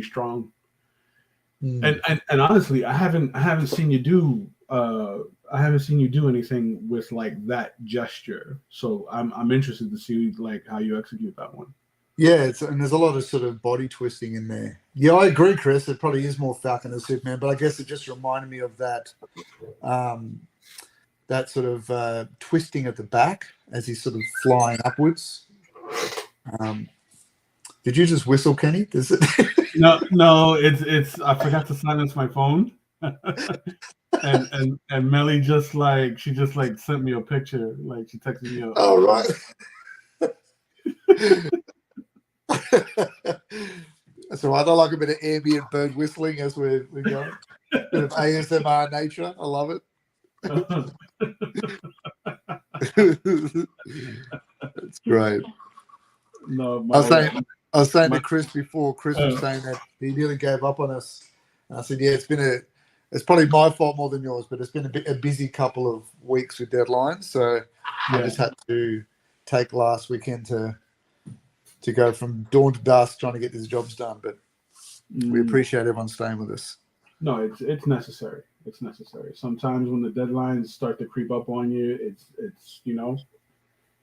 strong. Mm. And honestly, I haven't seen you do anything with like that gesture. So I'm interested to see like how you execute that one. Yeah, and there's a lot of sort of body twisting in there. Yeah, I agree, Chris. It probably is more Falcon than Superman, but I guess it just reminded me of um, that sort of twisting at the back as he's sort of flying upwards. Um, did you just whistle, Kenny? Does it? No, it's I forgot to silence my phone. And Melly she just like sent me a picture, like she texted me Oh, right. So I don't like a bit of ambient bird whistling as we're going. Bit of ASMR nature. I love it. It's great. No, I was saying to my Chris before. Chris was uh, saying that he nearly gave up on us, and I said, "Yeah, it's probably my fault more than yours, but it's been a busy couple of weeks with deadlines, so I yeah. just had to take last weekend to go from dawn to dusk trying to get these jobs done. But we Mm, appreciate everyone staying with us. no, it's necessary. It's necessary. Sometimes when the deadlines start to creep up on you, it's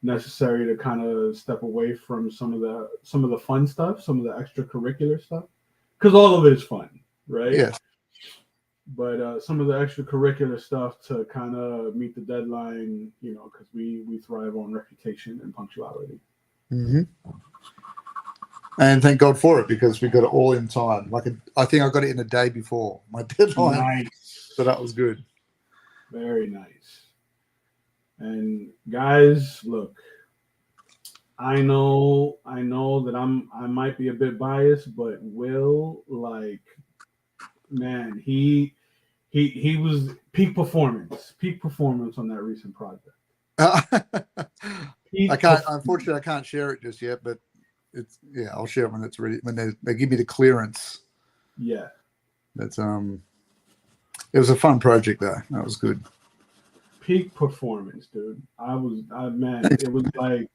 necessary to kind of step away from some of the fun stuff, some of the extracurricular stuff, because all of it is fun, right? Yes. But some of the extracurricular stuff to kind of meet the deadline, because we thrive on reputation and punctuality. Hmm. And thank God for it because we got it all in time. I think I got it in a day before my deadline, Nice, so that was good. very nice. And guys, look, I know that I might be a bit biased, but Will, like, man, he was peak performance on that recent project. I Peak can't. perf- Unfortunately, I can't share it just yet. But I'll share it when it's ready. When they give me the clearance. yeah, That's It was a fun project though. That was good. peak performance, dude. Man, it was like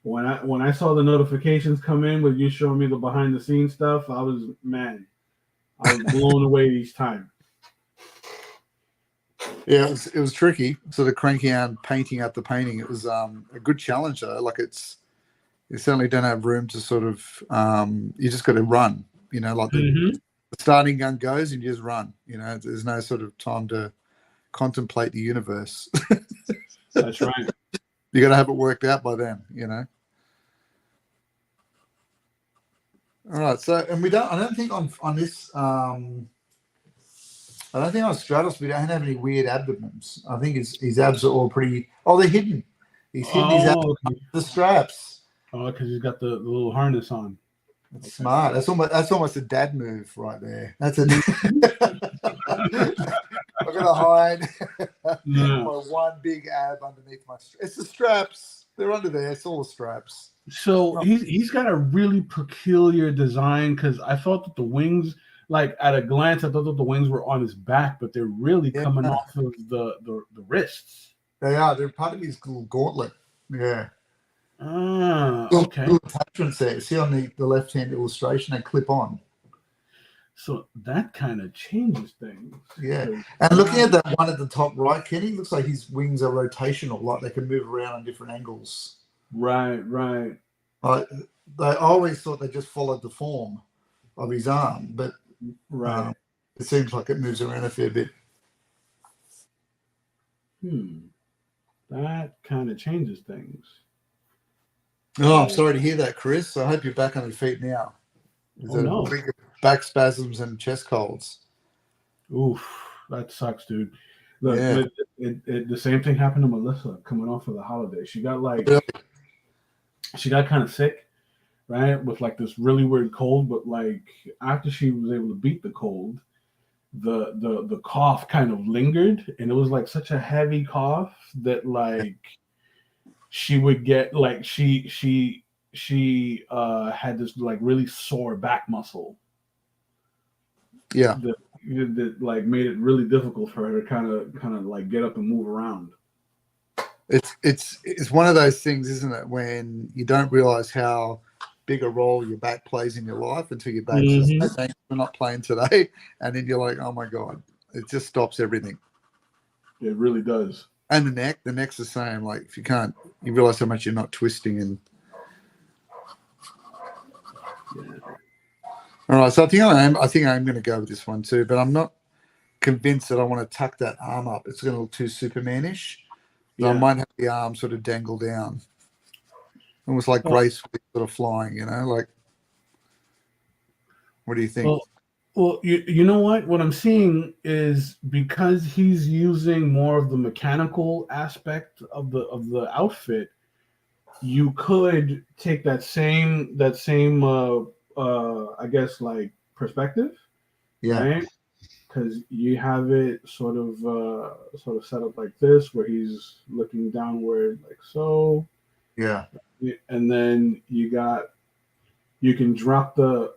when I saw the notifications come in with you showing me the behind the scenes stuff, I was blown away each time. Yeah, it was tricky, sort of cranking out and painting out the painting. It was a good challenge though. Like you certainly don't have room to sort of you just got to run. Like the Hmm. starting gun goes and you just run. There's no sort of time to contemplate the universe. That's right. You got to have it worked out by then. All right. So, and we don't. I don't think on this. I don't think on Stratos we don't have any weird abdomens. I think his abs are all pretty. Oh, they're hidden. He's hidden his abs Oh, under okay. the straps. Oh, because he's got the little harness on. That's Okay. smart. That's almost a dad move right there. That's a. I'm gonna hide Yeah. my one big ab underneath my. It's the straps. They're under there. It's all the straps. So Oh, he's got a really peculiar design because I thought that the wings, like at a glance, I thought that the wings were on his back, but they're really coming yeah, off of the wrists. they are. They're part of his little gauntlet. Yeah. Ah, okay. Little attachments there. See on the left-hand illustration, they clip on. So that kind of changes things. Yeah. 'Cause And looking now, at that one at the top right, Kenny, looks like his wings are rotational, like they can move around on different angles. right, right, I, I always thought they just followed the form of his arm, but right. it seems like it moves around a fair bit. Hmm. That kind of changes things. Oh, I'm So, sorry to hear that, Chris. I hope you're back on your feet now. Is oh a no. week of back spasms and chest colds. Oof, that sucks, dude. Look, Yeah. the same thing happened to Melissa coming off of the holiday. She got kind of sick, right, with like this really weird cold. But like after she was able to beat the cold, the cough kind of lingered, and it was like such a heavy cough that like she would get like she had this like really sore back muscle Yeah. that that like made it really difficult for her to kind of like get up and move around. It's one of those things, isn't it, when you don't realize how bigger role your back plays in your life until your back says, Mm-hmm. "No, thanks, we're not playing today," and then you're like, "Oh my god!" It just stops everything. It really does. And the neck's the same. Like if you can't, you realize how much you're not twisting. And Yeah. all right, so I think I'm going to go with this one too, but I'm not convinced that I want to tuck that arm up. It's going to look too Supermanish. So I Yeah. might have the arm sort of dangle down, almost like Well, gracefully sort of flying. Like what do you think? well, you know what? What I'm seeing is because he's using more of the mechanical aspect of the outfit, you could take that same I guess like perspective, Yeah, right? Because you have it sort of set up like this, where he's looking downward like so, yeah, and then you can drop the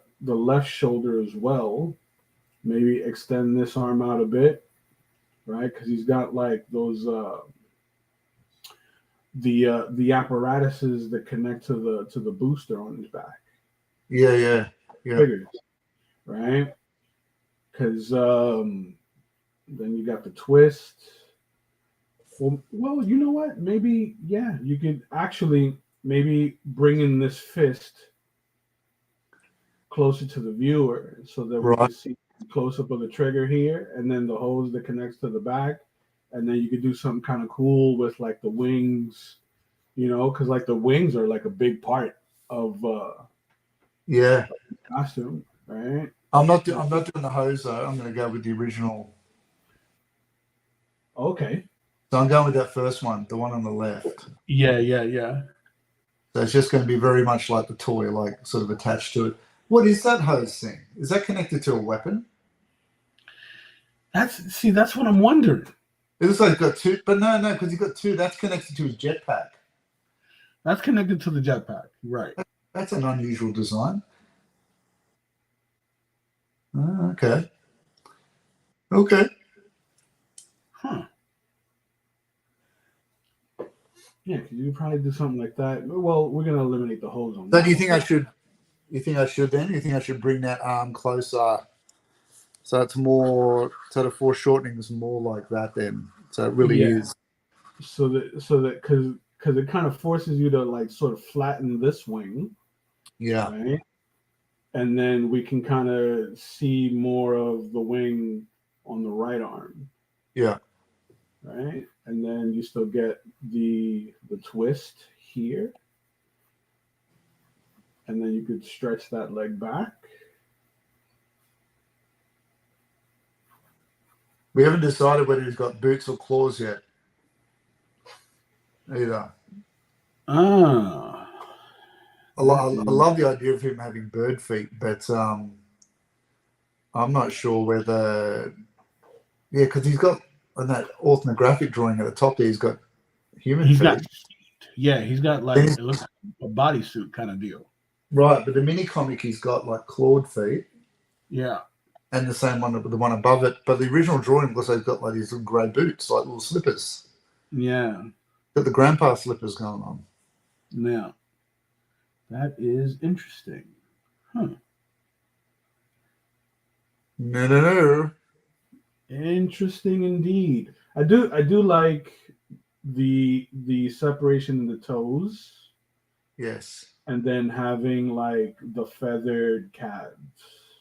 left shoulder as well. Maybe extend this arm out a bit, right? Because he's got like those the apparatuses that connect to the booster on his back. yeah. Figures, right? Because then you got the twist. Well, you know what? Maybe yeah, you could actually maybe bring in this fist closer to the viewer so that we Right. can see close up of the trigger here, and then the hose that connects to the back, and then you could do something kind of cool with like the wings, because like the wings are like a big part of Yeah. costume, right? I'm not doing the hose though. I'm going to go with the original. Okay. So I'm going with that first one, the one on the left. Yeah. So it's just going to be very much like the toy, like sort of attached to it. What is that hose thing? Is that connected to a weapon? That's what I'm wondering. It looks like it's got two, but no, because he's got two. That's connected to his jetpack. That's connected to the jetpack, right? That's an unusual design. Oh, okay. Okay. Huh. Yeah, because you probably do something like that. Well, we're gonna eliminate the hose on So that. do you think I should? You think I should then? You think I should bring that arm closer so it's more sort of foreshortening is more like that then? So it really Yeah. is. So that because it kind of forces you to like sort of flatten this wing, Yeah. right? And then we can kind of see more of the wing on the right arm, Yeah. right? And then you still get the twist here, and then you could stretch that leg back. We haven't decided whether he's got boots or claws yet. Either. Ah, I love the idea of him having bird feet, but I'm not sure whether. Yeah, because he's got on that orthographic drawing at the top there, he's got human he's feet. got he's got like it looks like a bodysuit kind of deal. Right, but the mini comic he's got like clawed feet. Yeah. And the same one, the one above it. But the original drawing looks like he's got like these little grey boots, like little slippers. Yeah. Got the grandpa slippers going on. Now, that is interesting. Huh. No. Interesting indeed. I do like the separation in the toes, Yes. and then having like the feathered calves.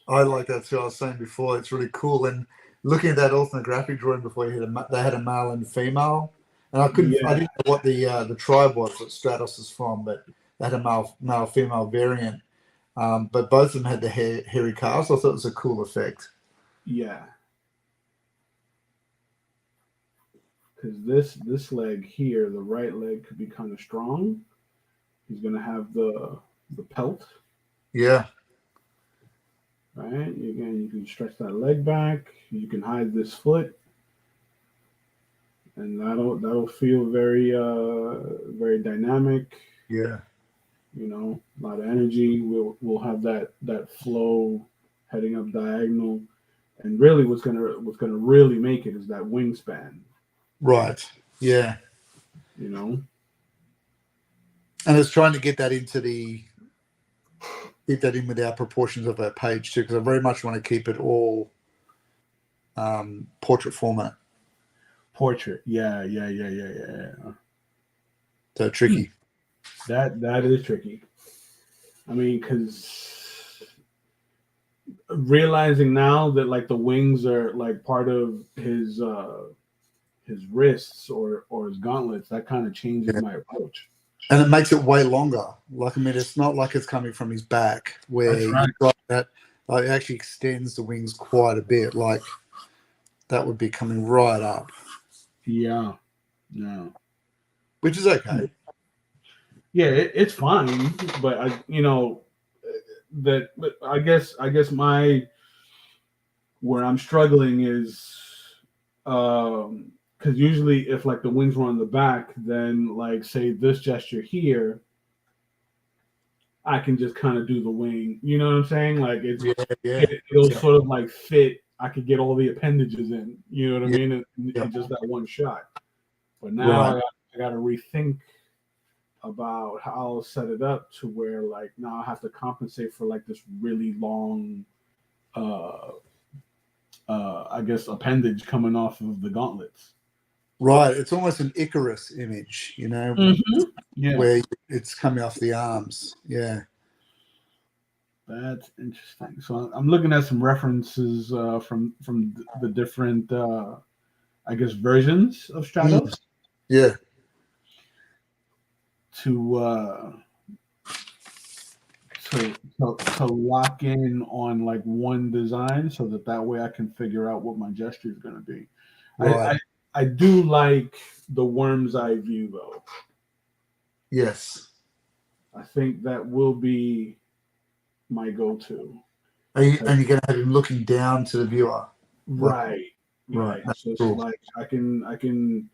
I like that too. I was saying before, it's really cool. And looking at that orthographic drawing before they had a male and female. And I didn't know what the tribe was that Stratos is from, but they had a male female variant. But both of them had the hairy calves. I thought it was a cool effect. Yeah. Because this leg here, the right leg, could be kind of strong. He's gonna have the pelt. Yeah. Right. Again, you can stretch that leg back. You can hide this foot, and that'll feel very dynamic. Yeah. A lot of energy. We'll have that flow heading up diagonal, and really what's gonna really make it is that wingspan. Right. Yeah. You know. And it's trying to get that into the keep that in with our proportions of our page too, because I very much want to keep it all portrait format. Portrait. Yeah. So tricky. That is tricky. I mean, because realizing now that like the wings are like part of his wrists or his gauntlets, that kind of changes my approach. And it makes it way longer. Like, I mean, it's not like it's coming from his back where you've got that. Like, it actually extends the wings quite a bit. Like, that would be coming right up. Yeah. Which is okay. Yeah, it's fine, but but I guess my where I'm struggling is because usually if like the wings were on the back, then like say this gesture here, I can just kind of do the wing. You know what I'm saying? Like it'll sort of like fit. I could get all the appendages in. You know what I mean? In just that one shot. But now I got to rethink about how I'll set it up to where like now I have to compensate for like this really long I guess appendage coming off of the gauntlets. Right. It's almost an Icarus image, you know, where it's coming off the arms. Yeah. That's interesting. So I'm looking at some references from the different I guess versions of Stratos. Yeah. To lock in on like one design so that way I can figure out what my gesture is going to be. Right. I do like the worm's eye view though. Yes. I think that will be my go-to. And you're going to have him looking down to the viewer. Right. So it's cool. like I can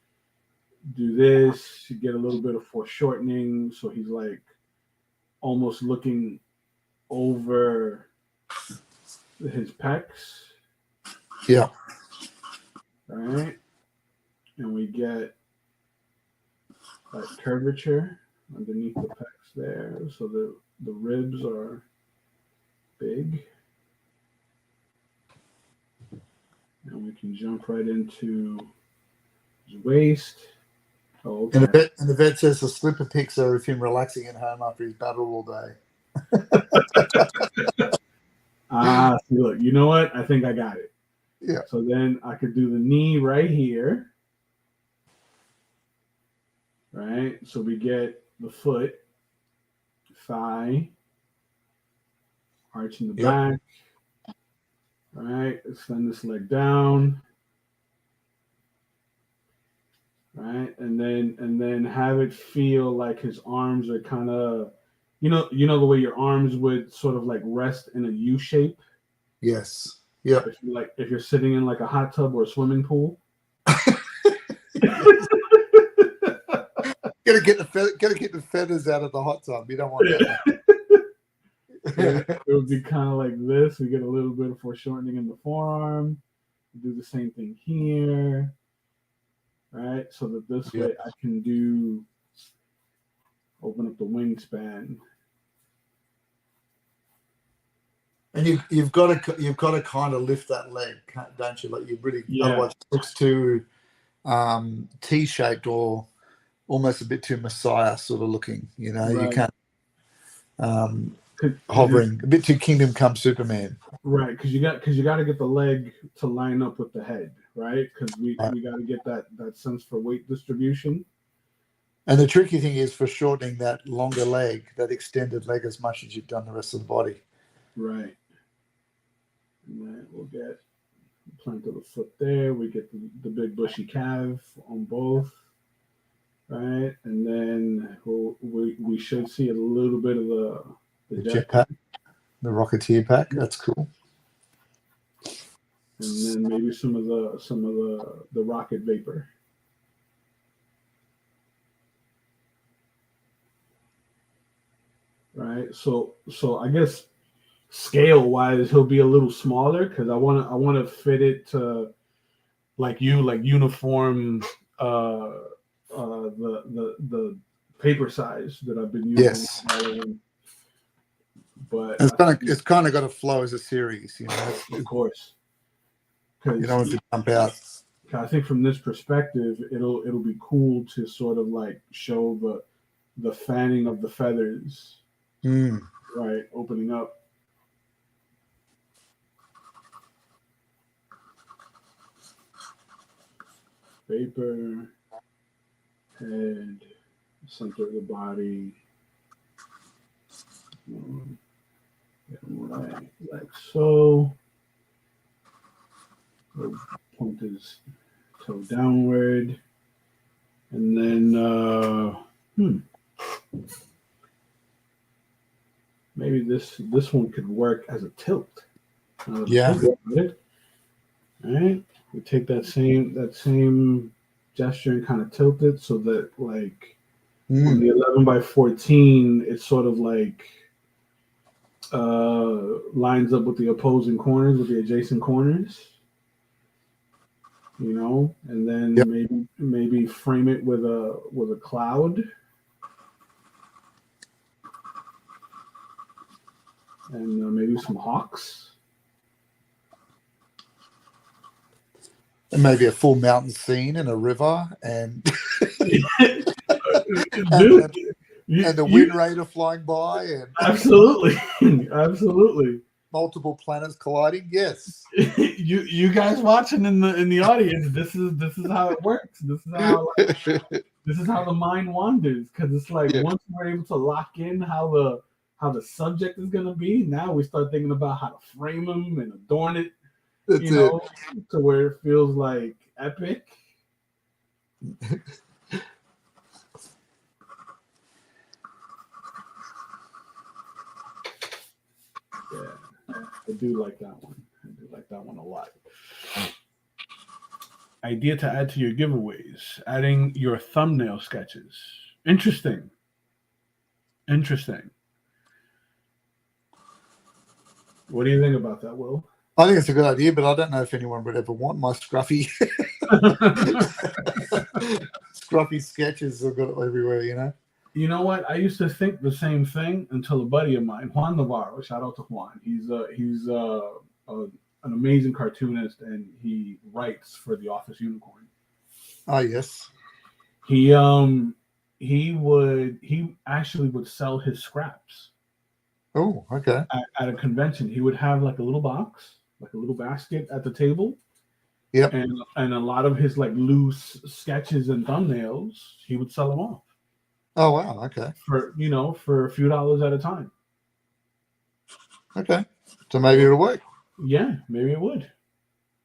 do this to get a little bit of foreshortening, so he's like almost looking over his pecs. Yeah. Right. And we get that curvature underneath the pecs there, so the ribs are big. And we can jump right into his waist. Oh, okay. And the vet says the slipper pics are of him relaxing at home after he's battled all day. See, look, you know what? I think I got it. Yeah. So then I could do the knee right here. Right? So we get the foot, thigh, arch in the back. All right, extend this leg down. Right, and then have it feel like his arms are kind of, you know the way your arms would sort of like rest in a U shape. Yes. Yeah. If you're sitting in like a hot tub or a swimming pool. Gotta get the feathers out of the hot tub. You don't want that. It would be kind of like this. We get a little bit of foreshortening in the forearm. We do the same thing here, right? So that this way I can open up the wingspan. And you've got to kind of lift that leg, don't you? Like you really, otherwise it looks too T-shaped or almost a bit too Messiah sort of looking. You know, you can't hovering a bit too Kingdom Come Superman. Right, because you got to get the leg to line up with the head, right? Because we got to get that sense for weight distribution. And the tricky thing is for shortening that longer leg, that extended leg, as much as you've done the rest of the body. Right. And then we'll get the plant of the foot there. We get the big bushy calf on both. Right. And then we should see a little bit of the jetpack, the Rocketeer pack. That's cool. And then maybe some of the rocket vapor. Right. So I guess scale wise he'll be a little smaller because I want to fit it to like uniform the paper size that I've been using. Yes. But It's kind of got to flow as a series, you know. of course, You don't want to jump out. I think from this perspective, it'll be cool to sort of like show the fanning of the feathers, right, opening up. Vapor, head, center of the body, like so. We'll point his toe downward, and then maybe this one could work as a tilt. Yeah. All right. We take that same gesture and kind of tilt it so that like on the 11x14, it's sort of like lines up with the opposing corners, with the adjacent corners. You know, and then maybe frame it with a cloud, and maybe some hawks, and maybe a full mountain scene and a river, and dude, and the Wind Raider flying by, and absolutely, absolutely. Multiple planets colliding. Yes. you guys watching in the audience, this is how it works. This is how the mind wanders, because it's like once we're able to lock in how the subject is gonna be, now we start thinking about how to frame them and adorn it, to where it feels like epic. Yeah. I do like that one. I do like that one a lot. Idea to add to your giveaways: adding your thumbnail sketches. Interesting. What do you think about that, Will? I think it's a good idea, but I don't know if anyone would ever want my scruffy sketches. I've got it everywhere, you know. You know what? I used to think the same thing until a buddy of mine, Juan Navarro, shout out to Juan. He's an amazing cartoonist, and he writes for the Office Unicorn. Oh yes. He actually would sell his scraps. Oh, okay. At a convention, he would have like a little box, like a little basket at the table. Yep. And a lot of his like loose sketches and thumbnails, he would sell them off. Oh wow, okay. For a few dollars at a time. Okay. So maybe it'll work. Yeah, maybe it would.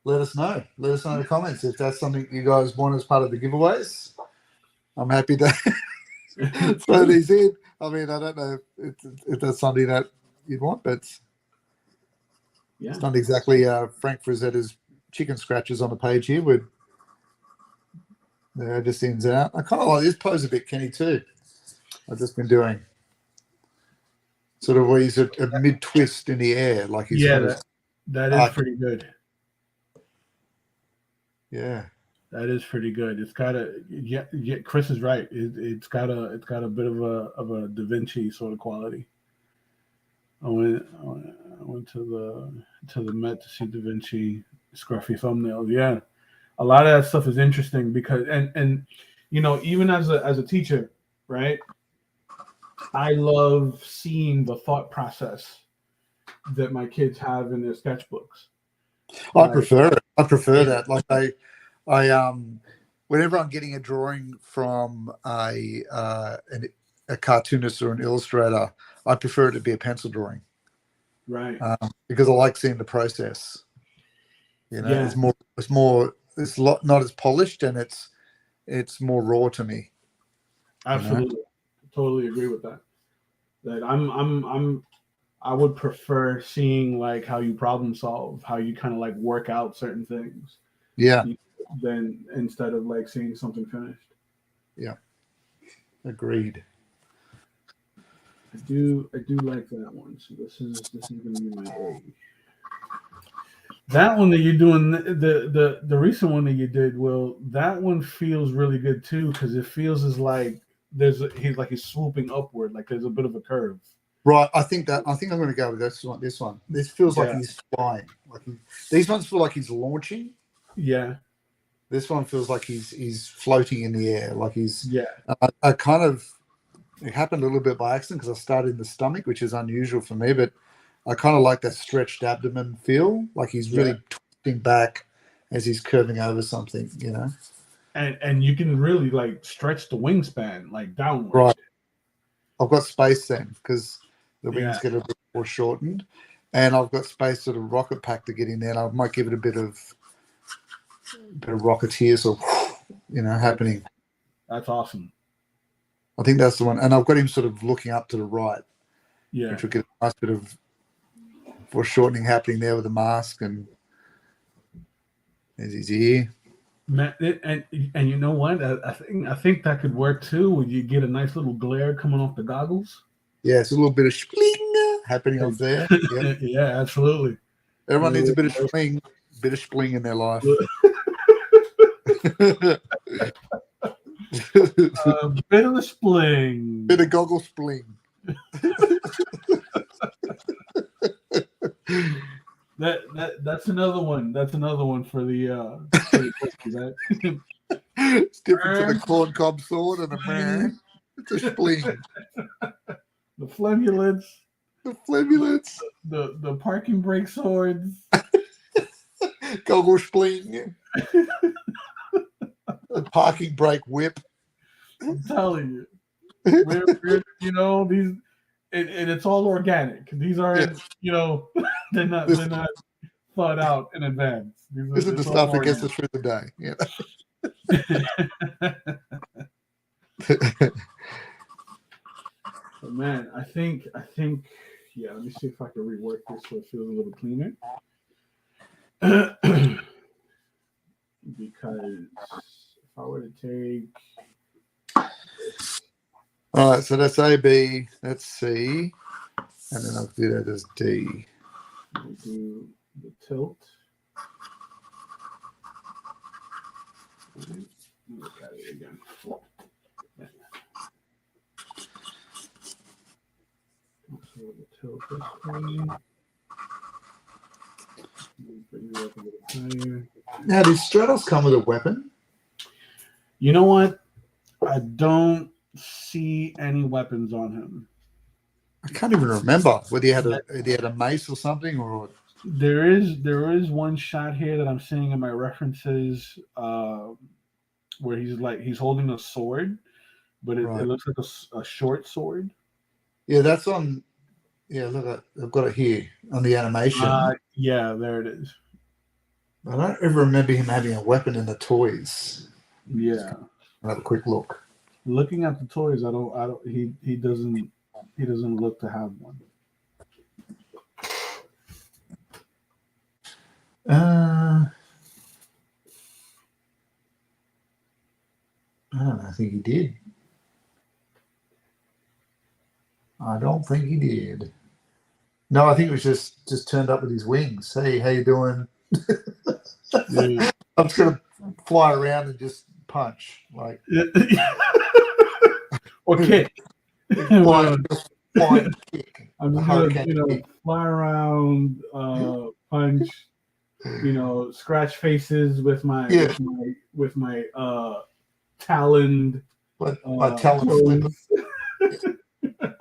Let us know. Let us know in the comments if that's something you guys want as part of the giveaways. I'm happy to throw these in. I mean, I don't know if that's something that you'd want, but it's not exactly Frank Frazetta's chicken scratches on the page here with just ins out. I kind of like this pose a bit, Kenny, too. I've just been doing sort of where he's a mid twist in the air, like he's that is pretty good. Yeah, that is pretty good. It's got Chris is right. It's got a bit of a Da Vinci sort of quality. I went to the Met to see Da Vinci scruffy thumbnails. Yeah, a lot of that stuff is interesting because and even as a teacher, right? I love seeing the thought process that my kids have in their sketchbooks. I prefer it. I prefer that. Like I whenever I'm getting a drawing from a cartoonist or an illustrator, I prefer it to be a pencil drawing. Right. Because I like seeing the process. It's not as polished, and it's more raw to me. Absolutely. Totally agree with that. I would prefer seeing like how you problem solve, how you kind of like work out certain things. Yeah. Than instead of like seeing something finished. Yeah. Agreed. I do like that one. So this is gonna be my A. That one that you're doing, the recent one that you did, Will, that one feels really good too, because it feels as like he's swooping upward, like there's a bit of a curve. Right. I think I'm going to go with this one. This feels like Yeah. he's flying. These ones feel like he's launching. Yeah. This one feels like he's floating in the air. Like he's. Yeah. I kind of. It happened a little bit by accident because I started in the stomach, which is unusual for me. But I kind of like that stretched abdomen feel. Like he's really twisting back as he's curving over something. You know. And you can really like stretch the wingspan like downward. Right. I've got space then because the wings Yeah. get a bit more shortened, and I've got space sort of rocket pack to get in there. And I might give it a bit of rocketeer sort of, happening. That's awesome. I think that's the one, and I've got him sort of looking up to the right, Yeah. which will get a nice bit of foreshortening happening there with the mask, and there's his ear. Man, and you know what? I think that could work too. When you get a nice little glare coming off the goggles. Yeah, it's a little bit of spling happening off there. Yep. Yeah, absolutely. Everyone needs a bit of spling in their life. Bit of a spling. Bit of goggle spling. That's another one. That's another one for the It's different to the corn cob sword and a man. It's a spling. The flemulets. The flemulets. The parking brake swords. Goggle spling. The parking brake whip. I'm telling you. We're these and it's all organic. These aren't, they're not thought out in advance. This is the stuff that gets us through the day. Yeah. But man, I think yeah, let me see if I can rework this so it feels a little cleaner. Because if I were to take all right, so that's AB, that's C, and then I'll do that as D. we'll do the tilt. Look at it again. Yeah. So the tilt this way. Bring it up a little higher. Now, did Stratos come with a weapon? You know what? I don't see any weapons on him. I can't even remember whether he had a mace or something, or There is one shot here that I'm seeing in my references where he's holding a sword, but it looks like a short sword. Yeah, that's on. Yeah, look, I've got it here on the animation. Yeah, there it is. I don't ever remember him having a weapon in the toys. Yeah, I'll have a quick look. Looking at the toys, I don't. He doesn't look to have one. I think he did. I don't think he did. No, I think it was just turned up with his wings. Hey, how you doing? Yeah. I'm just gonna fly around and just punch like or kick. flying kick. I'm just gonna fly around, punch, scratch faces with my taloned my talon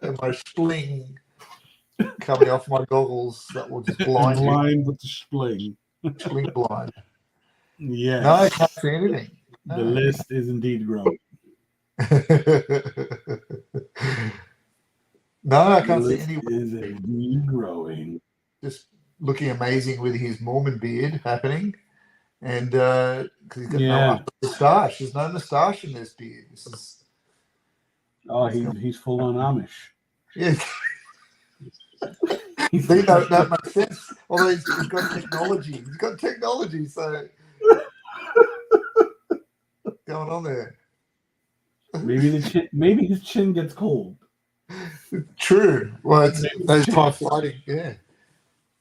and my spling coming off my goggles that will just blind you. Blind with the spling. Spling blind. Yeah. No, I can't see anything. No. The list is indeed growing. No, I can't see any. Is indeed growing. Just looking amazing with his Mormon beard happening, and because he's got no upper moustache. There's no moustache in this beard. This is. Oh, he's full on Amish. Yeah. That makes sense. Although he's got technology. He's got technology, so what's going on there? Maybe his chin gets cold. True. Well, it's those high fighting. Yeah.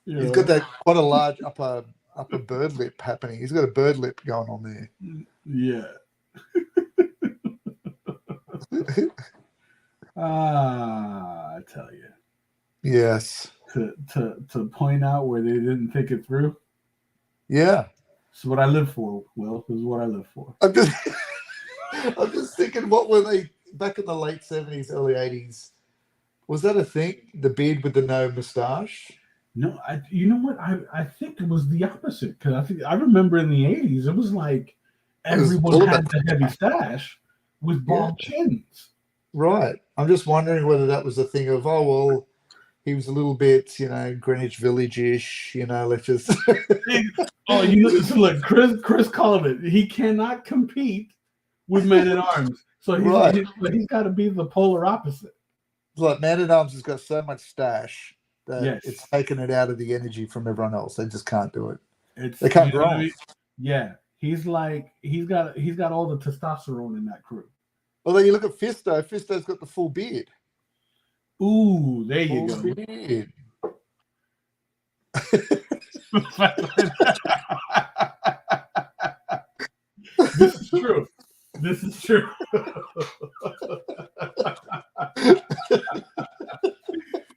He's got that quite a large upper bird lip happening. He's got a bird lip going on there. Yeah. I tell you. Yes. to point out where they didn't think it through. Yeah. This is what I live for, Will. This is what I live for. I'm just thinking, what were they back in the late 70s, early 80s? Was that a thing? The beard with the no moustache? No, you know what? I think it was the opposite, because I remember in the 80s it was like everyone all had about the heavy stash with bald chins. Right. I'm just wondering whether that was a thing of, oh, well, he was a little bit, Greenwich Village-ish, let's just... Oh, so look, Chris called it. He cannot compete with Men at Arms. So he's got to be the polar opposite. Like, Man at Arms has got so much stash that it's taken it out of the energy from everyone else. They just can't do it. They can't grow. Yeah. He's got all the testosterone in that crew. Although you look at Fisto, Fisto's got the full beard. Ooh, there you go. Beard. This is true. This is true.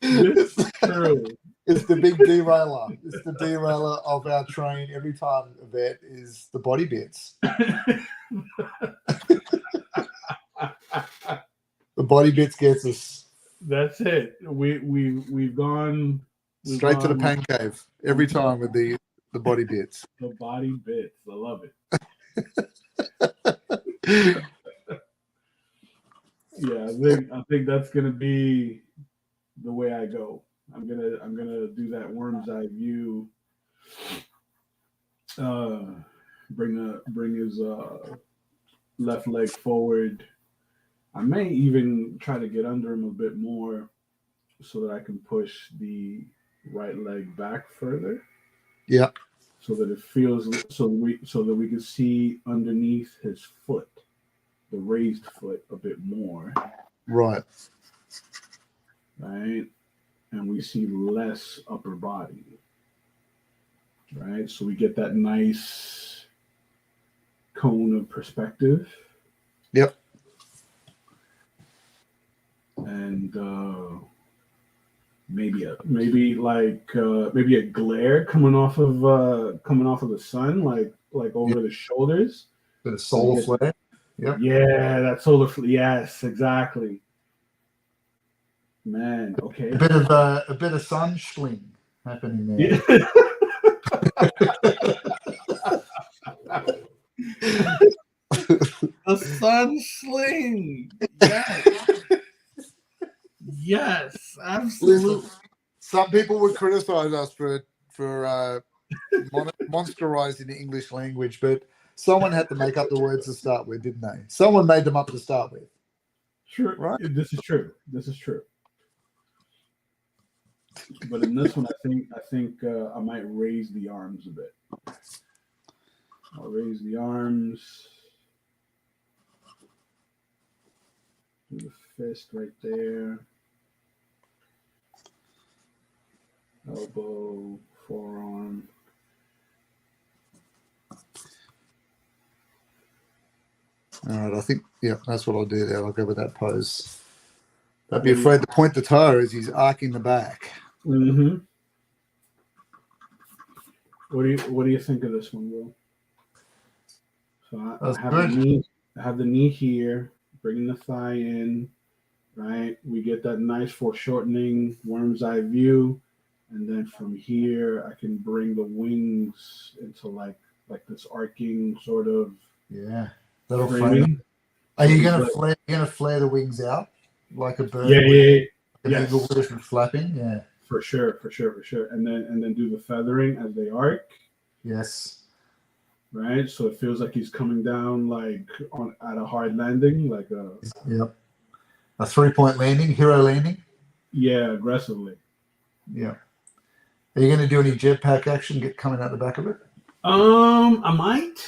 This is true. It's the big derailer. It's the derailer of our train every time event is the body bits. The body bits gets us. That's it. We've gone straight to the pain cave every time with the body bits. The body bits. I love it. Yeah, I think that's gonna be the way I go. I'm gonna do that worm's eye view. Bring his left leg forward. I may even try to get under him a bit more so that I can push the right leg back further. Yeah. So that it feels so that we can see underneath his foot, the raised foot, a bit more. Right. Right. And we see less upper body. Right. So we get that nice cone of perspective. Yep. And maybe a glare coming off of the sun, like over the shoulders. The solar flare. Yep. Yeah, that solar flare. Yes, exactly. Man, okay. A bit of sun schling happening there. Yeah. The sun sling. Yes. Yes, absolutely. Listen, some people would criticize us for monsterizing the English language, but someone had to make up the words to start with, didn't they? Someone made them up to start with. True. Right? This is true. But in this one, I think I might raise the arms a bit. I'll raise the arms. Do the fist right there. Elbow, forearm. All right, I think, that's what I'll do there. I'll go with that pose. Don't be afraid to point the toe as he's arcing the back. Mm-hmm. What do you think of this one, Will? So I have the knee here, bringing the thigh in, right? We get that nice foreshortening worm's eye view. And then from here, I can bring the wings into like this arcing sort of little framing. Are you gonna flare the wings out like a bird? Yeah. An eagle with flapping. Yeah. For sure. And then do the feathering as they arc. Yes. Right. So it feels like he's coming down at a hard landing, like a 3-point landing, hero landing. Yeah, aggressively. Yeah. Are you going to do any jetpack action coming out the back of it? I might,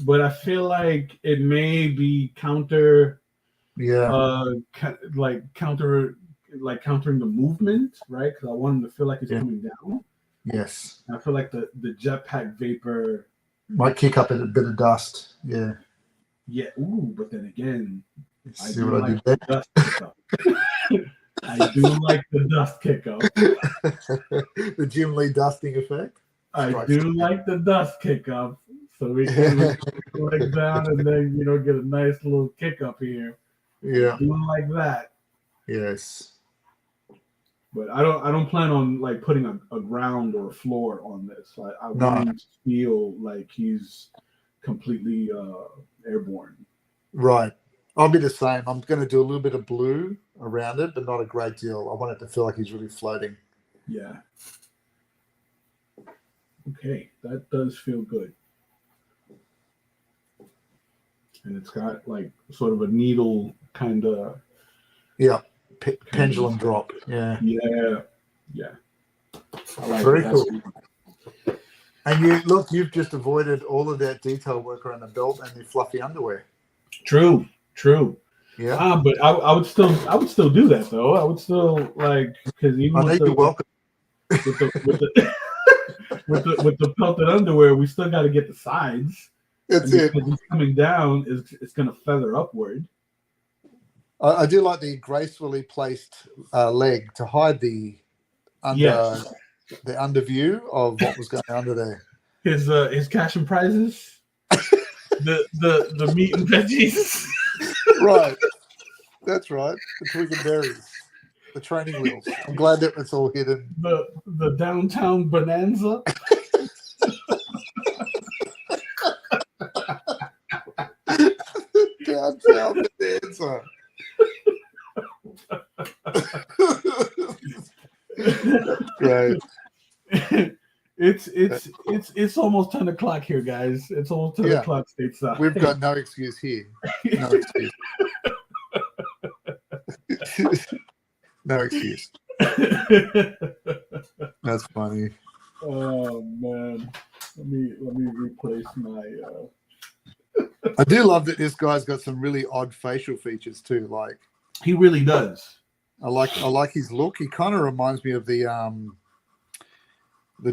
but I feel like it may be countering the movement, right? Because I want him to feel like he's coming down. Yes. I feel like the jetpack vapor might kick up a bit of dust. Yeah. Yeah. Ooh, but then again, see what I did there? I do like the dust kick up. The Jim Lee dusting effect. I Strikes do me. like the dust kick up. So we can put the leg down and then, get a nice little kick up here. Yeah. I do like that. Yes. But I don't plan on like putting a ground or a floor on this. I No. want him to feel like he's completely airborne. Right. I'll be the same. I'm going to do a little bit of blue around it, but not a great deal. I want it to feel like he's really floating. Yeah. Okay, that does feel good. And it's got like sort of a needle kind of. Yeah. Pendulum drop. Yeah. Yeah. Yeah. I like Very it. cool. And you've just avoided all of that detail work around the belt and the fluffy underwear. True. Yeah. But I would still do that though. I would still because even I know you're welcome. with the with the pelted underwear, we still got to get the sides. That's and it. because it's coming down, it's going to feather upward. I do like the gracefully placed leg to hide the under view of what was going under there. His cash and prizes, the meat and veggies. Right, that's right. The twig and berries, the training wheels. I'm glad that it's all hidden. The downtown bonanza. Downtown bonanza. That's great. It's almost 10 o'clock here, guys. It's almost 10 o'clock stateside. We've got no excuse here. No excuse. No excuse. That's funny. Oh man. Let me replace my I do love that this guy's got some really odd facial features too. Like he really does. I like his look. He kind of reminds me of the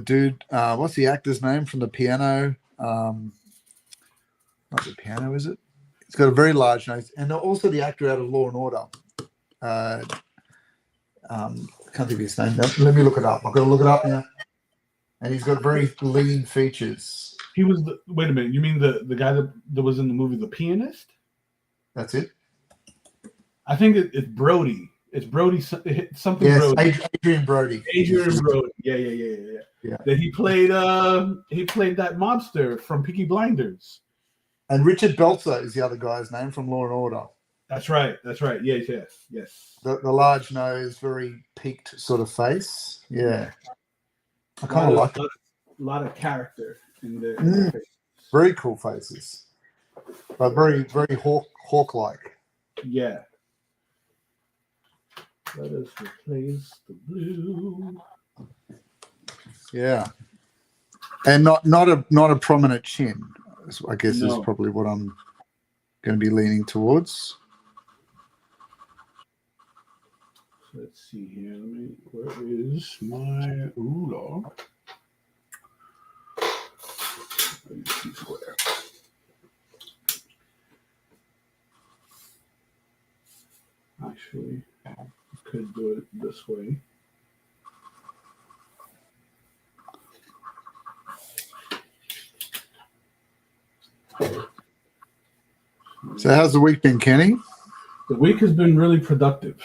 dude. What's the actor's name from the Piano? Not the Piano, is it? He's got a very large nose, and also the actor out of Law and Order. I can't think of his name. Let me look it up. I've got to look it up now. And he's got very lean features. He was wait a minute. You mean the guy that was in the movie The Pianist? That's it. I think it's Brody. It's Brody something. Yes, Brody. Adrian Brody. Adrian Brody. Yeah. That he played that mobster from Peaky Blinders. And Richard Belzer is the other guy's name from Law and Order. That's right. Yes. The large nose, very peaked sort of face. Yeah. I kind of like it. A lot of character in there. Very cool faces. But very, very hawk-like. Yeah. Let us replace the blue. Yeah. And not a prominent chin, I guess is probably what I'm going to be leaning towards. Let's see here. Where is my ruler? Square. Actually, I could do it this way. So how's the week been, Kenny? The week has been really productive.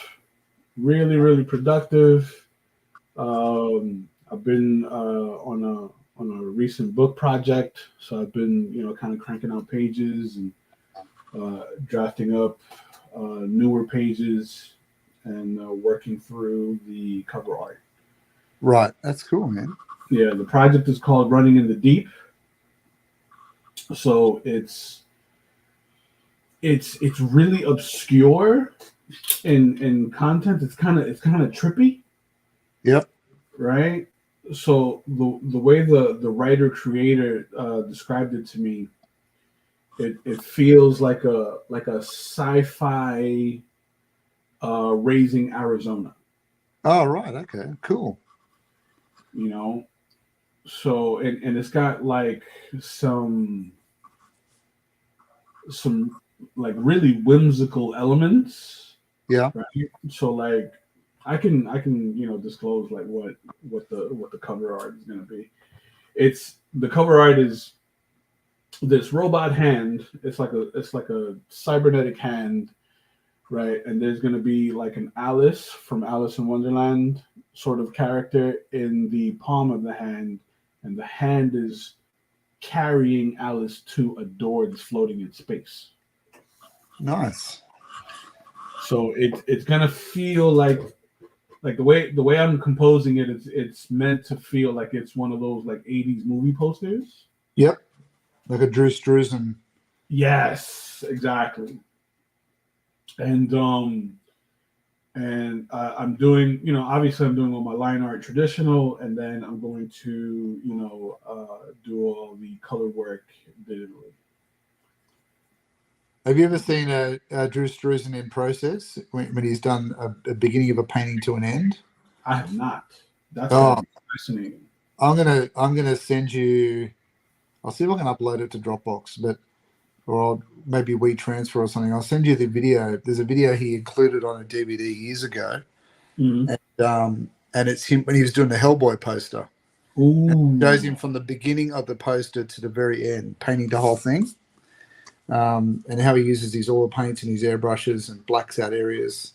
Really productive. I've been on a recent book project, so I've been kind of cranking out pages and drafting up newer pages and working through the cover art. Right, that's cool, man. Yeah, the project is called Running in the Deep. So it's really obscure in content. It's kind of trippy. Yep. Right. So the way the writer creator described it to me, it feels like a sci-fi Raising Arizona. Oh, right. Okay. Cool. So and it's got like some like really whimsical elements. Yeah. Right? So like I can disclose like what the cover art is gonna be. It's the cover art is this robot hand. It's like a cybernetic hand, right? And there's gonna be like an Alice from Alice in Wonderland sort of character in the palm of the hand, and the hand is carrying Alice to a door that's floating in space. Nice. So it's gonna feel like the way I'm composing it, it's meant to feel like it's one of those like 80s movie posters. Yep. Like a Drew Struzan. Yes, exactly. And I'm doing, obviously I'm doing all my line art traditional, and then I'm going to, do all the color work digitally. Have you ever seen a Drew Struzan in process when he's done a beginning of a painting to an end? I have not. That's Oh, fascinating. I'm gonna send you. I'll see if I can upload it to Dropbox, or I'll maybe WeTransfer or something. I'll send you the video. There's a video he included on a DVD years ago, Mm-hmm. and it's him when he was doing the Hellboy poster. Ooh. It shows him from the beginning of the poster to the very end, painting the whole thing, and how he uses his oil paints and his airbrushes and blacks out areas,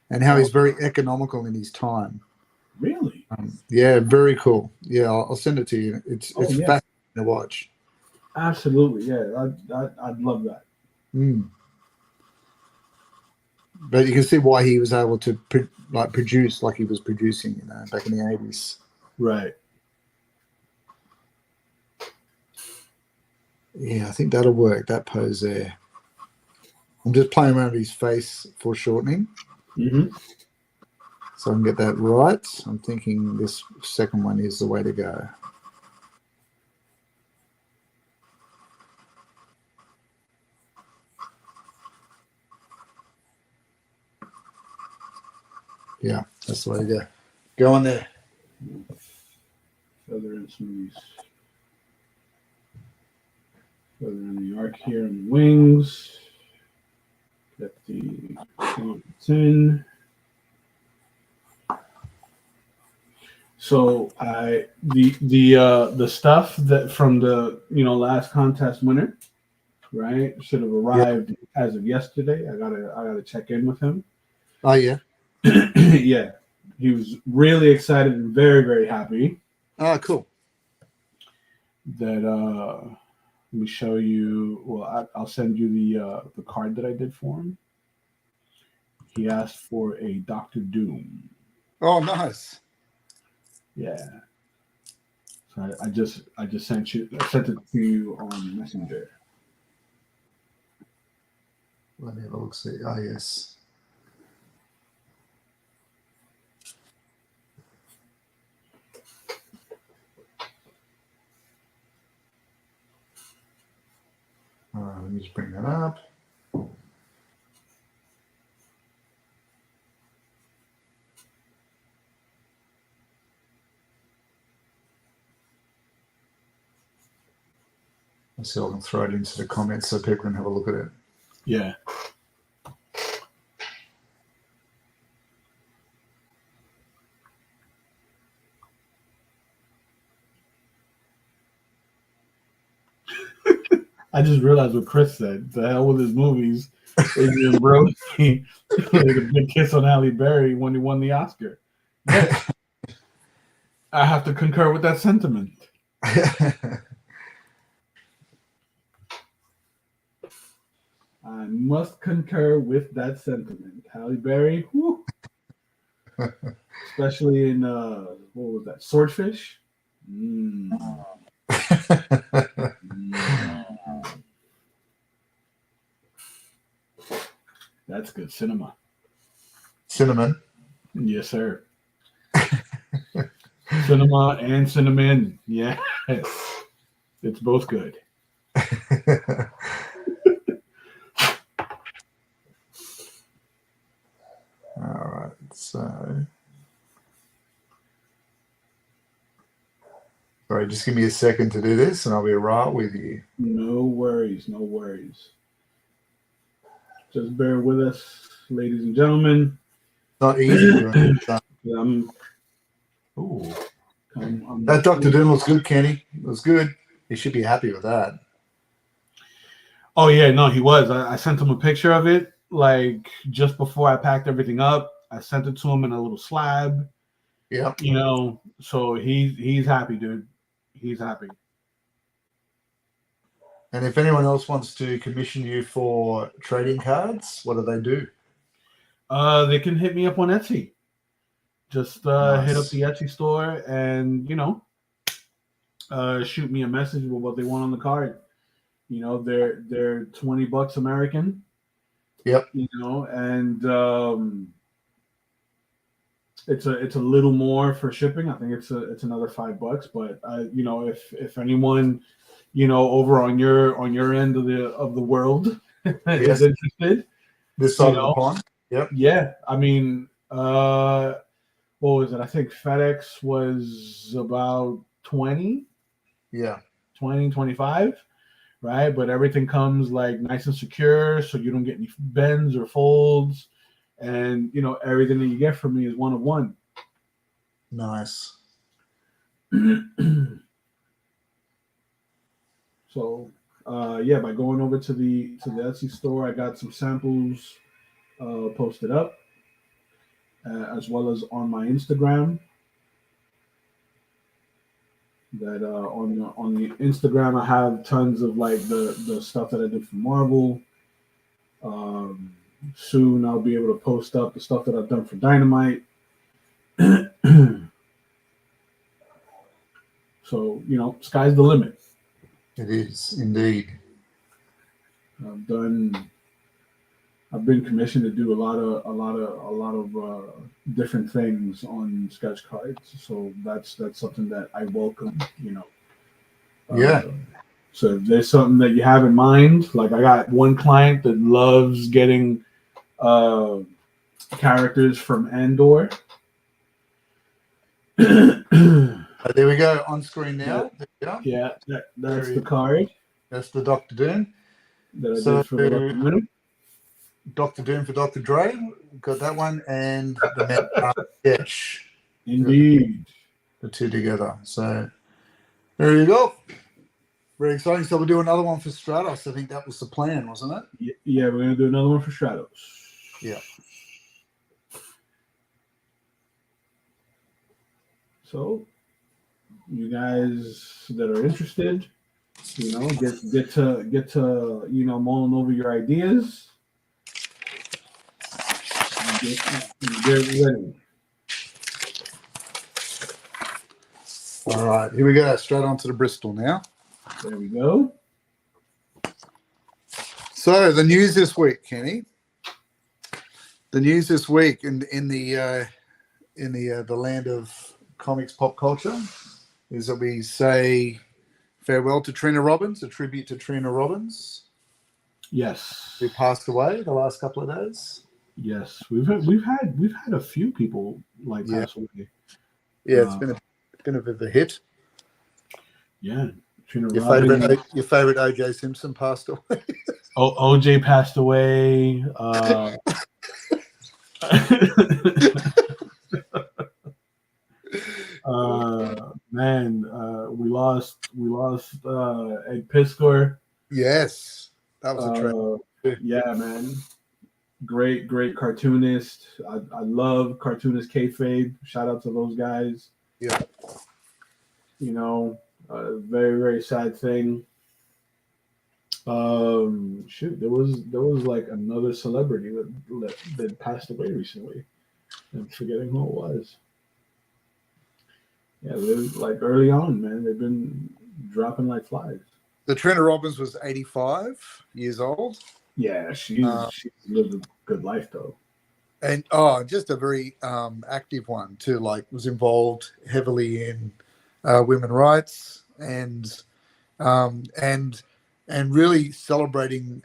and how he's very economical in his time. Really? Yeah, very cool. Yeah, I'll send it to you. It's Yeah. fascinating to watch. Absolutely, yeah. I'd love that. Mm. But you can see why he was able to produce like he was producing, back in the 80s. Right. Yeah, I think that'll work. That pose there. I'm just playing around with his face foreshortening, Mm-hmm. so I can get that right. I'm thinking this second one is the way to go. Yeah, that's the way to go. Go on there. Feather in some of these. Feather in the arc here and the wings. Get the points in. So the stuff that from the last contest winner, right, should have arrived as of yesterday. I gotta check in with him. Oh yeah. Yeah, he was really excited and very, very happy Oh, cool. that let me show you. Well, I'll send you the card that I did for him. He asked for a Doctor Doom. Oh, nice. Yeah. So I just sent it to you on Messenger. Let me have a look. See. Oh yes. All right, let me just bring that up. Let's see if I can throw it into the comments so people can have a look at it. Yeah. I just realized what Chris said. The hell with his movies. Adrian Brody laid a big kiss on Halle Berry when he won the Oscar. Yes. I have to concur with that sentiment. I must concur with that sentiment. Halle Berry, whew. Especially in what was that? Swordfish. That's good cinema. Cinnamon. Yes, sir. Cinema and cinnamon. Yes. It's both good. All right. So, sorry, just give me a second to do this and I'll be right with you. No worries. No worries. Just bear with us, ladies and gentlemen. Not easy doing it. Yeah, ooh, That Dr. Doom looks good, Kenny. It was good. He should be happy with that. Oh yeah, no, he was. I sent him a picture of it, like just before I packed everything up. I sent it to him in a little slab. Yeah. You know, so he's happy, dude. He's happy. And if anyone else wants to commission you for trading cards, what do they do? They can hit me up on Etsy. Just hit up the Etsy store and shoot me a message with what they want on the card. You know, they're $20 American. Yep. You know, and it's a little more for shipping. I think it's another $5. But if anyone over on your end of the world is interested, this side of the pond. Yep. Yeah, I mean, what was it? I think FedEx was about 20. Yeah. 20, 25, right? But everything comes like nice and secure, so you don't get any bends or folds. And everything that you get from me is one of one. Nice. So by going over to the Etsy store, I got some samples posted up, as well as on my Instagram. That on the Instagram, I have tons of like the stuff that I did for Marvel. Soon I'll be able to post up the stuff that I've done for Dynamite. So sky's the limit. It is indeed. I've been commissioned to do a lot of different things on sketch cards. So that's something that I welcome. Yeah. So if there's something that you have in mind, like I got one client that loves getting characters from Andor. There we go on screen now. Yeah, that's the card. That's the Dr. Doom. That I did for Dr. Doom. Dr. Doom for Dr. Dre. Got that one, and the sketch. Indeed. The two together. So there you go. Very exciting. So we'll do another one for Stratos. I think that was the plan, wasn't it? Yeah, we're gonna do another one for Stratos. Yeah. So you guys that are interested, get to mulling over your ideas. Get ready. All right, here we go. Straight on to the Bristol now. There we go. So the news this week, Kenny. The news this week in the land of comics pop culture is that we say farewell to Trina Robbins, a tribute to Trina Robbins. Yes. Who passed away the last couple of days. Yes, we've had a few people pass away. Yeah, it's been a bit of a hit. Yeah, Trina your Robbins. favorite O.J. Simpson passed away. O.J. passed away. We lost Ed Piskor. Yes, that was a tragedy. Yeah, man. Great cartoonist. I love cartoonist kayfabe. Shout out to those guys. Yeah. Very, very sad thing. There was like another celebrity that passed away recently. I'm forgetting who it was. Yeah, they're like early on, man. They've been dropping like flies. The Trina Robbins was 85 years old. Yeah, she lived a good life though. And just a very active one too. Like was involved heavily in women's rights and really celebrating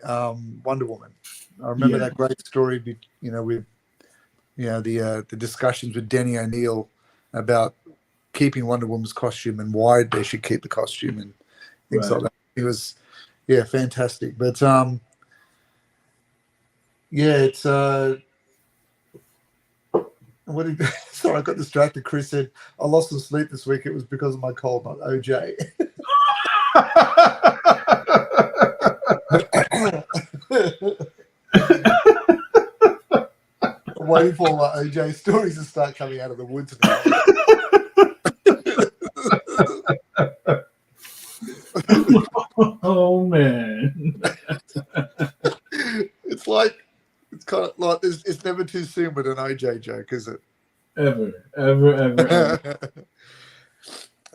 Wonder Woman. I remember that great story, with the discussions with Denny O'Neil about keeping Wonder Woman's costume and why they should keep the costume and things like that. It was fantastic. But it's What did? Sorry, I got distracted. Chris said I lost some sleep this week. It was because of my cold, not OJ. I'm waiting for my OJ stories to start coming out of the woods now. Oh man. It's kind of like it's never too soon with an OJ joke, is it? Ever.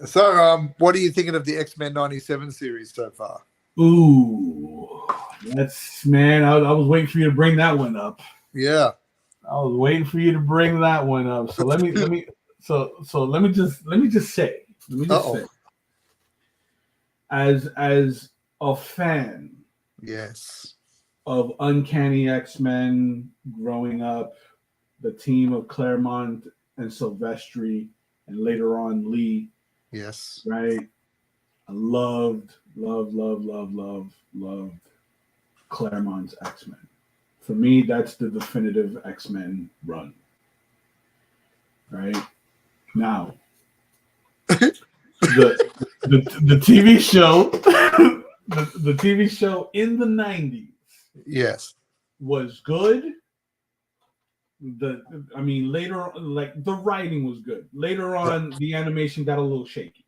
So, what are you thinking of the X-Men 97 series so far? Ooh, that's man. I was waiting for you to bring that one up. Yeah, I was waiting for you to bring that one up. So let me just say, as a fan, yes, of Uncanny X-Men growing up, the team of Claremont and Silvestri, and later on Lee. yes, right? I loved Claremont's X-Men. For me, that's the definitive X-Men run. Right? Now, the TV show, the TV show in the 90s, yes, was good. Later on, like the writing was good. Later on, the animation got a little shaky.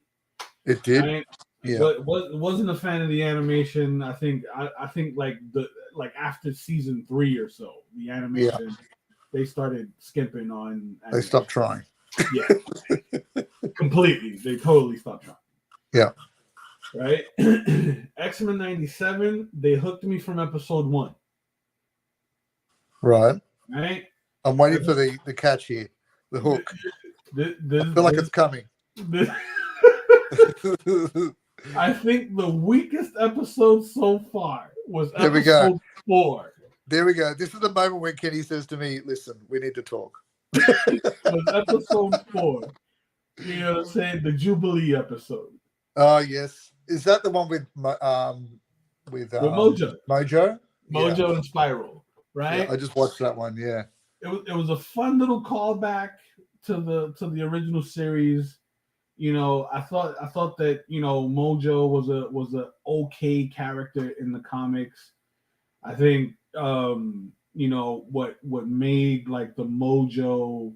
It did. Right? Yeah. Wasn't a fan of the animation. I think like after season 3 or so, the animation they started skimping on. Animation. They stopped trying. Yeah, completely. They totally stopped trying. Yeah. Right. X-Men 97. They hooked me from episode 1. Right. Right. I'm waiting for the catch here, the hook. I feel like it's coming. I think the weakest episode so far was There we episode go. 4. There we go. This is the moment when Kenny says to me, "Listen, we need to talk." It was episode 4. You know what I'm saying? The Jubilee episode. Oh yes, is that the one with Mojo? Mojo and Spiral, right? Yeah, I just watched that one. Yeah, it was a fun little callback to the original series. You know, I thought that, you know, Mojo was a okay character in the comics. I think you know what made like the Mojo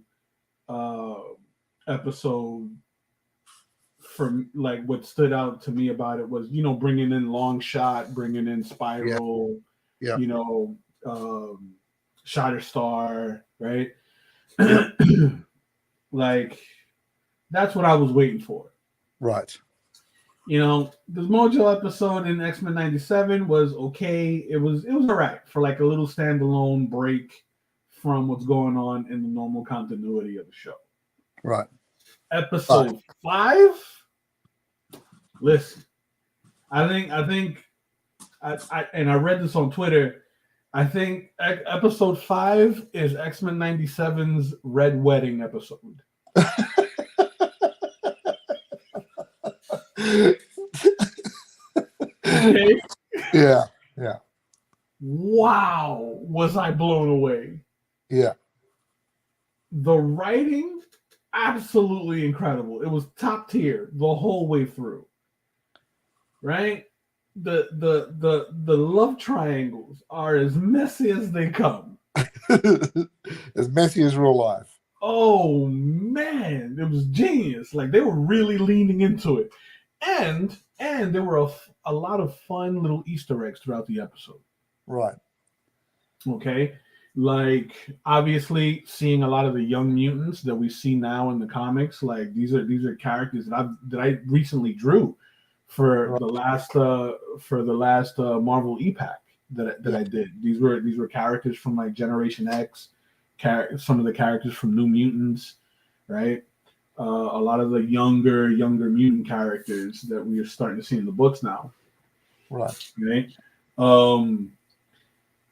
episode for like what stood out to me about it was, you know, bringing in Longshot, bringing in Spiral, you know, Shatterstar, right? Like that's what I was waiting for. right. You know, the Mojo episode in X-Men 97 was okay. It was all right for like a little standalone break from what's going on in the normal continuity of the show. Right. Episode 5. Listen, I read this on Twitter. I think episode 5 is X-Men 97's Red Wedding episode. Okay. Yeah. Wow, was I blown away. Yeah. The writing, absolutely incredible. It was top tier the whole way through. Right? The love triangles are as messy as they come. As messy as real life. Oh man, it was genius. Like they were really leaning into it. And there were a lot of fun little Easter eggs throughout the episode. Right. Okay. Like obviously seeing a lot of the young mutants that we see now in the comics. Like these are characters that I recently drew for the last Marvel EPAC that I did. These were characters from like Generation X, some of the characters from New Mutants, right? A lot of the younger mutant characters that we are starting to see in the books now. Right. Okay.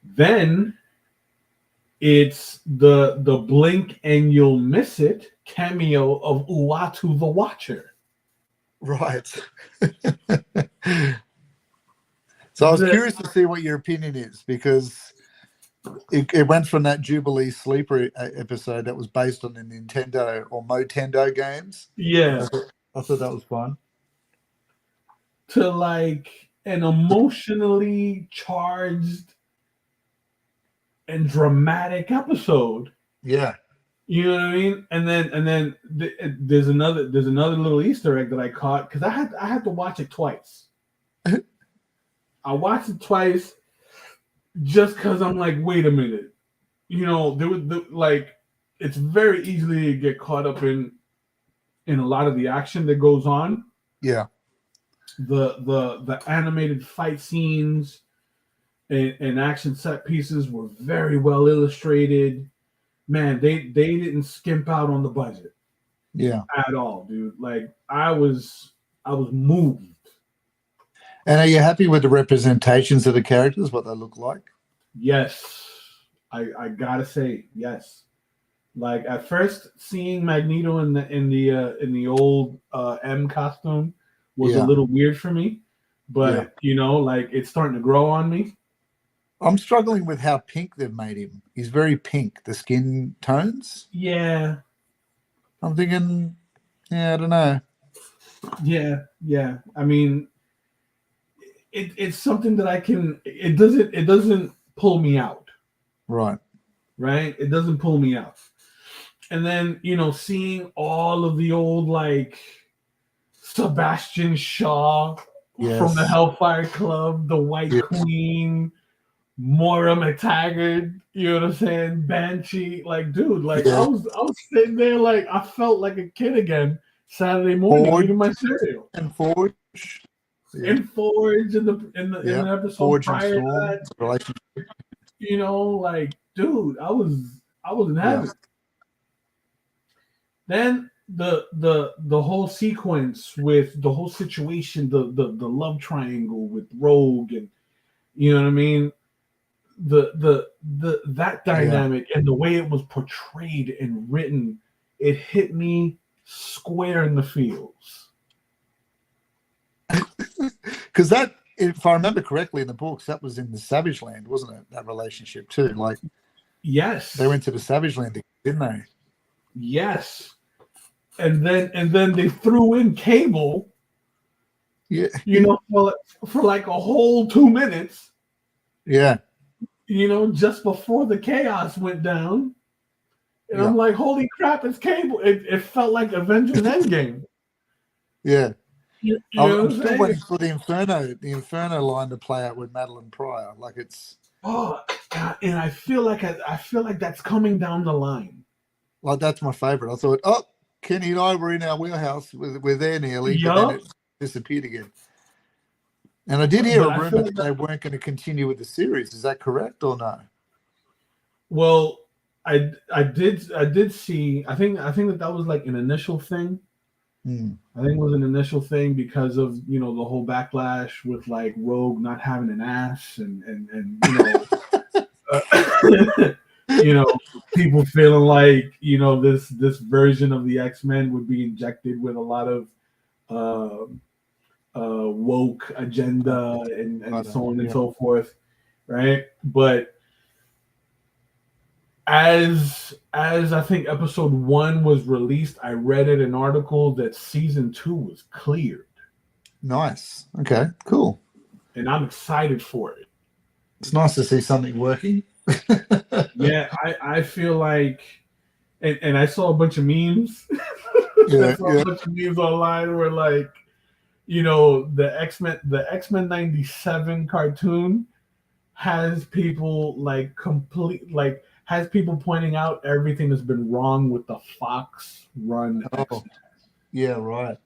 Then it's the blink and you'll miss it cameo of Uatu the Watcher. Right. So I was curious to see what your opinion is, because it went from that Jubilee Sleeper episode that was based on the Nintendo or Motendo games. Yeah. I thought that was fun. To like an emotionally charged and dramatic episode. Yeah. You know what I mean? And then there's another little Easter egg that I caught because I had to watch it twice. I watched it twice just because I'm like, wait a minute. You know, there was like it's very easy to get caught up in a lot of the action that goes on. Yeah. The animated fight scenes and action set pieces were very well illustrated. Man, they didn't skimp out on the budget. Yeah. At all, dude. Like I was moved. And are you happy with the representations of the characters, what they look like? Yes. I gotta say, yes. Like at first seeing Magneto in the old M costume was a little weird for me. But you know, like it's starting to grow on me. I'm struggling with how pink they've made him. He's very pink, the skin tones. Yeah. I'm thinking, I don't know. Yeah. I mean, it's something that I can. It doesn't pull me out. Right. It doesn't pull me out. And then seeing all of the old like Sebastian Shaw from the Hellfire Club, the White Queen, Moira McTaggart, you know what I'm saying? Banshee, like, dude, like I was sitting there like I felt like a kid again Saturday morning eating my cereal. And Forge. And Forge in the episode Forge prior to that. Relationship. Like, dude, I was in heaven. Then the whole sequence with the whole situation, the love triangle with Rogue, and you know what I mean? That dynamic and the way it was portrayed and written, it hit me square in the feels. Because that, if I remember correctly in the books, that was in the Savage Land, wasn't it? That relationship too. Like, yes, they went to the Savage Land, didn't they? Yes, and then they threw in Cable. Yeah, for like a whole 2 minutes. Yeah. Just before the chaos went down. And I'm like, holy crap, it's Cable. It felt like Avengers Endgame. Yeah. I'm still saying? waiting for the Inferno line to play out with Madeline Pryor. Like it's and I feel like that's coming down the line. Like that's my favorite. I thought, Kenny and I were in our wheelhouse. We're there nearly, but then it disappeared again. And I did hear a rumor that they weren't going to continue with the series. Is that correct or no? Well, I did see. I think that was like an initial thing. I think it was an initial thing because of the whole backlash with like Rogue not having an ass and people feeling like this version of the X-Men would be injected with a lot of woke agenda and so on and so forth, right? But as I think episode 1 was released, I read in an article that season 2 was cleared. Nice. Okay, cool. And I'm excited for it. It's nice to see something working. Yeah, I feel like, and I saw a bunch of memes. I saw a bunch of memes online where like, the X-Men 97 cartoon has people like has people pointing out everything that's been wrong with the Fox run X-Men. Yeah, right.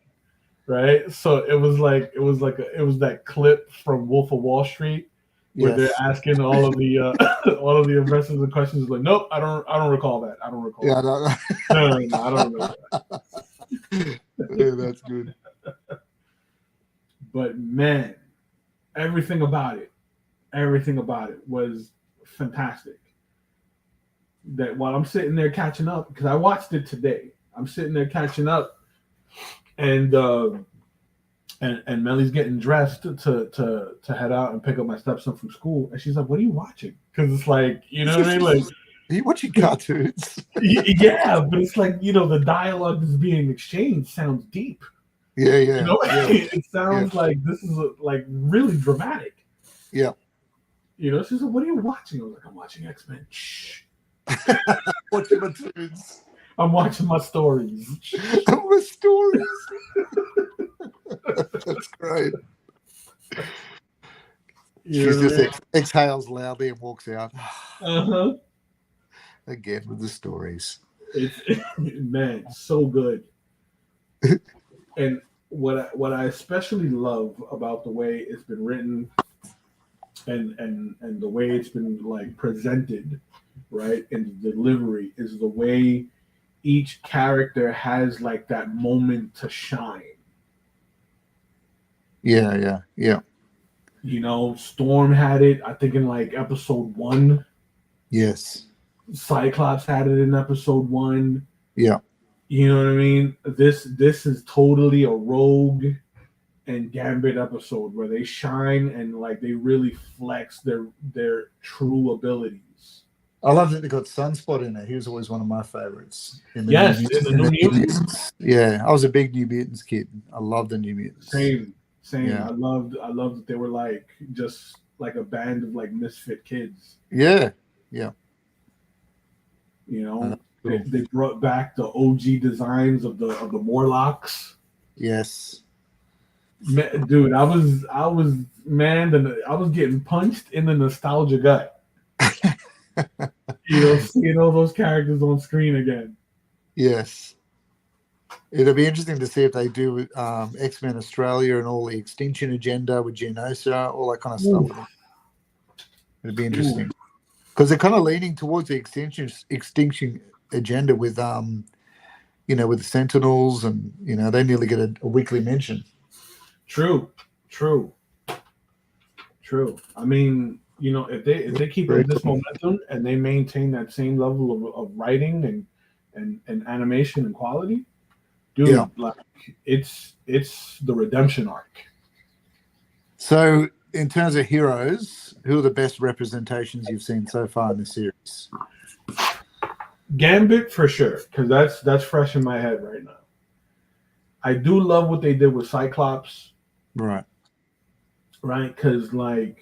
Right. So it was that clip from Wolf of Wall Street where they're asking all of the investors the questions like, nope, I don't recall that. I don't recall. Yeah, that. No, I don't remember that. Yeah, that's good. But man, everything about it was fantastic. That while I'm sitting there catching up, because I watched it today, I'm sitting there catching up, and and Mellie's getting dressed to head out and pick up my stepson from school, and she's like, "What are you watching?" Because it's like, you know what I mean, like. Are you watching cartoons? Yeah, but it's like, the dialogue that's being exchanged sounds deep. Yeah. It sounds like this is like really dramatic. Yeah. She's like, "What are you watching?" I was like, "I'm watching X-Men." Shh. Watching my tunes. I'm watching my stories. My stories. That's great. She just exhales loudly and walks out. Uh-huh. Again with the stories. Man, so good. And what I especially love about the way it's been written and the way it's been like presented, right, and the delivery is the way each character has like that moment to shine. Yeah. Storm had it, I think, in like episode 1. Yes. Cyclops had it in episode 1. Yeah. You know what I mean? This is totally a Rogue and Gambit episode where they shine and like they really flex their true abilities. I love that they got Sunspot in it. He was always one of my favorites. In the New Mutants. Yeah, I was a big New Mutants kid. I love the New Mutants. Same. Yeah. I loved that they were like just like a band of like misfit kids. Yeah. Cool. They brought back the OG designs of the Morlocks. Yes. Dude, I was getting punched in the nostalgia gut. Seeing all those characters on screen again. Yes. It'll be interesting to see if they do X-Men Australia and all the Extinction Agenda with Geonosis, all that kind of stuff. It'll be interesting because they're kind of leaning towards the Extinction Agenda with with the Sentinels, and they nearly get a weekly mention. True. I mean, if they keep up this momentum and they maintain that same level of writing and animation and quality, dude, like it's the redemption arc. So, in terms of heroes, who are the best representations you've seen so far in the series? Gambit for sure, because that's fresh in my head right now. I do love what they did with Cyclops. Right, because like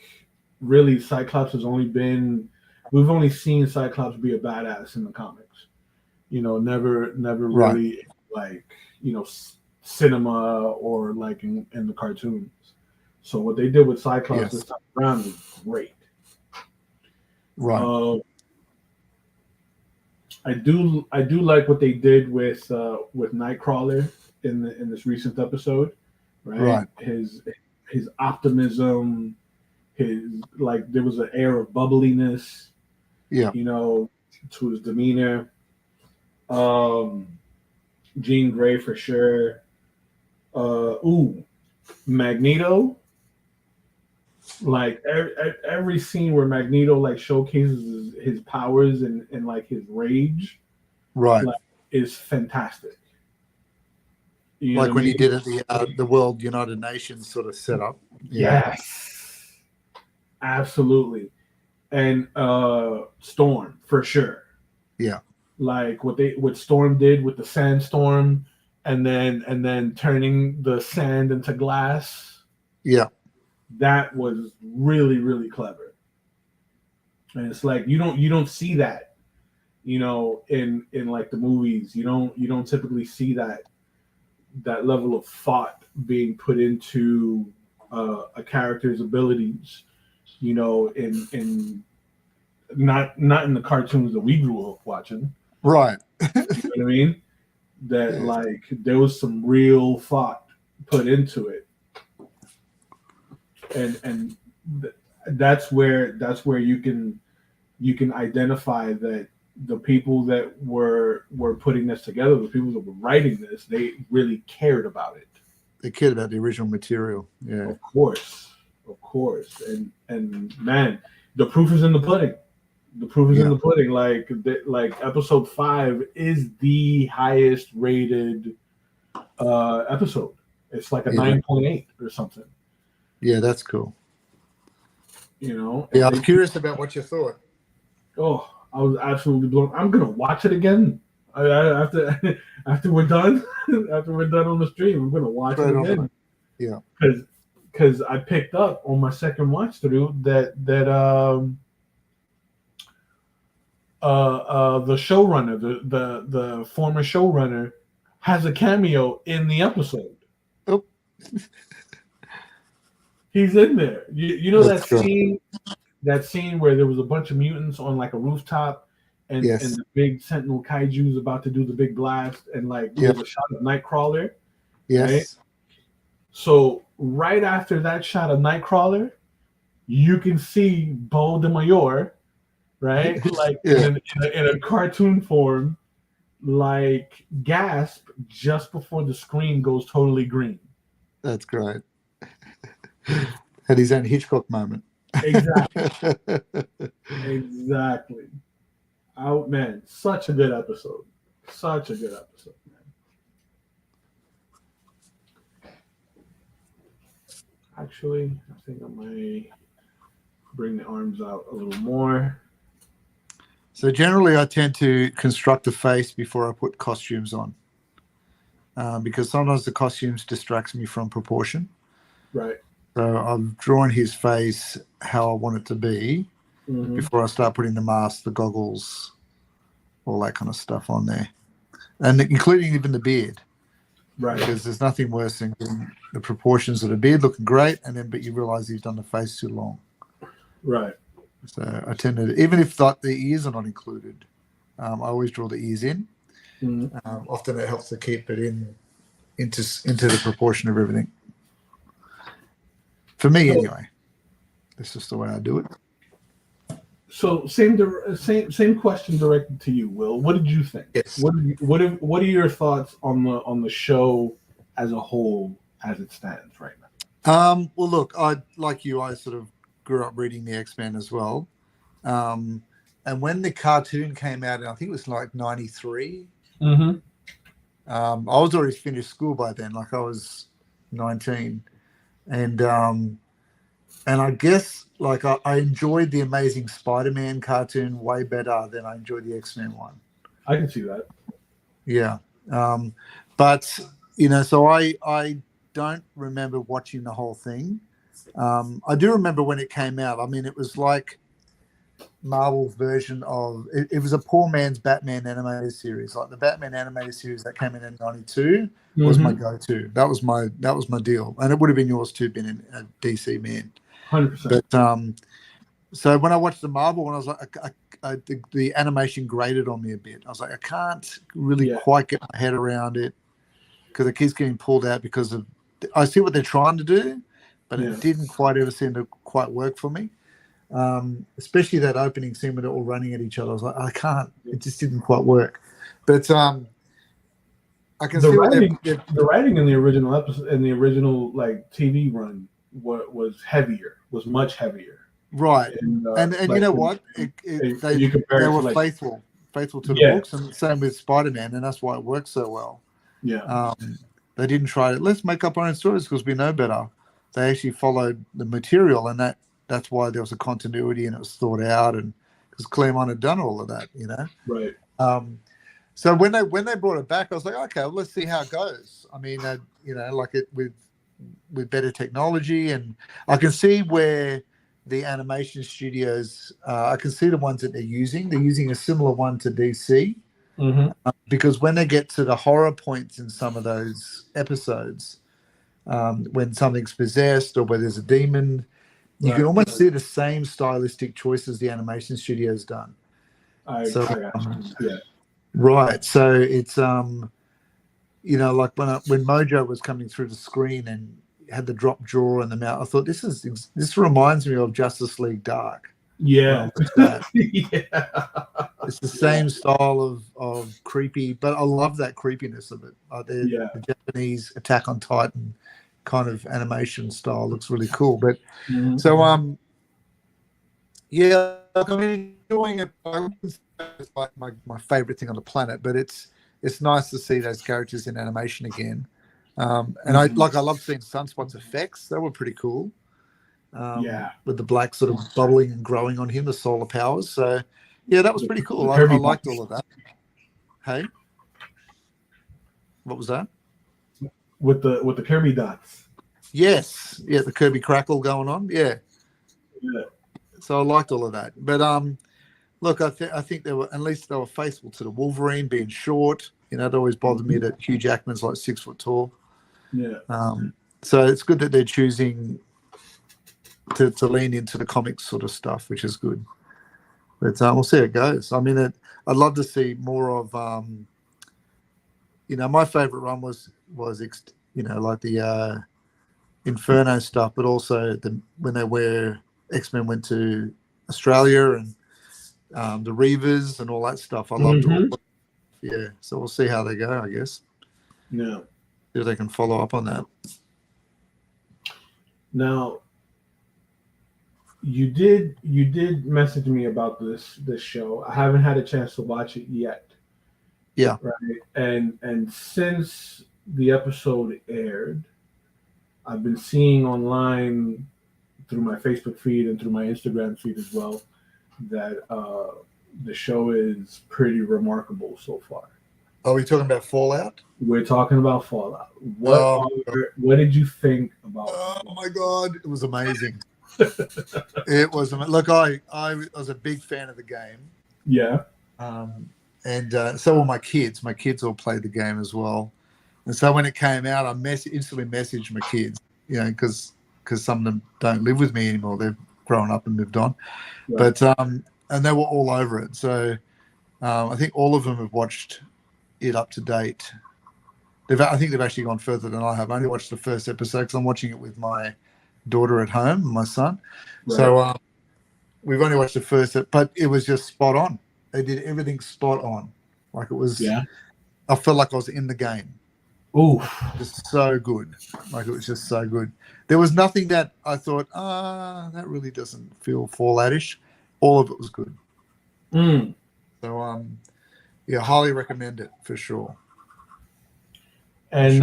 really Cyclops has we've only seen Cyclops be a badass in the comics. Never really like cinema or like in the cartoons. So what they did with Cyclops this time around was great. Right. I do like what they did with Nightcrawler in this recent episode, right? His optimism, there was an air of bubbliness, to his demeanor. Jean Grey for sure. Magneto. Like every scene where Magneto like showcases his powers and like his rage, right, is fantastic. Like when he did it the World United Nations sort of setup. Yes, absolutely. And Storm for sure. Yeah, like what Storm did with the sandstorm, and then turning the sand into glass. Yeah. That was really, really clever. And it's like you don't see that, in like the movies. You don't typically see that level of thought being put into a character's abilities, in not in the cartoons that we grew up watching. Right. You know what I mean? That like there was some real thought put into it. And that's where you can identify that the people that were putting this together, the people that were writing this, they really cared about it. They cared about the original material. Yeah, of course. And man, the proof is in the pudding. The proof is in the pudding. Like episode 5 is the highest rated episode. It's like a Yeah. 9.8 or something. Yeah, that's cool. You know. Yeah, I'm curious about what you thought. Oh, I was absolutely blown. I'm gonna watch it again. After after we're done, after we're done on the stream, I'm gonna watch it again. Yeah, because I picked up on my second watch through that the showrunner, the former showrunner, has a cameo in the episode. Oh, he's in there. You know that's that scene where there was a bunch of mutants on like a rooftop, and Yes. the big Sentinel Kaiju's about to do the big blast, and like Yeah. there's a shot of Nightcrawler. Yes. Right? So right after that shot of Nightcrawler, you can see Beau de Mayor, right? Like Yeah. in a cartoon form, like gasp just before the screen goes totally green. That's great. Had his own Hitchcock moment. Exactly. Exactly. Oh man, such a good episode. Such a good episode, man. Actually, I think I might bring the arms out a little more. So generally, I tend to construct the face before I put costumes on, because sometimes the costumes distracts me from proportion. Right. So I've drawn his face how I want it to be before I start putting the mask, the goggles, all that kind of stuff on there, and including even the beard. Right. Because there's nothing worse than the proportions of the beard looking great, but you realize he's done the face too long. Right. So I tend to, even if the ears are not included, I always draw the ears in. Often it helps to keep it into the proportion of everything. For me, anyway. That's just the way I do it. So same question directed to you, Will. What did you think? Yes. What are your thoughts on the show as a whole as it stands right now? Well, look, I sort of grew up reading the X-Men as well. And when the cartoon came out, I think it was like 93. I was already finished school by then, like I was 19. And I guess like I enjoyed the Amazing Spider-Man cartoon way better than I enjoyed the X-Men one. I can see that. Yeah. But, so I don't remember watching the whole thing. I do remember when it came out. I mean, it was like Marvel's version of it was a poor man's Batman animated series. Like the Batman animated series that came in 92 was my go-to. That was my deal. And it would have been yours too, being a DC man. 100%. But so when I watched the Marvel one, I was like, the animation grated on me a bit. I was like, I can't really quite get my head around it because it keeps getting pulled out because of. I see what they're trying to do, but it didn't quite ever seem to quite work for me. Especially that opening scene when they're all running at each other. I was like, I can't. It just didn't quite work. But I can see the writing in the original episode, in the original like TV run, was much heavier. Right, and like, you know what? They were faithful to the books, and same with Spider-Man, and that's why it works so well. Yeah. They didn't try to let's make up our own stories because we know better. They actually followed the material, and that's why there was a continuity and it was thought out, and because Claremont had done all of that, Right. So when they brought it back, I was like, okay, well, let's see how it goes. I mean, like it with better technology, and I can see where the animation studios, I can see the ones that they're using. They're using a similar one to DC, because when they get to the horror points in some of those episodes, when something's possessed or where there's a demon, you can almost see the same stylistic choices the animation studio's done. Right. So it's like when Mojo was coming through the screen and had the drop jaw and the mouth, I thought this reminds me of Justice League Dark. Yeah. It's the same style of creepy, but I love that creepiness of it. The Japanese Attack on Titan kind of animation style looks really cool. But so I'm enjoying it. It's like my favorite thing on the planet, but it's nice to see those characters in animation again. And I loved seeing Sunspot's effects. They were pretty cool. Yeah, with the black sort of bubbling and growing on him, the solar powers. So yeah, that was pretty cool. I liked all of that. Hey, what was that? With the Kirby dots. Yes, yeah, the Kirby crackle going on. Yeah. Yeah. So I liked all of that. But look, I think they were, at least they were faithful to the Wolverine being short. You know, it always bothered me that Hugh Jackman's like 6 foot tall. Yeah. So it's good that they're choosing to lean into the comics sort of stuff, which is good. But we'll see how it goes. I mean, I'd love to see more of, my favorite run was like the Inferno stuff, but also when X-Men went to Australia and the Reavers and all that stuff. I loved all. Yeah, so we'll see how they go, I guess. Yeah. See if they can follow up on that. Now, you did message me about this show. I haven't had a chance to watch it yet. Yeah. Right. And since the episode aired, I've been seeing online through my Facebook feed and through my Instagram feed as well that the show is pretty remarkable so far. Are we talking about Fallout? We're talking about Fallout. What did you think about it? Oh my God, it was amazing. It was. Look, I was a big fan of the game. Yeah. And so were my kids. My kids all played the game as well. And so when it came out, I instantly messaged my kids, because some of them don't live with me anymore. They've grown up and moved on. Right. But and they were all over it. So I think all of them have watched it up to date. I think they've actually gone further than I have. I only watched the first episode because I'm watching it with my daughter at home, my son. Right. So we've only watched the first, but it was just spot on. They did everything spot on. Like it was, I felt like I was in the game. Ooh, just so good. Like it was just so good. There was nothing that I thought, that really doesn't feel Fallout-ish. All of it was good. So, highly recommend it for sure. And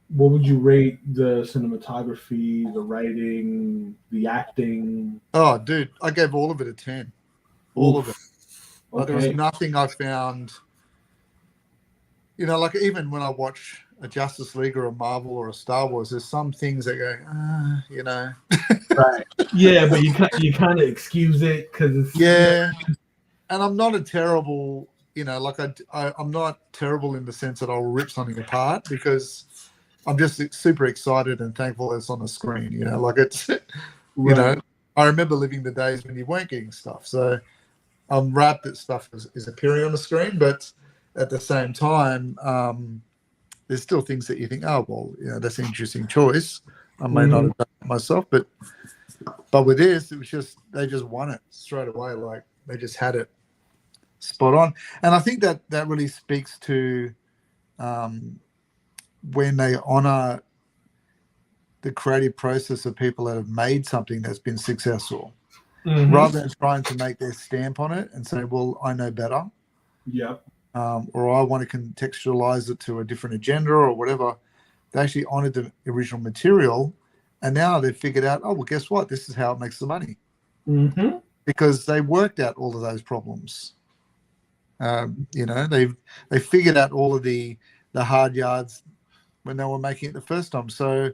what would you rate the cinematography, the writing, the acting? Oh, dude, I gave all of it a 10. All of it. Like, there was nothing I found, like even when I watch a Justice League or a Marvel or a Star Wars, there's some things that go, Right. Yeah, but you kind of excuse it because it's... Yeah. And I'm not a terrible... I'm not terrible in the sense that I'll rip something apart because I'm just super excited and thankful it's on the screen. It's, I remember living the days when you weren't getting stuff. So I'm wrapped that stuff is appearing on the screen, but at the same time, there's still things that you think, oh, well, that's an interesting choice. I may not have done it myself, but with this, it was just, they just won it straight away. Like they just had it spot on. And I think that really speaks to when they honor the creative process of people that have made something that's been successful, rather than trying to make their stamp on it and say, well, I know better. Yeah. Or I want to contextualize it to a different agenda or whatever. They actually honored the original material, and now they've figured out, oh, well, guess what? This is how it makes the money. Because they worked out all of those problems. They figured out all of the hard yards when they were making it the first time. So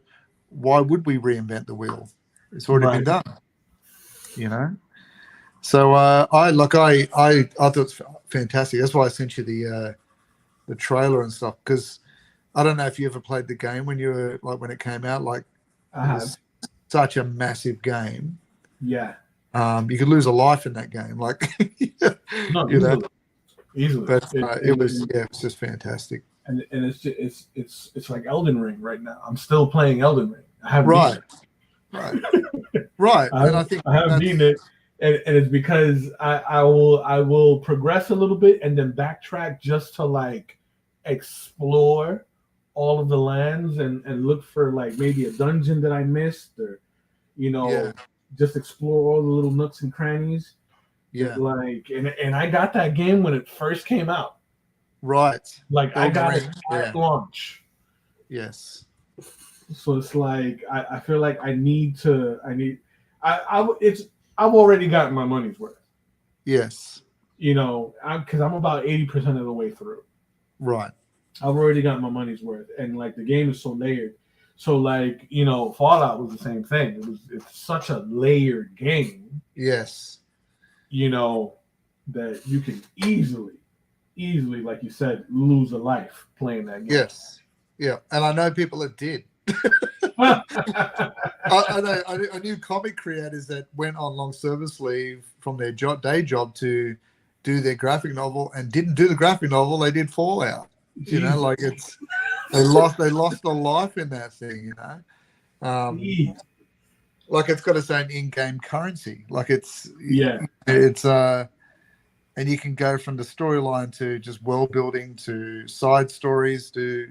why would we reinvent the wheel? It's already been done. So I thought it's fantastic. That's why I sent you the trailer and stuff, because I don't know if you ever played the game when it came out. Like, I have. Such a massive game. Yeah. You could lose a life in that game. Like, easily. But it was just fantastic. And it's like Elden Ring right now. I'm still playing Elden Ring. I haven't right. And I think I haven't beaten it, and it's because I will progress a little bit and then backtrack just to like explore all of the lands and look for like maybe a dungeon that I missed, or just explore all the little nooks and crannies. Yeah. Like, and I got that game when it first came out. Right. Like, I got it at launch. Yes. So it's like I feel like I've already gotten my money's worth. Yes. You know, because I'm about 80% of the way through. Right. I've already got my money's worth, and like the game is so layered. So like Fallout was the same thing. It's such a layered game. Yes. That you can easily, like you said, lose a life playing that game. Yes. Yeah, and I know people that did. I knew comic creators that went on long service leave from their day job to do their graphic novel and didn't do the graphic novel. They did Fallout. Jesus. Like they lost a life in that thing. Like it's got its own in-game currency. Like it's and you can go from the storyline to just world building to side stories to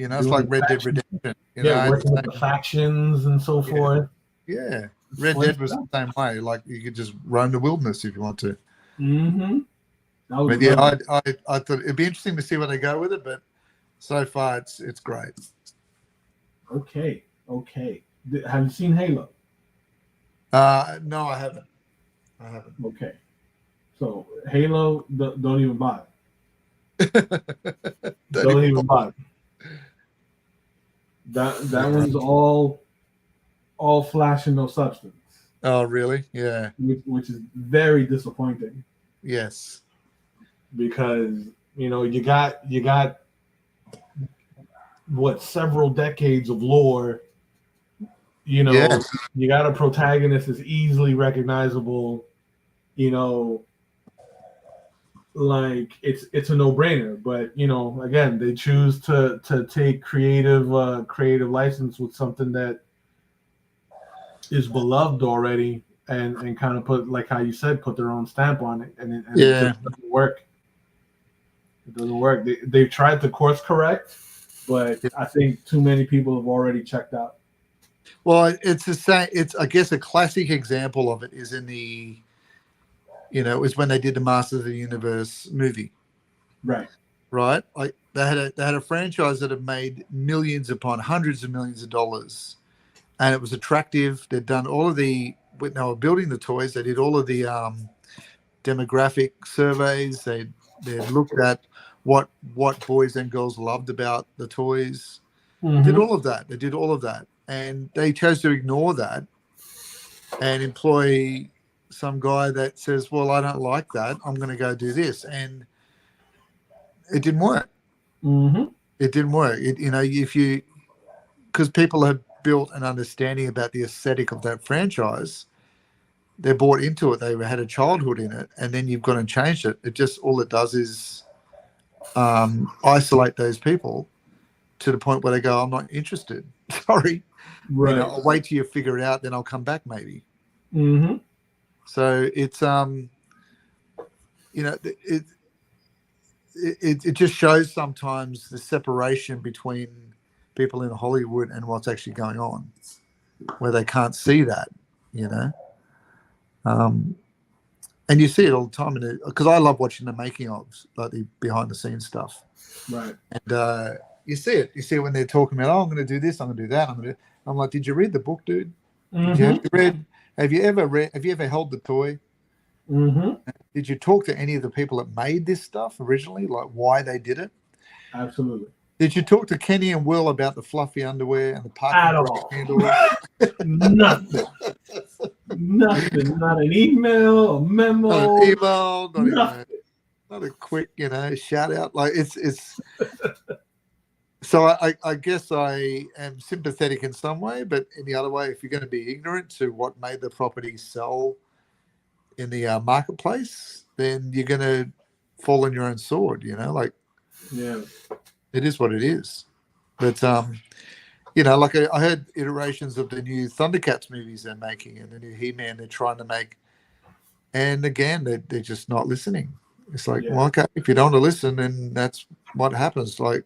it's like Red Dead Redemption. Working with the factions and so forth. Yeah. Red Dead was the same way. Like you could just roam the wilderness if you want to. Mm-hmm. But yeah, I thought it'd be interesting to see where they go with it, but so far it's great. Okay. Have you seen Halo? No, I haven't. Okay. So Halo, don't even bother. Don't even bother. That one's all flash and no substance. Oh, really? Yeah. Which is very disappointing. Yes. Because you got what, several decades of lore. You got a protagonist that's easily recognizable. Like it's a no-brainer, but again, they choose to take creative license with something that is beloved already, and kind of put, like how you said, put their own stamp on it, and it just doesn't work. It doesn't work. They've tried to course correct, but I think too many people have already checked out. Well, it's the same. It's, I guess, a classic example of it is in the it was when they did the Masters of the Universe movie. Right. Like they had a franchise that had made millions upon hundreds of millions of dollars, and it was attractive. They'd done all of when they were building the toys, they did all of the demographic surveys. They looked at what boys and girls loved about the toys. Mm-hmm. Did all of that. They did all of that, and they chose to ignore that and employ some guy that says, well, I don't like that, I'm going to go do this. And it didn't work. Mm-hmm. It didn't work. Because people have built an understanding about the aesthetic of that franchise, they're bought into it, they had a childhood in it, and then you've gone and changed it. It just, all it does is isolate those people to the point where they go, I'm not interested. Sorry. Right. I'll wait till you figure it out, then I'll come back maybe. Mm-hmm. So it's it just shows sometimes the separation between people in Hollywood and what's actually going on, where they can't see that, and you see it all the time. Because I love watching the making of, like the behind the scenes stuff, right? And you see it. You see when they're talking about, I'm going to do this, I'm going to do that. I'm like, did you read the book, dude? Mm-hmm. Have you ever held the toy? Mm-hmm. Did you talk to any of the people that made this stuff originally, like why they did it? Absolutely. Did you talk to Kenny and Will about the fluffy underwear and the parking brake handles? Nothing. Nothing. Not an email, a memo. Not a quick, shout out. Like it's. So I guess I am sympathetic in some way, but in the other way, if you're going to be ignorant to what made the property sell in the marketplace, then you're going to fall on your own sword. Like, yeah, it is what it is. But like I heard iterations of the new Thundercats movies they're making and the new He-Man they're trying to make, and again they're just not listening. It's like, well, okay, if you don't want to listen, then that's what happens. Like,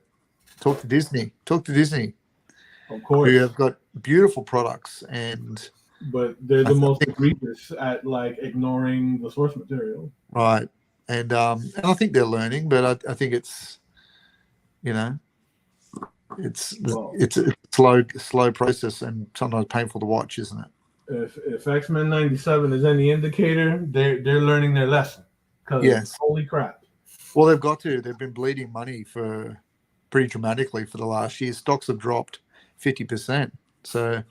talk to Disney. Of course. We have got beautiful products, but they're the most egregious at like ignoring the source material. Right. And I think they're learning, but I think it's, Well, it's a slow process and sometimes painful to watch, isn't it? if X-Men 97 is any indicator, they're learning their lesson. Because Yes. holy crap. Well, they've got to. They've been bleeding money for pretty dramatically for the last year. Stocks have dropped 50%. So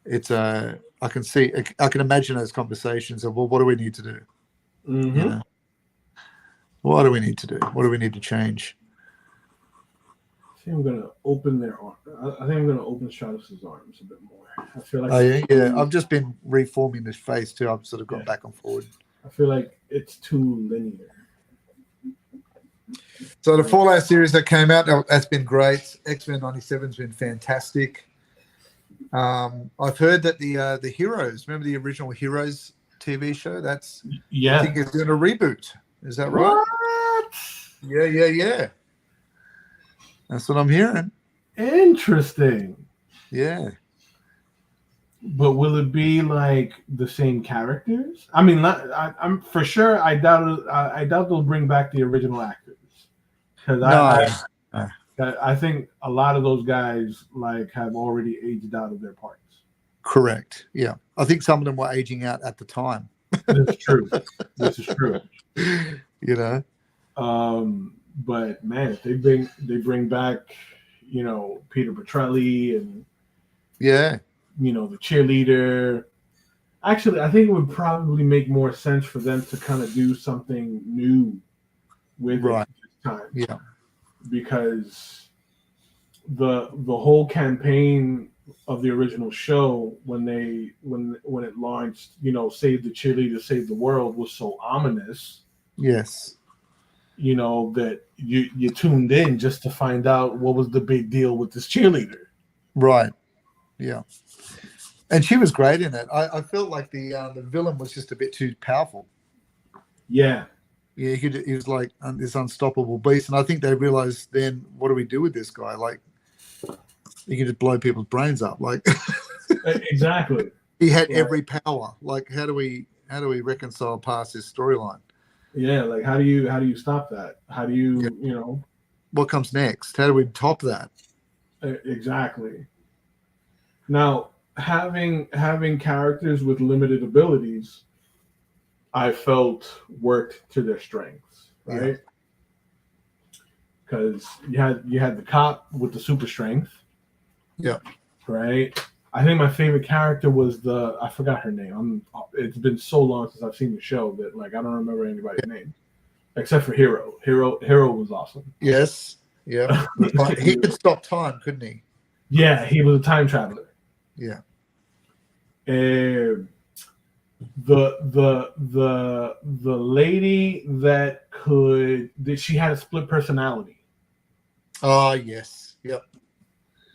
it's I can imagine those conversations of, well, what do we need to do? Mm-hmm. You know, what do we need to do? What do we need to change? I think I'm gonna open their arm. I think I'm gonna open Stratos' arms a bit more. I feel like I've just been reforming this face too. I've sort of gone back and forward. I feel like it's too linear. So the Fallout series that came out, that's been great. X-Men 97's been fantastic. I've heard that the Heroes, remember the original Heroes TV show? I think it's doing a reboot. Is that right? What? Yeah. That's what I'm hearing. Interesting. Yeah. But will it be like the same characters? I mean, I'm for sure. I doubt they'll bring back the original actors because I think a lot of those guys like have already aged out of their parts. Correct. Yeah, I think some of them were aging out at the time. This is true. This is true. You know. But man, if they bring back, Peter Petrelli and the cheerleader. Actually, I think it would probably make more sense for them to kind of do something new with it this time. Yeah, because the whole campaign of the original show when it launched, save the cheerleader, save the world, was so ominous. Yes. That you tuned in just to find out what was the big deal with this cheerleader. Right. Yeah. And she was great in it. I felt like the villain was just a bit too powerful. Yeah. Yeah, he was like this unstoppable beast. And I think they realized then, what do we do with this guy? Like, he can just blow people's brains up. Like, exactly. He had every power. Like, how do we reconcile past this storyline? Yeah, like how do you stop that? How do you what comes next? How do we top that? Exactly. Now, having characters with limited abilities, I felt worked to their strengths, right? Because you had the cop with the super strength. Yeah. Right. I think my favorite character was I forgot her name. It's been so long since I've seen the show that like I don't remember anybody's name except for Hero. Hero was awesome. Yes. Yeah. He could stop time, couldn't he? Yeah, he was a time traveler. Yeah. The lady that she had a split personality. Oh yes. Yep.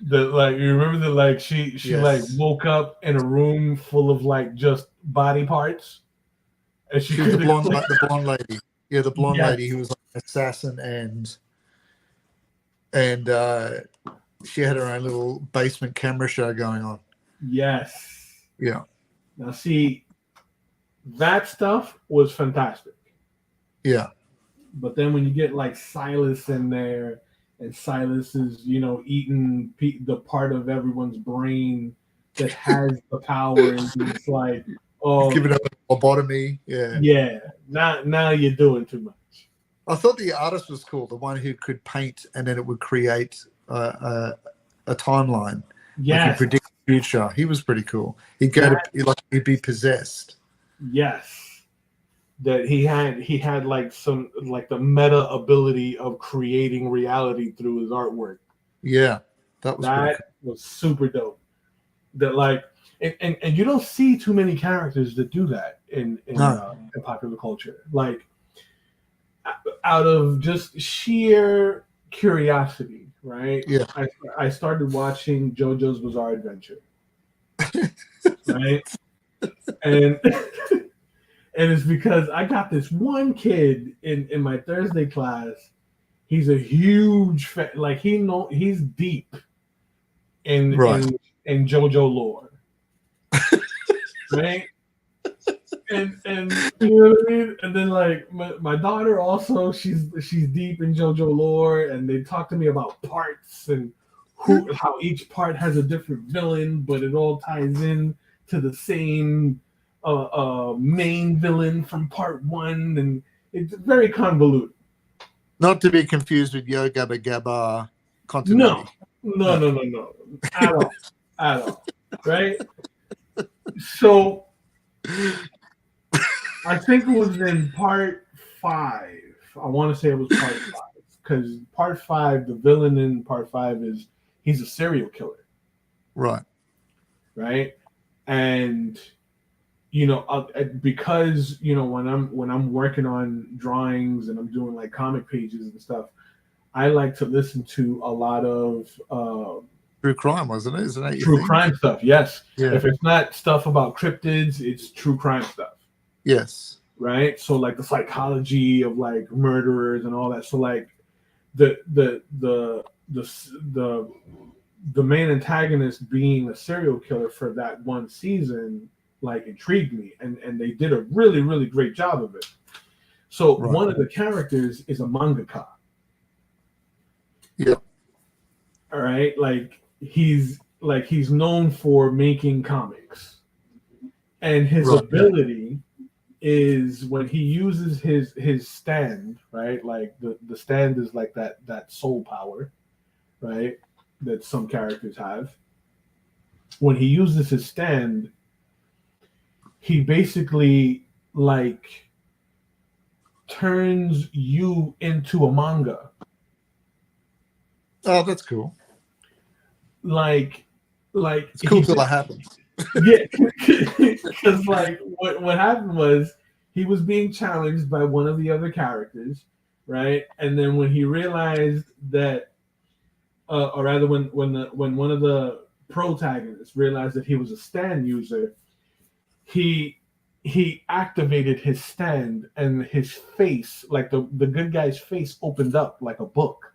You remember that she yes. like woke up in a room full of like just body parts, and she was the blonde lady. Yeah, the blonde lady who was like an assassin and she had her own little basement camera show going on. Yes. Yeah. Now see, that stuff was fantastic. Yeah. But then when you get like Silas in there, and Silas is, eating the part of everyone's brain that has the power, and it's like, give it a lobotomy. Yeah. Yeah. Now you're doing too much. I thought the artist was cool, the one who could paint and then it would create a timeline. Yeah. Like, predict the future. He was pretty cool. He'd go he'd be possessed. Yes. That he had like some like the meta ability of creating reality through his artwork. Yeah, that was super dope. That like and you don't see too many characters that do that in popular culture. Like out of just sheer curiosity, right? Yeah. I started watching JoJo's Bizarre Adventure, right? And it's because I got this one kid in my Thursday class. He's a huge fan. Like he's deep in JoJo lore, right? And you know what I mean. And then like my daughter also, she's deep in JoJo lore, and they talk to me about parts and how each part has a different villain, but it all ties in to the same main villain from part one, and it's very convoluted. Not to be confused with Yo Gabba Gabba No, continuity. no, at all, right? So I think it was in part 5. I want to say it was part 5 because part 5, the villain in part 5 is he's a serial killer, Right. And because when I'm working on drawings and I'm doing like comic pages and stuff, I like to listen to a lot of True crime, wasn't it? Isn't that your true thing? crime stuff. Yes. Yeah. If it's not stuff about cryptids, it's true crime stuff. Yes. Right. So like the psychology of like murderers and all that. So like the main antagonist being a serial killer for that one season like intrigued me, and they did a really, really great job of it. So one of the characters is a mangaka. Yeah. All right, he's known for making comics, and his ability is when he uses his stand, right? Like the stand is like that soul power, right? That some characters have. When he uses his stand, he basically like turns you into a manga. Oh, that's cool. Like it's cool till it happens. Yeah, because like what happened was he was being challenged by one of the other characters, right? And then when he realized that, or rather, when one of the protagonists realized that he was a stand user, he activated his stand, and his face, like the good guy's face, opened up like a book.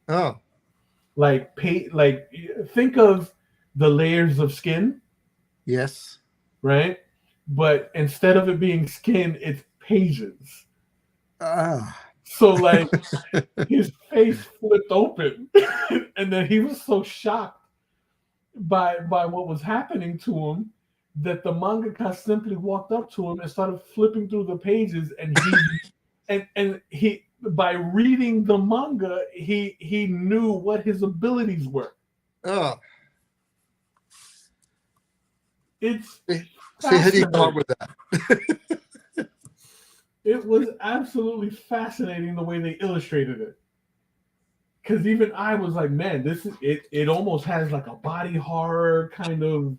Oh, like think of the layers of skin. Yes. Right? But instead of it being skin, it's pages. So like his face flipped open, and then he was so shocked by what was happening to him that the mangaka simply walked up to him and started flipping through the pages, and he by reading the manga, he knew what his abilities were. Oh. It's See, how do you come up with that? It was absolutely fascinating the way they illustrated it. Because even I was like, man, this is it. It almost has like a body horror kind of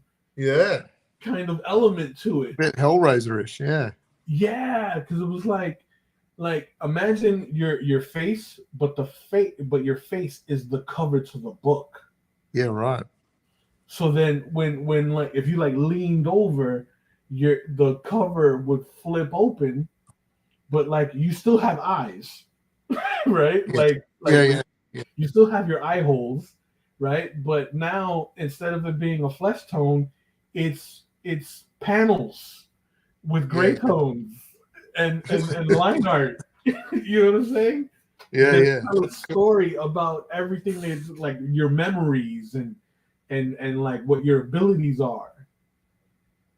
element to it. A bit Hellraiser-ish, yeah. Yeah, because it was like imagine your face, but your face is the cover to the book. Yeah, right. So then when like if you like leaned over, the cover would flip open, but like you still have eyes, right? Yeah. You still have your eye holes, right? But now instead of it being a flesh tone, it's panels with gray tones and line art. You know what I'm saying? They tell a story about everything that's like your memories and like what your abilities are.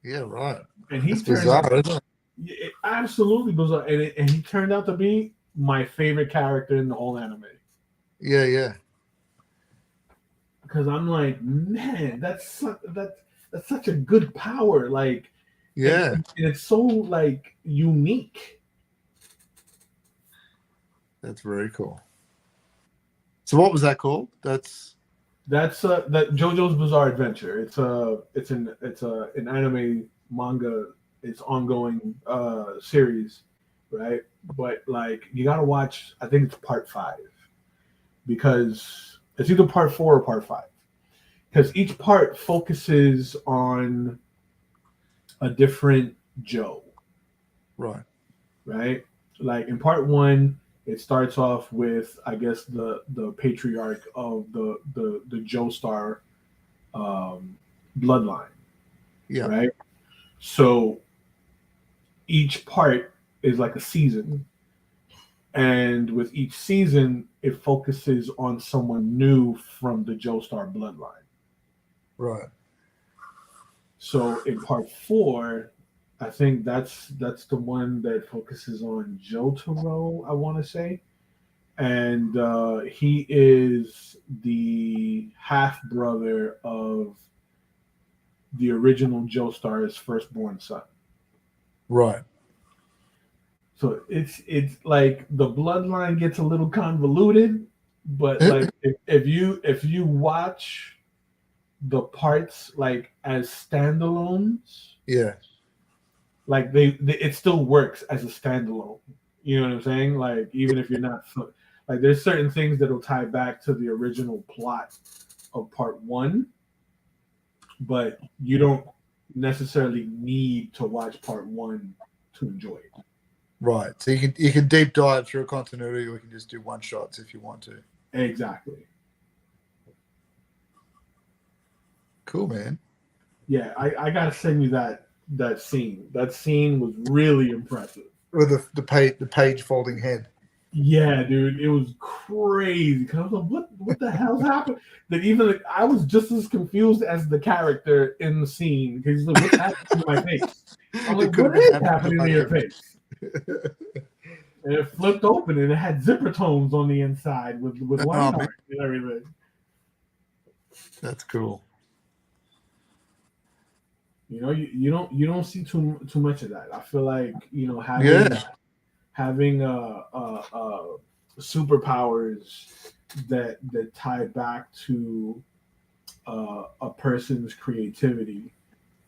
Yeah, right. And he turned bizarre, isn't it? Absolutely bizarre, and he turned out to be my favorite character in the whole anime. Yeah. Because I'm like, man, that's such a good power. Like, and it's so like unique. That's very cool. So what was that called? That's that JoJo's Bizarre Adventure. It's an anime manga. It's ongoing series, right? But like you gotta watch. I think it's part 5 because it's either part 4 or part 5 because each part focuses on a different Joe. Right. Like in part 1. It starts off with, I guess, the patriarch of the Joestar bloodline. Yeah. Right. So each part is like a season, And with each season, it focuses on someone new from the Joestar bloodline. Right. So in part 4, I think that's the one that focuses on Jotaro, I want to say, and he is the half brother of the original Joestar's firstborn son. Right. So it's like the bloodline gets a little convoluted, but like if you watch the parts like as standalones, Yeah. like they it still works as a standalone. You know what I'm saying? Like even if you're not like there's certain things that'll tie back to the original plot of part 1, but you don't necessarily need to watch part 1 to enjoy it. Right. So you can deep dive through a continuity, or you can just do one shots if you want to. Exactly. Cool, man. Yeah, I gotta send you that scene. That scene was really impressive. With the page folding head. Yeah, dude, it was crazy. Cause I was like, what the hell's happened? That even like, I was just as confused as the character in the scene because he's like, what's happening to my face? I'm like, what is happening to your face? And it flipped open and it had zipper tones on the inside with line art and everything. That's cool. You know, you don't see too much of that. I feel like having superpowers that tie back to a person's creativity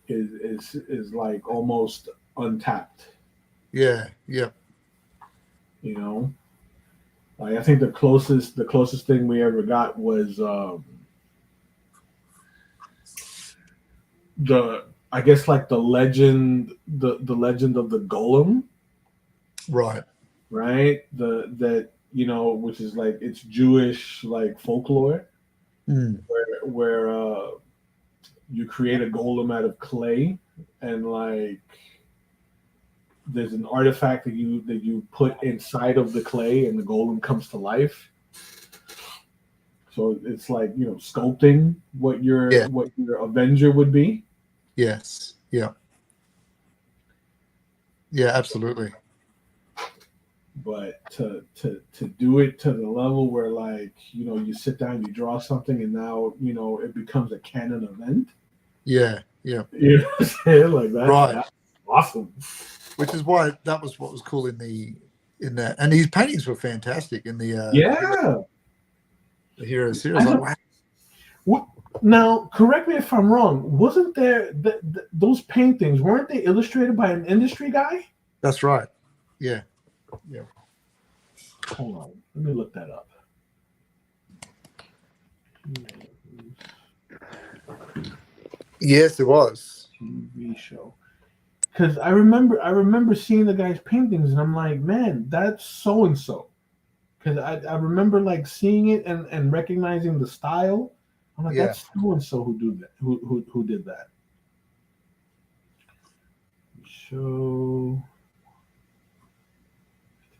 is like almost untapped. Yeah. Yeah. You know, like I think the closest thing we ever got was I guess like the legend of the golem. Right. That which is like it's Jewish like folklore where you create a golem out of clay and like there's an artifact that you put inside of the clay and the golem comes to life. So it's like sculpting what your Avenger would be. Yes. Yeah. Yeah. Absolutely. But to do it to the level where like you sit down, you draw something, and now it becomes a canon event. Yeah. Yeah. You know what I'm saying? Like that's awesome. Which is why that was what was cool in that, and his paintings were fantastic in the the Hero series. Like, wow. Now, correct me if I'm wrong. Wasn't there those paintings? Weren't they illustrated by an industry guy? That's right. Yeah. Yeah. Hold on, let me look that up. Yes, it was. TV show. Because I remember seeing the guy's paintings, and I'm like, man, that's so and so. Because I remember like seeing it and recognizing the style. I'm like, that's so and so who did that.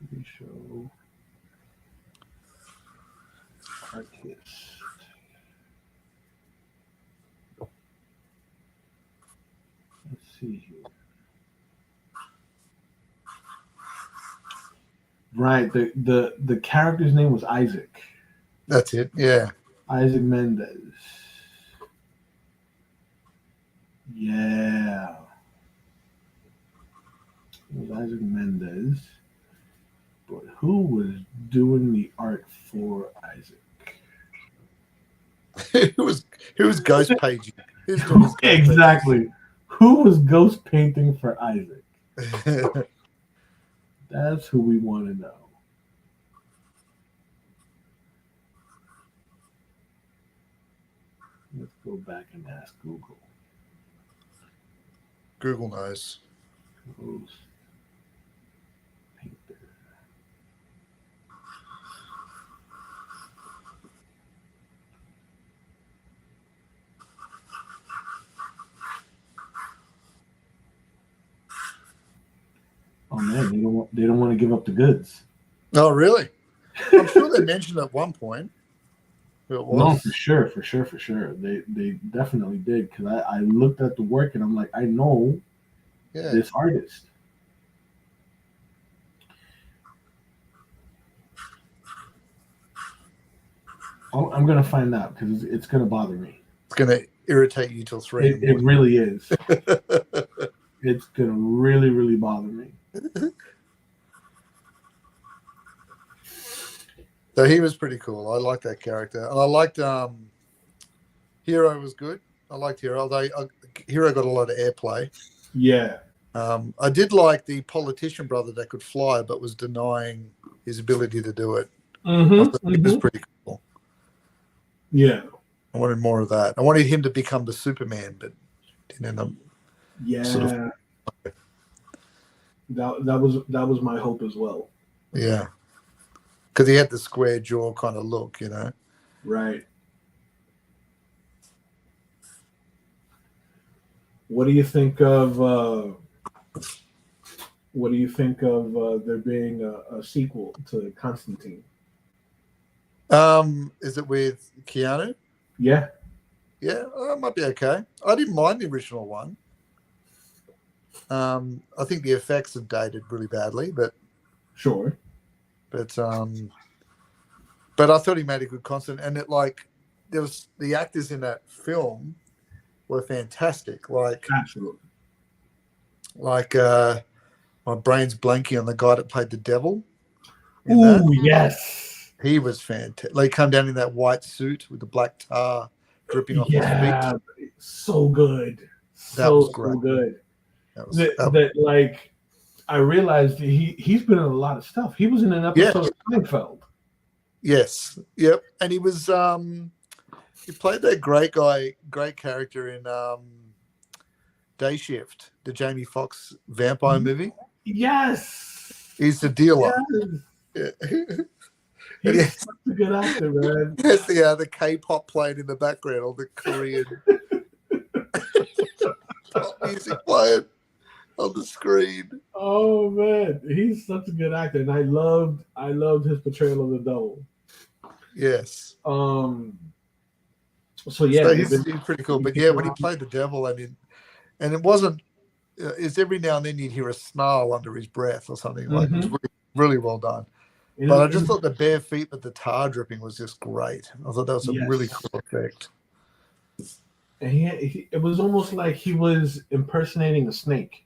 TV show artist. Let's see here. Right, the character's name was Isaac. That's it. Yeah. Isaac Mendez. Yeah. It was Isaac Mendez. But who was doing the art for Isaac? Who was ghost paging? Exactly. Who was ghost painting for Isaac? That's who we want to know. Let's go back and ask Google. Google knows. Ghost painter. Oh man, they don't want to give up the goods. Oh, really? I'm sure they mentioned at one point who it No, was. for sure, for sure, for sure. They definitely did because I looked at the work and I'm like, I know Yeah. this artist. I'm gonna find out because it's gonna bother me. It's going to irritate you till 3 in the It really is. morning. It's gonna really, really bother me. So he was pretty cool. I liked that character. And I liked Hero was good. I liked Hero, although Hero got a lot of airplay. Yeah. I did like the politician brother that could fly but was denying his ability to do it. I thought he was pretty cool. Yeah. I wanted more of that. I wanted him to become the Superman, but didn't end up. Yeah. Sort of. That was my hope as well. Yeah. Because he had the square jaw kind of look, you know. Right. What do you think of there being a sequel to Constantine? Is it with Keanu? Yeah. Yeah, it might be okay. I didn't mind the original one. I think the effects have dated really badly, but Sure. But I thought he made a good constant, and there was the actors in that film were fantastic. Absolutely. My brain's blanking on the guy that played the devil. Ooh, yes. He was fantastic. Like, come down in that white suit with the black tar dripping off his feet. So good. That was great. So good. Like, I realized he's been in a lot of stuff. He was in an episode of Seinfeld. Yes. Yep. And he was he played that great character in Day Shift, the Jamie Foxx vampire movie. Yes. He's the dealer. Yes. Yeah. He's such a good actor, man. There's the K-pop playing in the background, all the Korean pop music playing on the screen. Oh man, he's such a good actor, and I loved his portrayal of the devil. Yes. So yeah, he's pretty cool. But yeah, when he played the devil, and it wasn't. It's every now and then you'd hear a snarl under his breath or something. Like, it was really, really well done. But I just thought the bare feet with the tar dripping was just great. I thought that was a really cool effect. And it was almost like he was impersonating a snake.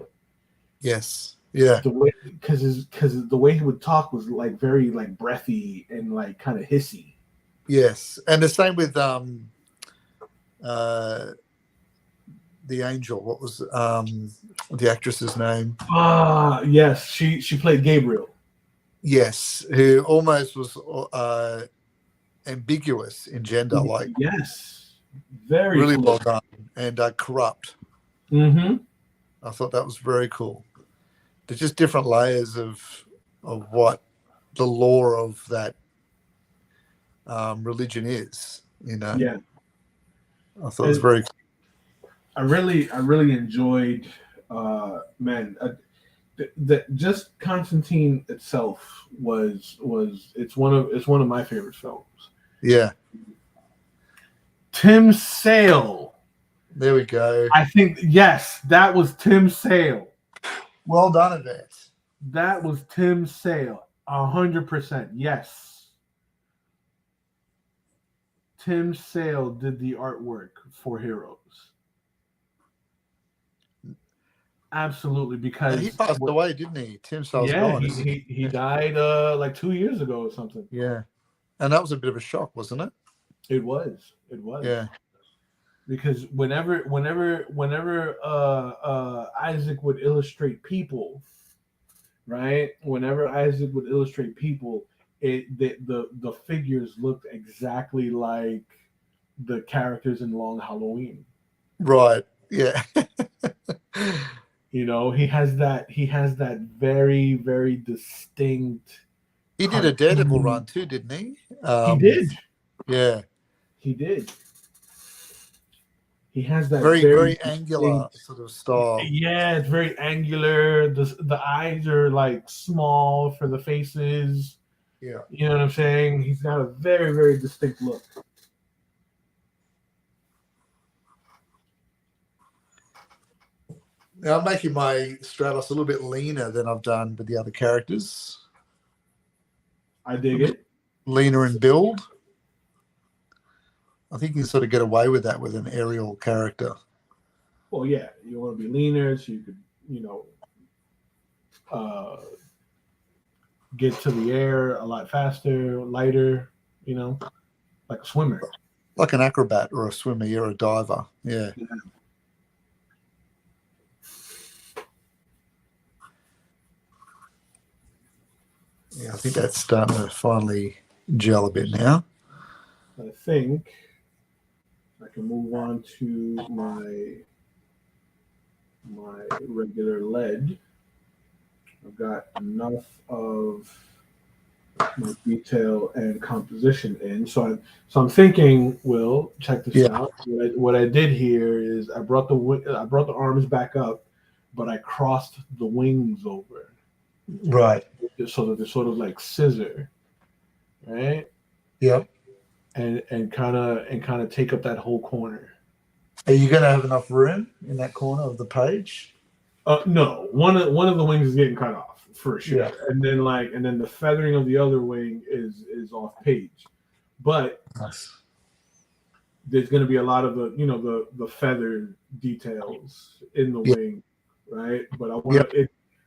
Yes. Yeah. Because the way he would talk was like very like breathy and like kind of hissy. Yes, and the same with the angel. What was the actress's name? Yes, she played Gabriel. Yes, who almost was ambiguous in gender. Like, yes, very really cool. well done, and corrupt. Mm-hmm. I thought that was very cool. There's just different layers of what the lore of that religion is, you know. Yeah, I thought it was very cool. I really enjoyed that just Constantine itself was it's one of my favorite films. Yeah. Tim Sale. There we go. I think yes, that was Tim Sale. Well done, Yvette. That was Tim Sale. 100%. Yes. Tim Sale did the artwork for Heroes. Absolutely, because and he passed away, didn't he? Tim Sale's gone. He died like 2 years ago or something. Yeah, and that was a bit of a shock, wasn't it? It was. Yeah, because whenever Isaac would illustrate people, right? Whenever Isaac would illustrate people, the figures looked exactly like the characters in Long Halloween. Right. Yeah. You know, he has that very, very distinct. He did a Daredevil run too, didn't he? He did. Yeah. He did. He has that very angular sort of style. Yeah, it's very angular. The eyes are like small for the faces. Yeah. You know what I'm saying? He's got a very, very distinct look. Now I'm making my Stratos a little bit leaner than I've done with the other characters. I dig it. Leaner in build. I think you can sort of get away with that with an aerial character. Well, yeah, you want to be leaner so you could, get to the air a lot faster, lighter, like a swimmer. Like an acrobat or a swimmer, you're a diver. Yeah. Yeah, I think that's starting to finally gel a bit now. I think I can move on to my regular lead. I've got enough of my detail and composition in. So I'm thinking, Will, check this out. What I did here is I brought the arms back up, but I crossed the wings over. Right. So that they're sort of like scissor, right? Yep. And kind of take up that whole corner. Are you going to have enough room in that corner of the page? No, one of the wings is getting cut off for sure, Yeah. and then the feathering of the other wing is off page, but nice. There's going to be a lot of the feather details in the wing, right? But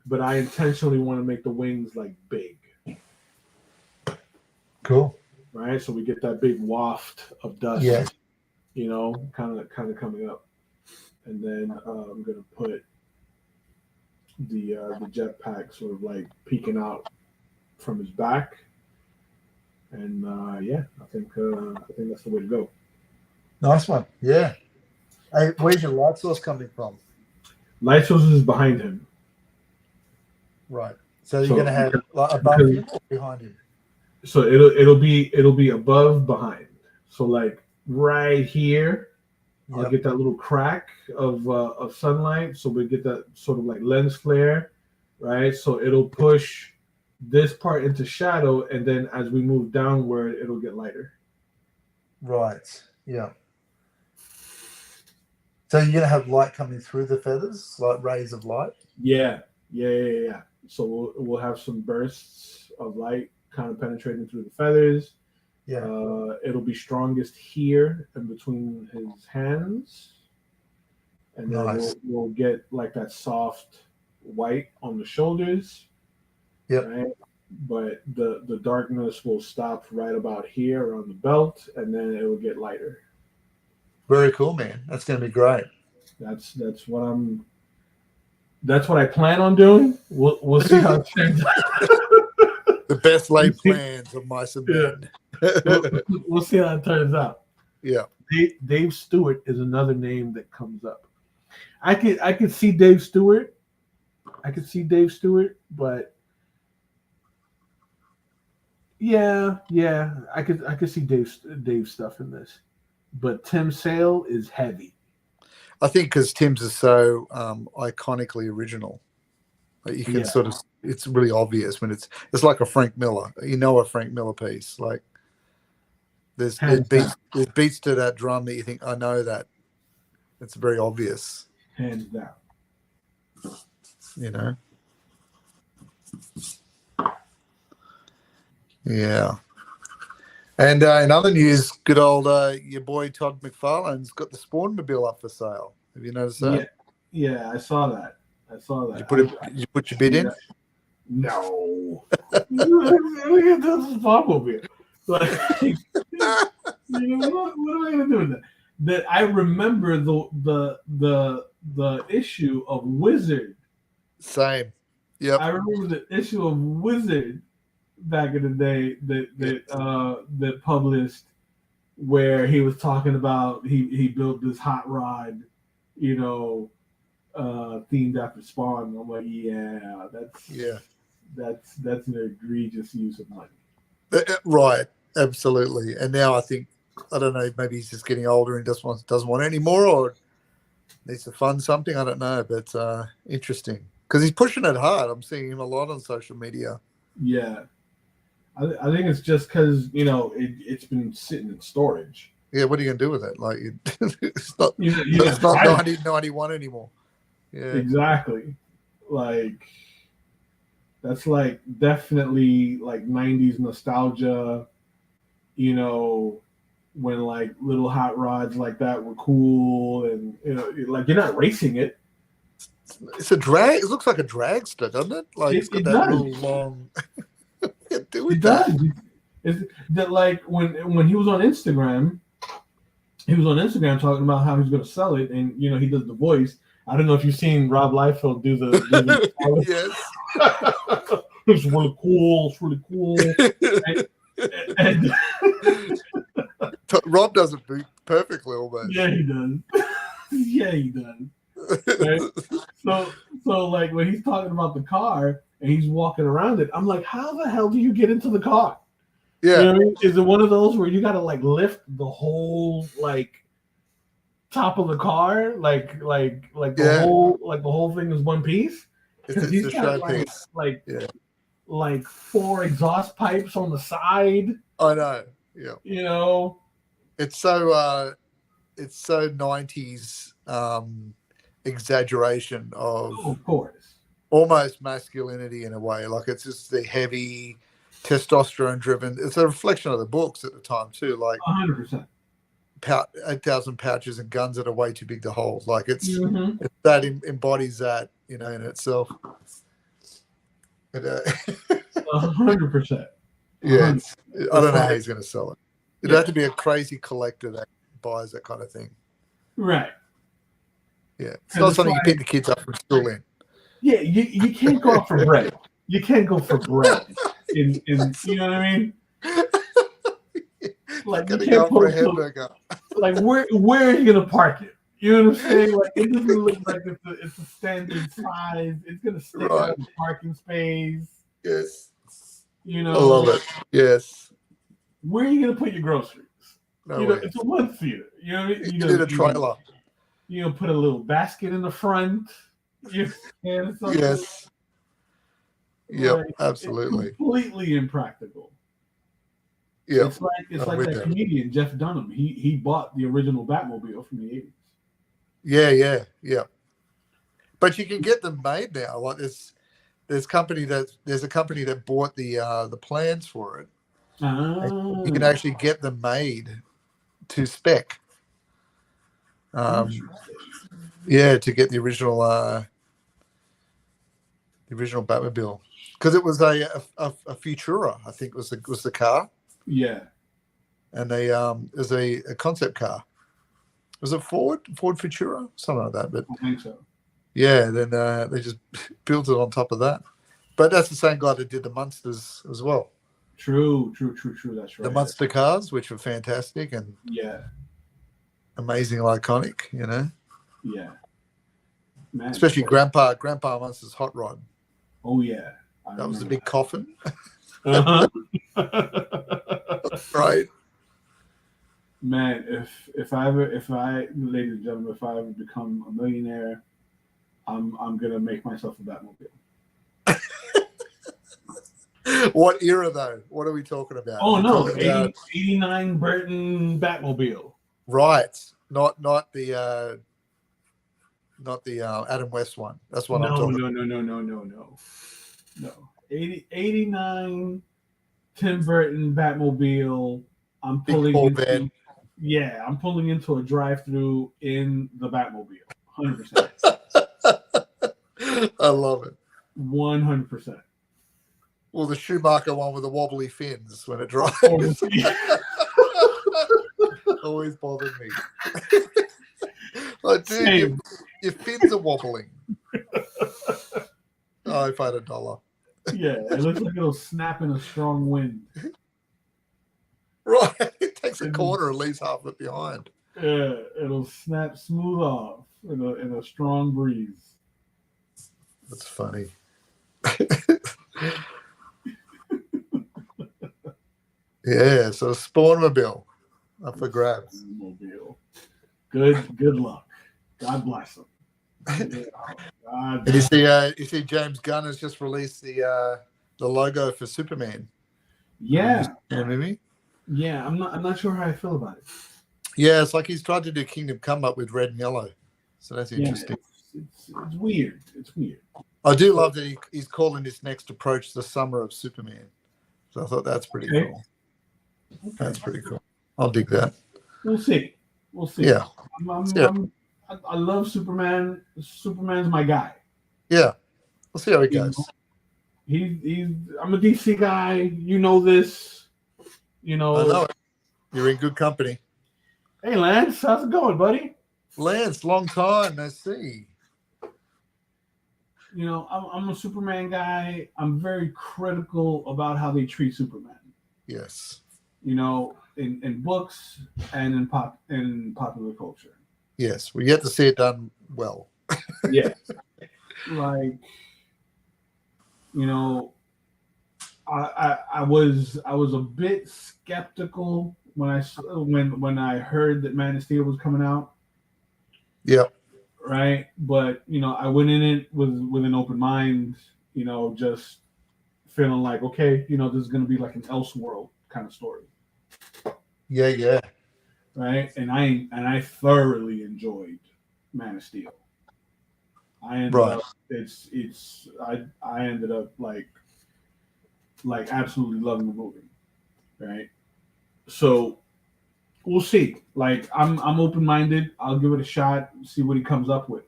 but I intentionally want to make the wings like big. Cool. Right, so we get that big waft of dust. Yeah. Kind of coming up, and then I'm gonna put the jetpack sort of like peeking out from his back, and I think that's the way to go. Nice one. Yeah. Hey, where's your light source coming from? Light source is behind him. Right. So you're going to have above him or behind him? So it'll be above, behind. So like right here, I'll get that little crack of sunlight. So we get that sort of like lens flare, right? So it'll push this part into shadow, and then as we move downward, it'll get lighter. Right. Yeah. So you're going to have light coming through the feathers, like rays of light? Yeah. So we'll have some bursts of light kind of penetrating through the feathers. Yeah. It'll be strongest here in between his hands. And then we'll get like that soft white on the shoulders. Yep. Right? But the darkness will stop right about here around the belt, and then it will get lighter. Very cool, man. That's going to be great. That's what I plan on doing. We'll see how it turns out. The best laid plans of mice and men. We'll see how it turns out. Yeah. Dave Stewart is another name that comes up. I could see Dave Stewart. But yeah, I could see Dave stuff in this. But Tim Sale is heavy. I think because Tim's is so iconically original that you can sort of, it's really obvious when it's like a Frank Miller. A Frank Miller piece. Like there's beats to that drum that you think, I know that. It's very obvious. Hands down. Yeah. And in other news, good old your boy Todd McFarlane's got the Spawnmobile up for sale. Have you noticed that? Yeah, I saw that. Did you put your bid in? No. Look at this Spawnmobile. Like, what am I gonna do with that? That I remember the issue of Wizard. Same. Yep. I remember the issue of Wizard back in the day that published where he was talking about he built this hot rod, themed after Spawn. And I'm like, that's an egregious use of money. Right, absolutely. And now I think, I don't know, maybe he's just getting older and doesn't want it anymore, or needs to fund something. I don't know, but interesting because he's pushing it hard. I'm seeing him a lot on social media. Yeah. I think it's just because it's been sitting in storage. Yeah, what are you gonna do with it? Like, it's not You it's not got 1991 anymore. Yeah, exactly. Like that's like definitely like 90s nostalgia. When like little hot rods like that were cool, and like you're not racing it. it's a drag. It looks like a dragster, doesn't it? Like it's got It that does. little long. Do with It that. does. Is that like when he was on Instagram? He was on Instagram talking about how he's going to sell it, and he does the voice. I don't know if you've seen Rob Liefeld do the Yes. It's really cool. It's really cool. And Rob does it perfectly almost. yeah, he does. Yeah, he does. Right? So like when he's talking about the car and he's walking around it, I'm like, how the hell do you get into the car? Yeah. You know what I mean? Is it one of those where you got to like lift the whole like top of the car, like the whole thing is one piece? Because he's got like 4 exhaust pipes on the side. I know. Yeah. It's so 90s exaggeration of course, almost masculinity in a way. Like it's just the heavy testosterone driven. It's a reflection of the books at the time too. Like 100%. 8,000 pouches and guns that are way too big to hold. Like it's that embodies that in itself. 100%. Yeah, I don't know how he's going to sell it. It'd have to be a crazy collector that buys that kind of thing. Right. Yeah, it's not something you pick the kids up from school in. Yeah, you can't go for bread. You can't go for bread. In you know what I mean? Like you can't go for a hamburger. Like where are you gonna park it? You know what I'm saying? Like it doesn't look like it's a standard size. It's gonna stick out in the parking space. Yes. I love it. Yes. Where are you gonna put your groceries? It's a 1-seater. You know what I mean? You need a trailer. Put a little basket in the front. Yes. Yep, like, absolutely. It's completely impractical. Yeah. It's like that comedian Jeff Dunham. He bought the original Batmobile from the 80s. Yeah. But you can get them made now. Like there's a company that bought the plans for it. You can actually get them made to spec. To get the original Batmobile, because it was a Futura, I think was the car. Yeah, and it was a concept car. Was it Ford Futura, something like that? But I think so. Yeah, then they just built it on top of that. But that's the same guy that did the Munsters as well. True. That's right. The Munster cars, which were fantastic and amazing, iconic. Yeah. Man, especially Grandpa Munster's hot rod. Oh yeah, that was the big coffin. Uh-huh. Right. Man, ladies and gentlemen, if I ever become a millionaire, I'm gonna make myself a Batmobile. What era though? What are we talking about? Oh no, 89 Burton Batmobile. Right. Not the Adam West one. That's what I'm talking about. No. 89 Tim Burton Batmobile. I'm pulling into a drive-through in the Batmobile. 100%. I love it. 100%. Well, the Schumacher one with the wobbly fins when it drives. Always bothered me. Like, dude, your fins are wobbling. Oh, if I had $1. Yeah, it looks like it'll snap in a strong wind. Right. It takes a corner and leaves half of it behind. Yeah, it'll snap smooth off in a strong breeze. That's funny. Yeah, so Spawnmobile up for grabs. Spawnmobile. Good luck. God bless them. And you see James Gunn has just released the logo for Superman. Yeah, movie. yeah. I'm not sure how I feel about it. Yeah, it's like he's tried to do Kingdom Come up with red and yellow. So that's Yeah, interesting. it's weird. It's weird. I do love that he's calling this next approach the Summer of Superman. So I thought that's pretty cool. Okay. That's pretty cool. I'll dig that. We'll see. We'll see. Yeah. I love Superman. Superman's my guy. Yeah. We'll see how it goes. I'm a DC guy. You know this. You know. I know it. You're in good company. Hey, Lance, how's it going, buddy? Lance, long time no see. You know, I'm a Superman guy. I'm very critical about how they treat Superman. Yes. You know, in books and in popular culture. Yes, we get to see it done well. Yeah. Like, you know, I was a bit skeptical when I heard that Man of Steel was coming out. Yeah. Right, but you know, I went in it with an open mind. You know, just feeling like, okay, you know, this is going to be like an Elseworld kind of story. Yeah. Right, and I thoroughly enjoyed Man of Steel. I ended up I ended up like absolutely loving the movie. Right, so we'll see. Like I'm open minded. I'll give it a shot. See what he comes up with.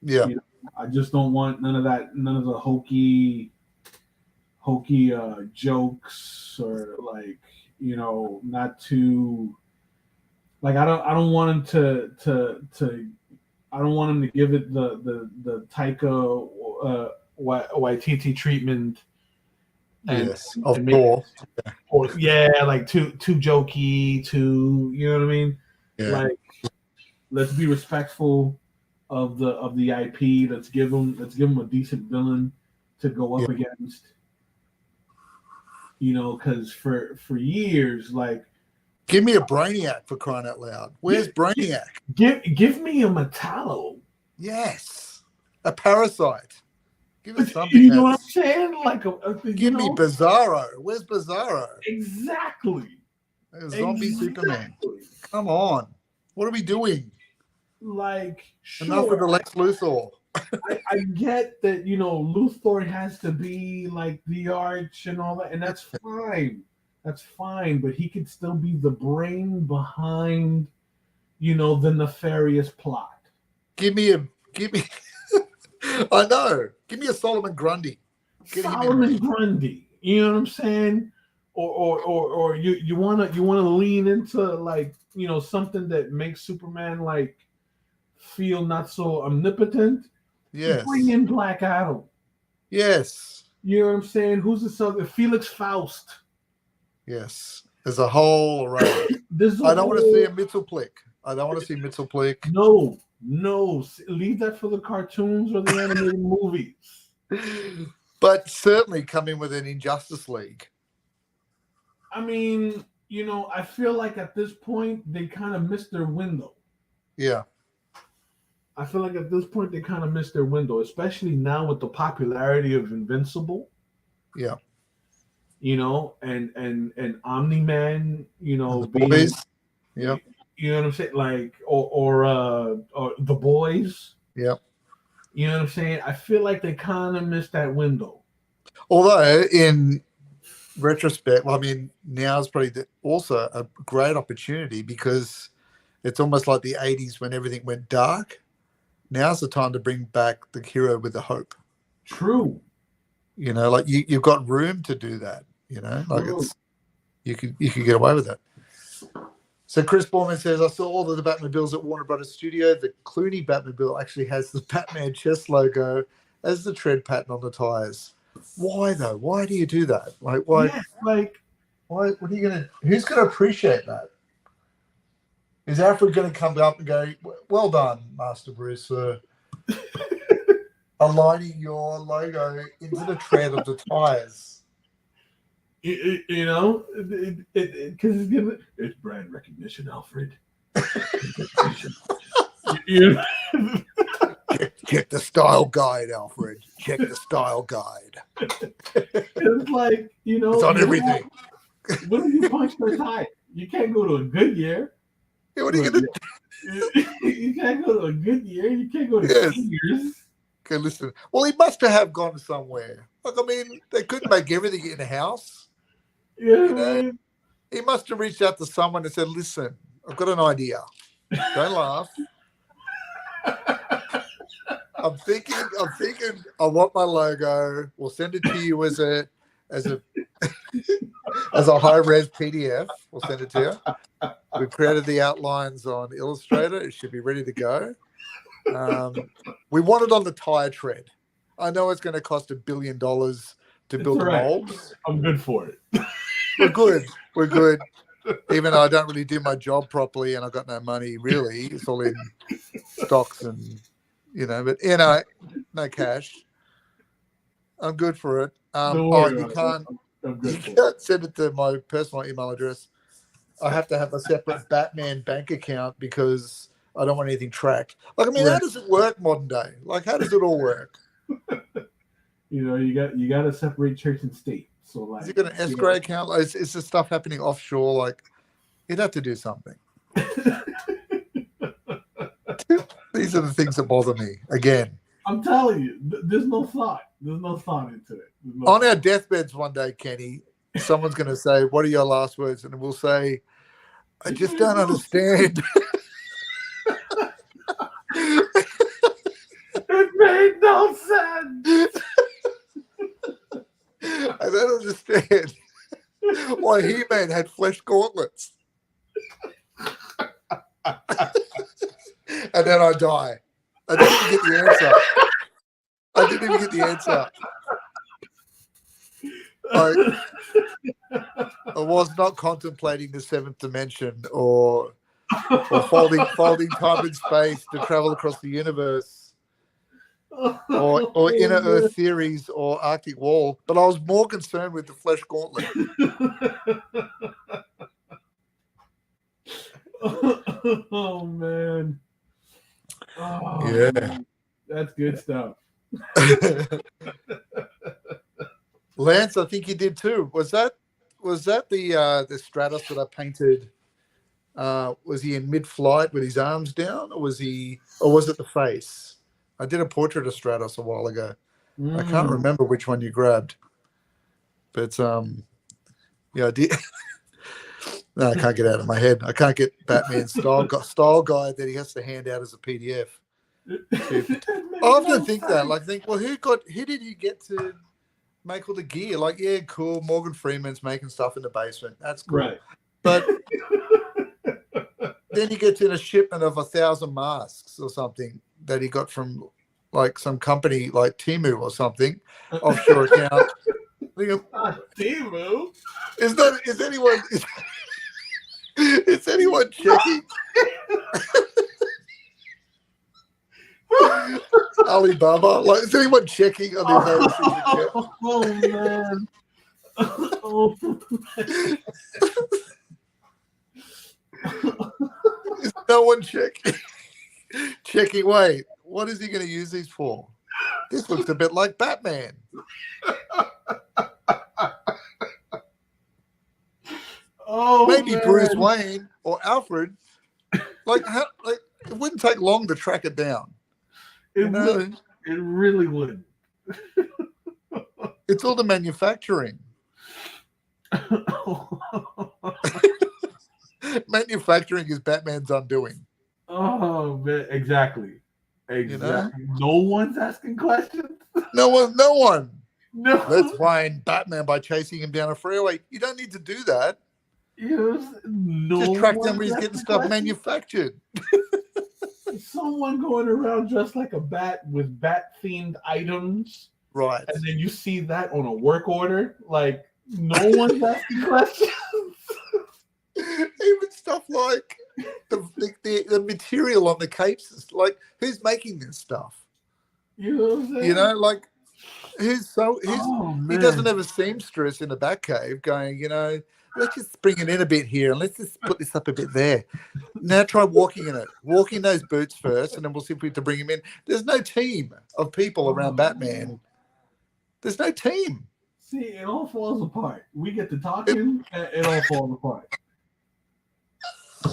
Yeah. You know, I just don't want none of the hokey jokes, or like, you know, not too, like, I don't want him to I don't want him to give it the Taika Waititi treatment. And, yes, of course. Or like too jokey, you know what I mean? Yeah. Like, let's be respectful of the IP. Let's give him a decent villain to go up against. You know, because for years, like, give me a Brainiac, for crying out loud. Where's Brainiac? Give me a Metallo. Yes, a Parasite. Give us something. You know what I'm saying? Like give me Bizarro. Where's Bizarro? Exactly. A zombie Superman. Come on. What are we doing? Like, sure. Enough of the Lex Luthor. I get that, you know, Luthor has to be like the arch and all that, and that's fine. That's fine, but he could still be the brain behind, you know, the nefarious plot. Give me I know. Give me a Solomon Grundy. Solomon Grundy. You know what I'm saying? Or you wanna lean into, like, you know, something that makes Superman like feel not so omnipotent. Yes. Bring in Black Adam. Yes. You know what I'm saying? Who's the other? Felix Faust. Yes. There's a whole array. I don't want to see a Mitzelplick. I don't want to see Mitzelplick. No. Leave that for the cartoons or the animated movies. But certainly come in with an Injustice League. I mean, you know, I feel like at this point they kind of missed their window. Yeah. I feel like at this point they kind of missed their window, especially now with the popularity of Invincible. Yeah. You know, and Omni-Man, you know, being, yeah. You know what I'm saying? Like, or The Boys. Yeah. You know what I'm saying? I feel like they kind of missed that window. Although in retrospect, well, I mean, now is probably also a great opportunity, because it's almost like the 80s when everything went dark. Now's the time to bring back the hero with the hope. True. You know, like you've got room to do that. You know, like you could get away with it. So Chris Borman says, I saw all of the Batmobiles at Warner Brothers Studio. The Clooney Batmobile actually has the Batman chest logo as the tread pattern on the tires. Why though? Why do you do that? Like, why? Yeah, like, why? What are you gonna? Who's gonna appreciate that? Is Alfred going to come up and go, well done, Master Bruce, for aligning your logo into the tread of the tires? You know, because it's brand recognition, Alfred. Check the style guide, Alfred. Check the style guide. It's like, It's on everything. What if you punch the tie? You can't go to a good year. Yeah, what are you going to do? You can't go to a good year. You can't go to 10 years. Okay, listen. Well, he must have gone somewhere. Like, I mean, they couldn't make everything in a house. Yeah, he must have reached out to someone and said, "Listen, I've got an idea. Don't laugh. I'm thinking. I want my logo. We'll send it to you as a high res PDF. We'll send it to you. We've created the outlines on Illustrator. It should be ready to go. We want it on the tire tread. I know it's going to cost $1 billion to build the molds. I'm good for it. We're good. Even though I don't really do my job properly and I've got no money, really. It's all in stocks and, but, no cash. I'm good for it. You can't send it to my personal email address. I have to have a separate Batman bank account because I don't want anything tracked. Like, I mean, how does it work modern day? Like, how does it all work? You got to separate church and state. So, like, is it got an escrow account? Is the stuff happening offshore? Like, you'd have to do something. These are the things that bother me. Again, I'm telling you, there's no thought. There's no thought into it. On our deathbeds one day, Kenny, someone's going to say, "What are your last words?" And we'll say, "I just don't understand." It made no sense. I don't understand why He-Man had flesh gauntlets. And then I die. I didn't even get the answer. I was not contemplating the seventh dimension or folding time and space to travel across the universe or inner Earth theories or Arctic wall, but I was more concerned with the flesh gauntlet. Oh man. Oh, yeah. Man. That's good stuff. Lance, I think you did too. Was that the Stratos that I painted? Was he in mid-flight with his arms down, or was it the face? I did a portrait of Stratos a while ago. I can't remember which one you grabbed, but I did. No, I can't get out of my head. I can't get Batman's style guide that he has to hand out as a PDF. I often think that, well, who did he get to make all the gear? Like, yeah, cool. Morgan Freeman's making stuff in the basement. That's cool. Right. But then he gets in a shipment of 1,000 masks or something that he got from like some company like Temu or something, offshore account. Temu? Is anyone checking? Alibaba? Like, is anyone checking on the overseas account? Oh man. Oh man. Is no one checking? Wait, what is he going to use these for? This looks a bit like Batman. Oh, maybe man. Bruce Wayne or Alfred. It wouldn't take long to track it down. It really would. It's all the manufacturing. Manufacturing is Batman's undoing. Oh man, exactly. No one's asking questions. No one. No. Let's find Batman by chasing him down a freeway. You don't need to do that. Just track down where he's getting stuff manufactured. Someone going around dressed like a bat with bat-themed items. Right. And then you see that on a work order. Like, no one's asking questions. Even stuff like the material on the capes. Like, who's making this stuff? You know what I'm saying? He doesn't have a seamstress in the Batcave going, let's just bring it in a bit here and let's just put this up a bit there. Now try walking in it. Walk in those boots first, and then we'll see if we have to bring him in. There's no team of people around Batman. There's no team. See, it all falls apart. We get to talking, and it all falls apart.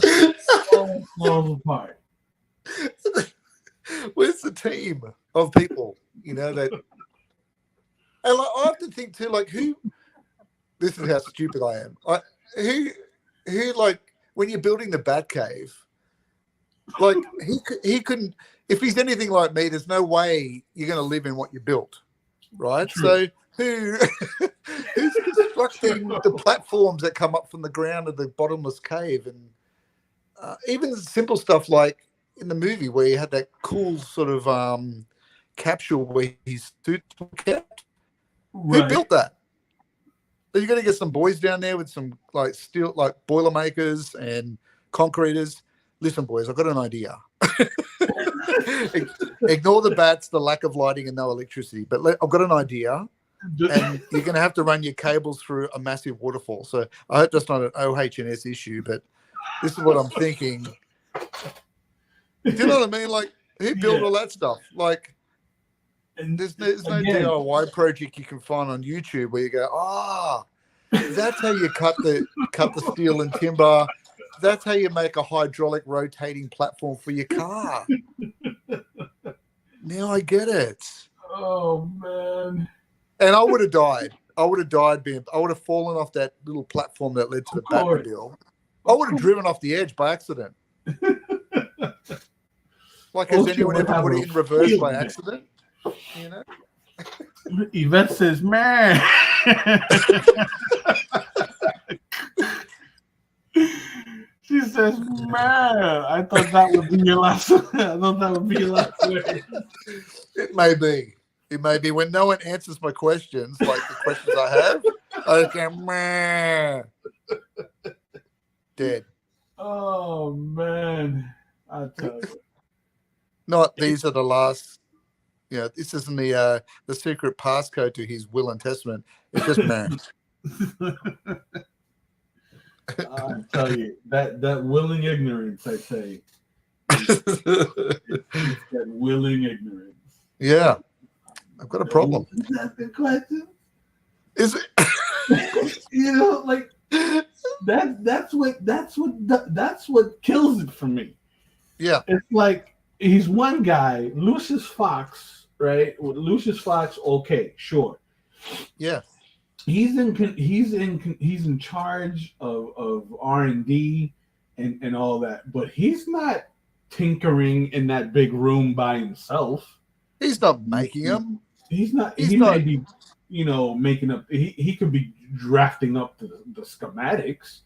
It all falls apart. Where's the team of people? You know that. And like, I have to think too, like who. This is how stupid I am. Who like when you're building the Batcave, like he couldn't. If he's anything like me, there's no way you're going to live in what you built, right? True. So who's constructing the platforms that come up from the ground of the bottomless cave, and even simple stuff like in the movie where you had that cool sort of capsule where his suits were kept. Right. Who built that? So you're going to get some boys down there with some like steel, like Boilermakers and concreters. Listen, boys, I've got an idea. Ignore the bats, the lack of lighting, and no electricity. But I've got an idea, and you're going to have to run your cables through a massive waterfall. So I hope that's not an OH&S issue, but this is what I'm thinking. Do you know what I mean? Like, who built all that stuff? Like, and there's no DIY project you can find on YouTube where you go, that's how you cut the steel and timber. That's how you make a hydraulic rotating platform for your car. Now I get it. Oh man! And I would have died. I would have fallen off that little platform that led to the Batmobile. I would have driven off the edge by accident. Like, has anyone ever put it in reverse by accident? You know? Yvette says, man. She says, man. I thought that would be your last word. It may be. It may be. When no one answers my questions, like the questions I have, I go, man. Dead. Oh, man. I tell you. Not these are the last. You know, this isn't the secret passcode to his will and testament. It's just man. I tell you, that willing ignorance, I say. It's that willing ignorance. Yeah. I've got a problem. Is that the question? Is it? You know, like that's what kills it for me. Yeah. It's like he's one guy, Lucius Fox, right? With Lucius Fox, okay, sure. Yeah. He's in charge of R&D and all that, but he's not tinkering in that big room by himself. He's not making them. He may be, making up. He could be drafting up the schematics,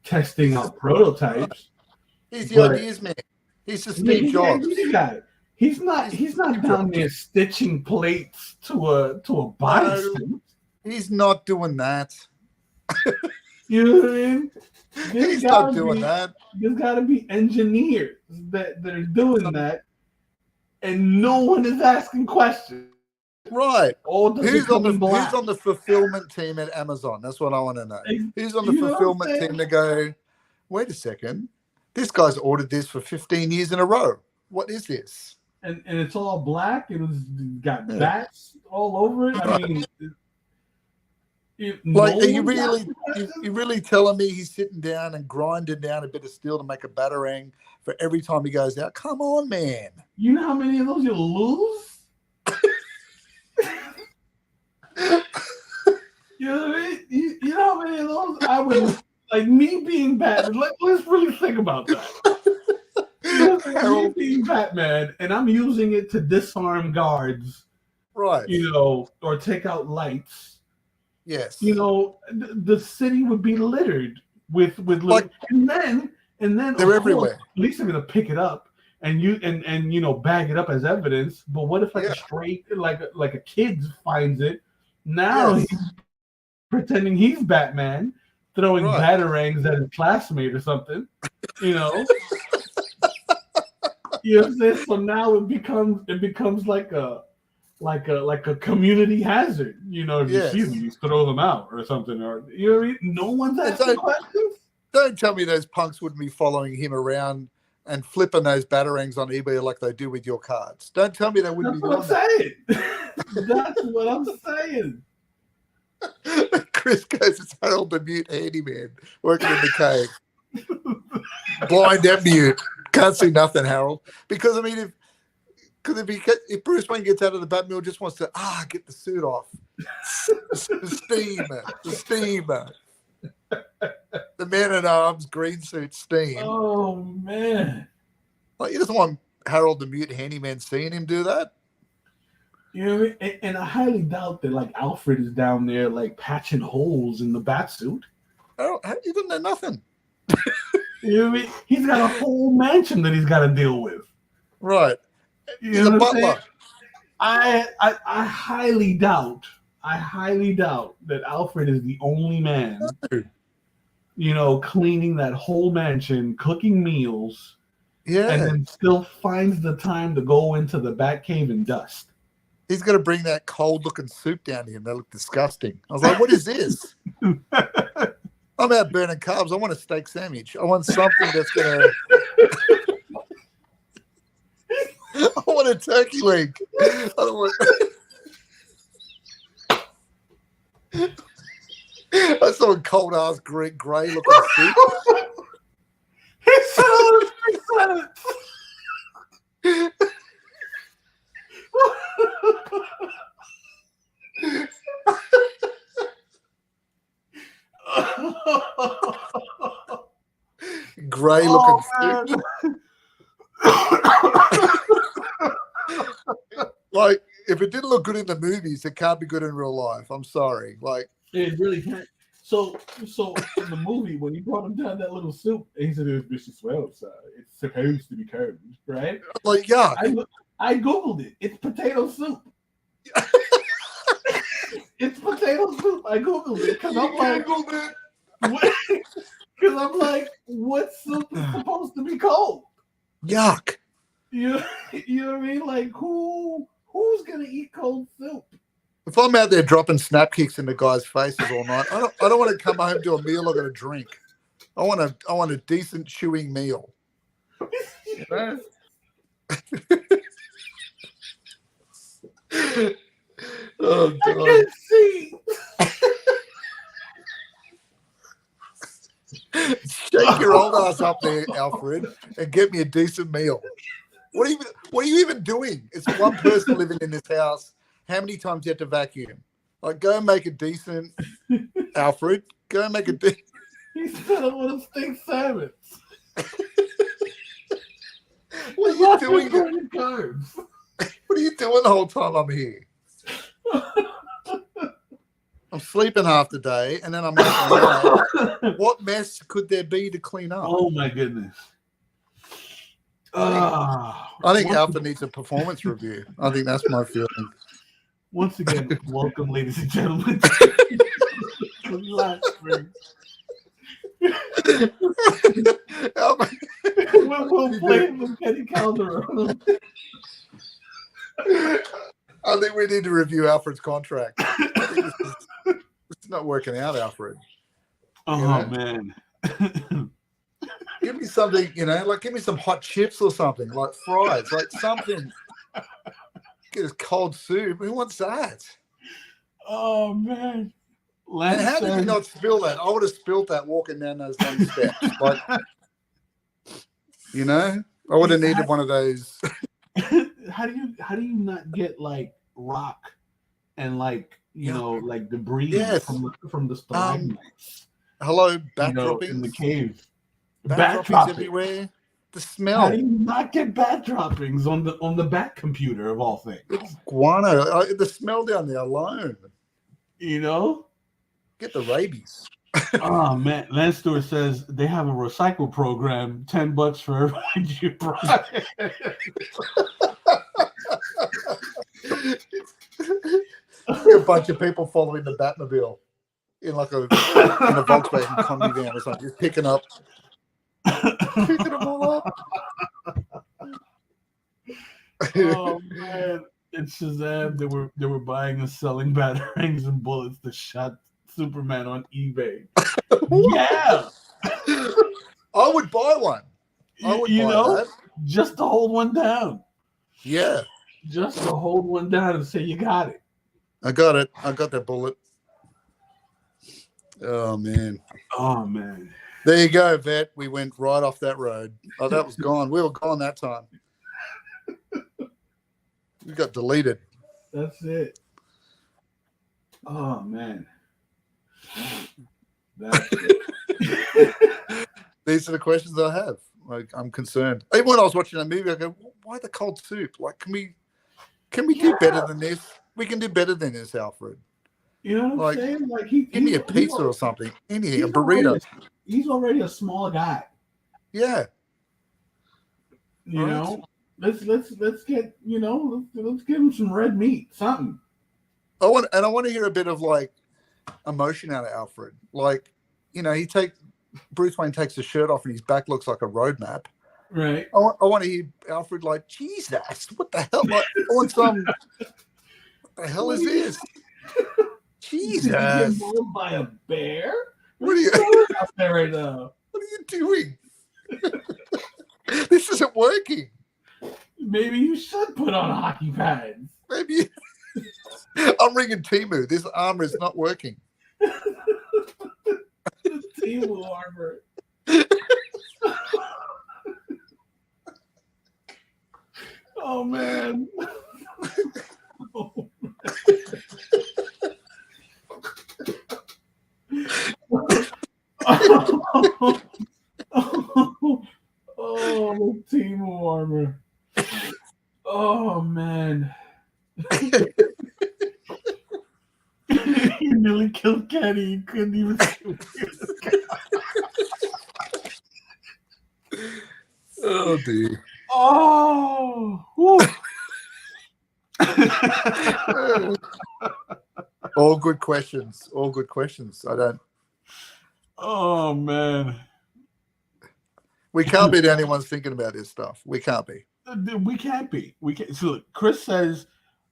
testing out prototypes. He's the ideas man. He's the Steve Jobs guy. He's not down there stitching plates to a bodysuit. He's not doing that. You know what I mean? He's not doing that. There's got to be engineers that are doing that, and no one is asking questions. Right. Who's on the fulfillment team at Amazon? That's what I want to know. Who's on the fulfillment team to go, wait a second, this guy's ordered this for 15 years in a row. What is this? And it's all black. It was got bats all over it. I mean, are you really telling me he's sitting down and grinding down a bit of steel to make a batarang for every time he goes out? Come on, man. You know how many of those you'll lose? You know what I mean? You know how many of those I would, like me being Batman. Let's really think about that. Me being Batman, and I'm using it to disarm guards, right? Or take out lights. Yes. The city would be littered with like, and then they're everywhere. At least they're gonna pick it up and bag it up as evidence. But what if a stray like a kid finds it? Now he's pretending he's Batman, throwing batarangs at his classmate or something. You know what I'm saying? So now it becomes like a like a community hazard. You know, if you see them, you throw them out or something, or you know what I mean? No one's asking questions. Don't tell me those punks wouldn't be following him around and flipping those batarangs on eBay like they do with your cards. Don't tell me they wouldn't be doing that. That's what I'm saying. Chris goes, it's Harold the Mute handyman working in the cave. Blind and mute. Can't see nothing, Harold. Because, I mean, if Bruce Wayne gets out of the Batmobile, just wants to, get the suit off. The steam. The Man-at-Arms green suit steam. Oh, man. Like, he doesn't want Harold the Mute handyman seeing him do that. You know what I mean? And I highly doubt that, like, Alfred is down there, like, patching holes in the bat suit. He doesn't know nothing. You know what I mean? He's got a whole mansion that he's got to deal with. Right. He's a butler. I highly doubt that Alfred is the only man, you know, cleaning that whole mansion, cooking meals, and then still finds the time to go into the Batcave and dust. He's going to bring that cold-looking soup down to him. That looked disgusting. I was like, what is this? I'm out burning carbs. I want a steak sandwich. I want something that's going to... I want a turkey leg. I don't want... I saw a cold-ass grey-looking soup. He said all the things. Grey looking soup. Like, if it didn't look good in the movies, it can't be good in real life. I'm sorry. Like, it really can't. So in the movie, when he brought him down that little soup, he said it was Mr. Swell's. It's supposed to be curved, right? Like, yuck. I googled it. It's potato soup. It's potato soup. I googled it because I'm like, what soup is supposed to be cold? Yuck. You know what I mean? Like, who's gonna eat cold soup? If I'm out there dropping snap kicks into guys' faces all night, I don't want to come home to a meal. I got a drink. I want a decent chewing meal. You know? Oh, God. I can't see. Shake your old ass up there, Alfred, and get me a decent meal. What are you even doing? It's one person living in this house. How many times do you have to vacuum? Like, go and make a decent, Alfred. Go and make a decent. He said I want to steak salmon. What are you doing? What are you doing the whole time I'm here? I'm sleeping half the day, and then I'm making a what mess could there be to clean up? Oh, my goodness. I think Alpha needs a performance review. I think that's my feeling. Once again, welcome, ladies and gentlemen. We'll play with Kenny Calderon. I think we need to review Alfred's contract. It's not working out, Alfred. Oh, man. Give me something, like give me some hot chips or something, like fries, like something. Get a cold soup. Who wants that? Oh, man. And how did you not spill that? I would have spilled that walking down those long steps. Like, I would have needed one of those. How do you not get like rock and like like debris from the stalagmites? Hello, bat droppings in the cave. Bat droppings everywhere. The smell. How do you not get bat droppings on the bat computer of all things? It's guano. The smell down there alone. Get the rabies. Oh man, Lance Stewart says they have a recycle program, $10 for everyone you brought. A bunch of people following the Batmobile in a Volkswagen combi van or something, just picking them all up. Oh man, in Shazam, they were buying and selling batarangs and bullets that shot Superman on eBay. Yeah, I would buy one. I would you buy know, that. just to hold one down. Yeah. Just to hold one down and say you got it. I got it. I got that bullet. Oh, man. Oh, man. There you go, Vet. We went right off that road. Oh, that was gone. We were gone that time. We got deleted. That's it. Oh, man. That's it. These are the questions I have. Like, I'm concerned. Even when I was watching that movie, I go, why the cold soup? Like, can we do better than this? We can do better than this, Alfred. You know what I'm saying? Like give me a pizza or something. Anything, a burrito. He's already a small guy. Yeah. You know, let's get, you know, let's give him some red meat, something. I want to hear a bit of like emotion out of Alfred. Like, you know, Bruce Wayne takes his shirt off and his back looks like a road map. Right. I want to hear Alfred like, Jesus, what the hell? Like, I want some. What the hell is this? Jesus. Did you get mauled by a bear? What are you out there right now? What are you doing? This isn't working. Maybe you should put on hockey pads. Maybe. I'm ringing Timu. This armor is not working. Timu armor. Oh, man. Oh, oh, Timu armor. Oh, man. You nearly killed Kenny. You couldn't even Oh, dear. Oh. All good questions. All good questions. Oh, man. We can't be the only ones thinking about this stuff. We can't be. We can't be. We can't. So look, Chris says,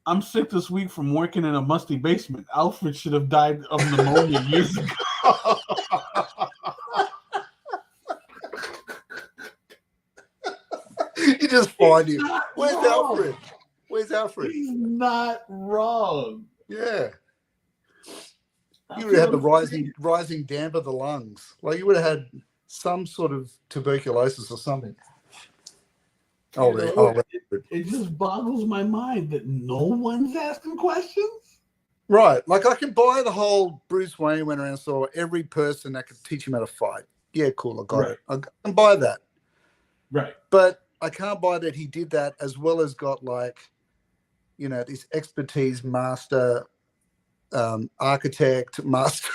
I'm sick this week from working in a musty basement. Alfred should have died of pneumonia years ago. You just find him. Where's Alfred? Where's Alfred? He's not wrong. Yeah. You would have had the rising damp of the lungs. Like you would have had some sort of tuberculosis or something. It just boggles my mind that no one's asking questions. Right. Like I can buy the whole Bruce Wayne went around and saw every person that could teach him how to fight. Yeah, cool. I got it. I can buy that. Right. But I can't buy that he did that as well as got like, you know, this expertise master, architect, master,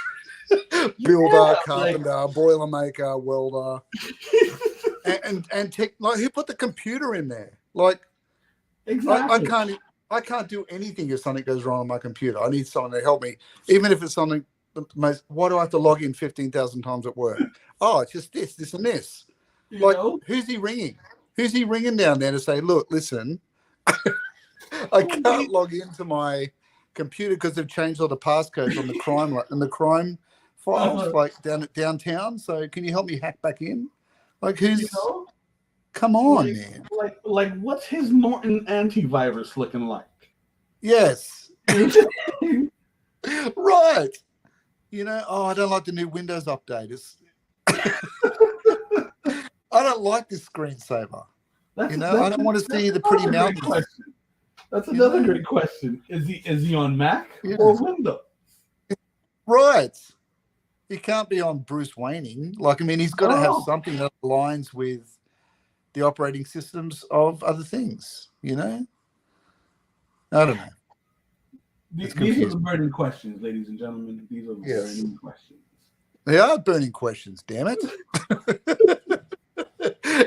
builder, carpenter, boiler maker, welder, and tech. Like who put the computer in there? Like, exactly. I can't do anything if something goes wrong on my computer. I need someone to help me, even if it's something. Why do I have to log in 15,000 times at work? Oh, it's just this, and this. Like, who's he ringing? Who's he ringing down there to say, look, listen, I can't log into my computer because they've changed all the passcodes on the crime files, like downtown. So can you help me hack back in? Like who's? Come on, man. Like what's his Norton antivirus looking like? Yes. Right. You know, I don't like the new Windows update. I don't like this screensaver. I don't want to see the pretty mountains. That's another great question. Is he on Mac or Windows? Right. He can't be on Bruce Wayne. Like, I mean, he's got to have something that aligns with the operating systems of other things, you know? I don't know. These are the burning questions, ladies and gentlemen. These are the burning questions. They are burning questions, damn it.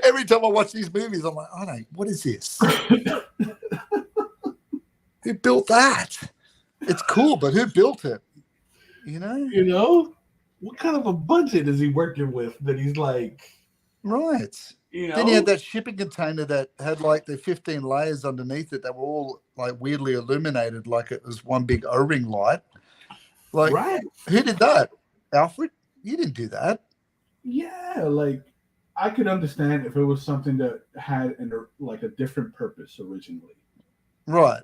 Every time I watch these movies, I'm like, what is this? Who built that? It's cool, but who built it? You know? What kind of a budget is he working with that he's like... Right. You Then you had know, that shipping container that had like the 15 layers underneath it that were all like weirdly illuminated, like it was one big O-ring light. Like, right? who did that? Alfred? You didn't do that. Yeah, like I could understand if it was something that had like a different purpose originally. Right.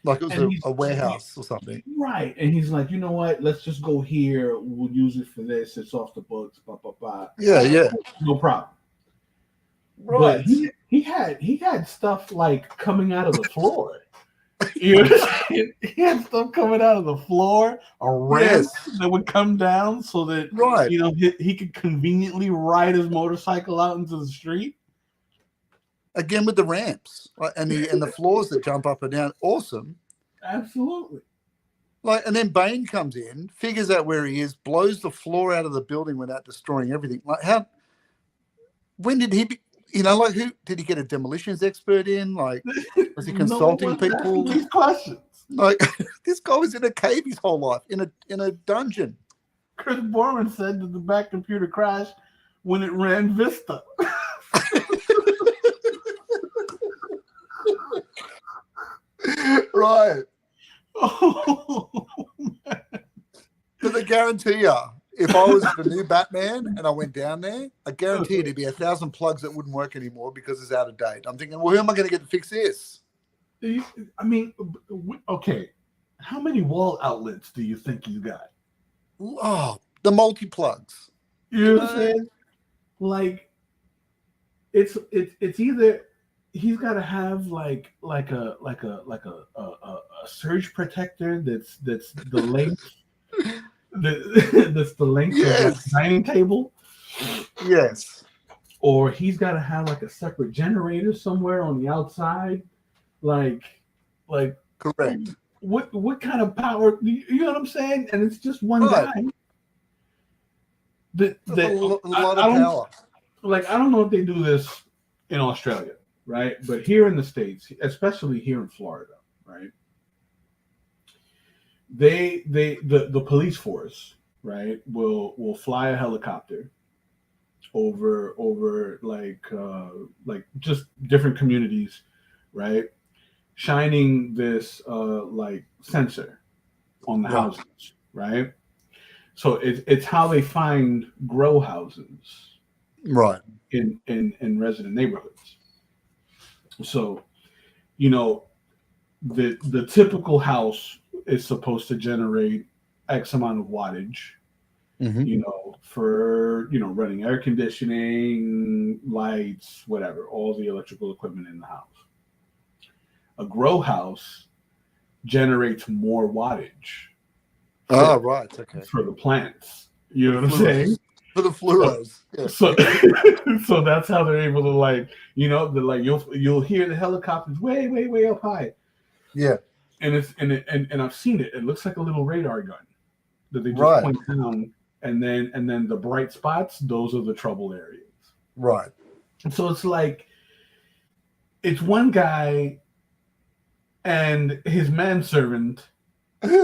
Like it was And a warehouse or something. right, and he's like, you know what? Let's just go here. We'll use it for this. It's off the books. Blah blah blah. Yeah, yeah. No problem. But Right. he had stuff like coming out of the floor. You know what I'm saying? He had stuff coming out of the floor, a ramp Yes. that would come down so that Right. he could conveniently ride his motorcycle out into the street. Again with the ramps, like, and the floors that jump up and down. Awesome. Absolutely. Like, and then Bane comes in, figures out where he is, blows the floor out of the building without destroying everything. Like, how? When did he? Like, who did he get a demolitions expert in? Like, was he consulting No one's people? asking these questions. Like, this guy was in a cave his whole life, in a dungeon. Chris Borman said that the back computer crashed when it ran Vista. Right. Oh, Because I guarantee you, if I was the new Batman and I went down there, I guarantee there'd be 1,000 plugs that wouldn't work anymore because it's out of date. I'm thinking, well, who am I going to get to fix this? I mean, okay. How many wall outlets do you think you got? Oh, the multi-plugs. You know what I'm saying? Like, it's either he's got to have like a surge protector that's the length that's the length of like a dining table. Yes. Or he's got to have like a separate generator somewhere on the outside. Like Correct. What kind of power? You know what I'm saying? And it's just one guy. A lot of power. Like, I don't know if they do this in Australia, right? But here in the States, especially here in Florida, right? The police force, right, will fly a helicopter over like just different communities, right? Shining this like sensor on the houses, right? So it's how they find grow houses, right, in resident neighborhoods. So, the typical house is supposed to generate X amount of wattage, for running air conditioning, lights, whatever, all the electrical equipment in the house. A grow house generates more wattage. Right. Okay. For the plants. You know what I'm saying? For the fluoros. So that's how they're able to you'll hear the helicopters way up high. Yeah. And I've seen it. It looks like a little radar gun that they just point down, and then the bright spots, those are the trouble areas. Right. So it's like it's one guy and his manservant in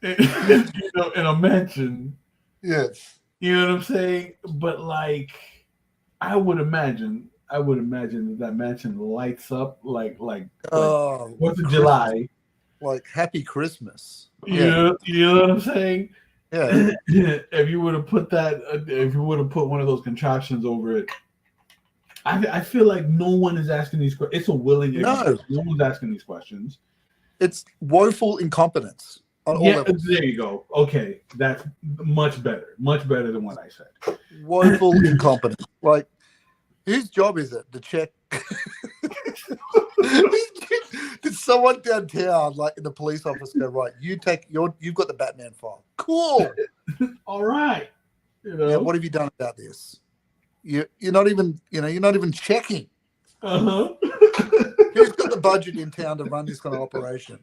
a mansion. Yes. You know what I'm saying? But like, I would imagine that mansion lights up like 4th of July. Like Happy Christmas. You know what I'm saying? Yeah. If you would have put one of those contraptions over it, I feel like no one is asking these questions. It's a willing ignorance. No one's asking these questions. It's woeful incompetence. There you go. Okay, that's much better than what I said. Woeful incompetence. Like, whose job is it to check? Did someone downtown, like in the police office, go, right? You've got the Batman file. Cool. All right. Yeah, what have you done about this? You're not even checking. Uh-huh. Who's got the budget in town to run this kind of operation?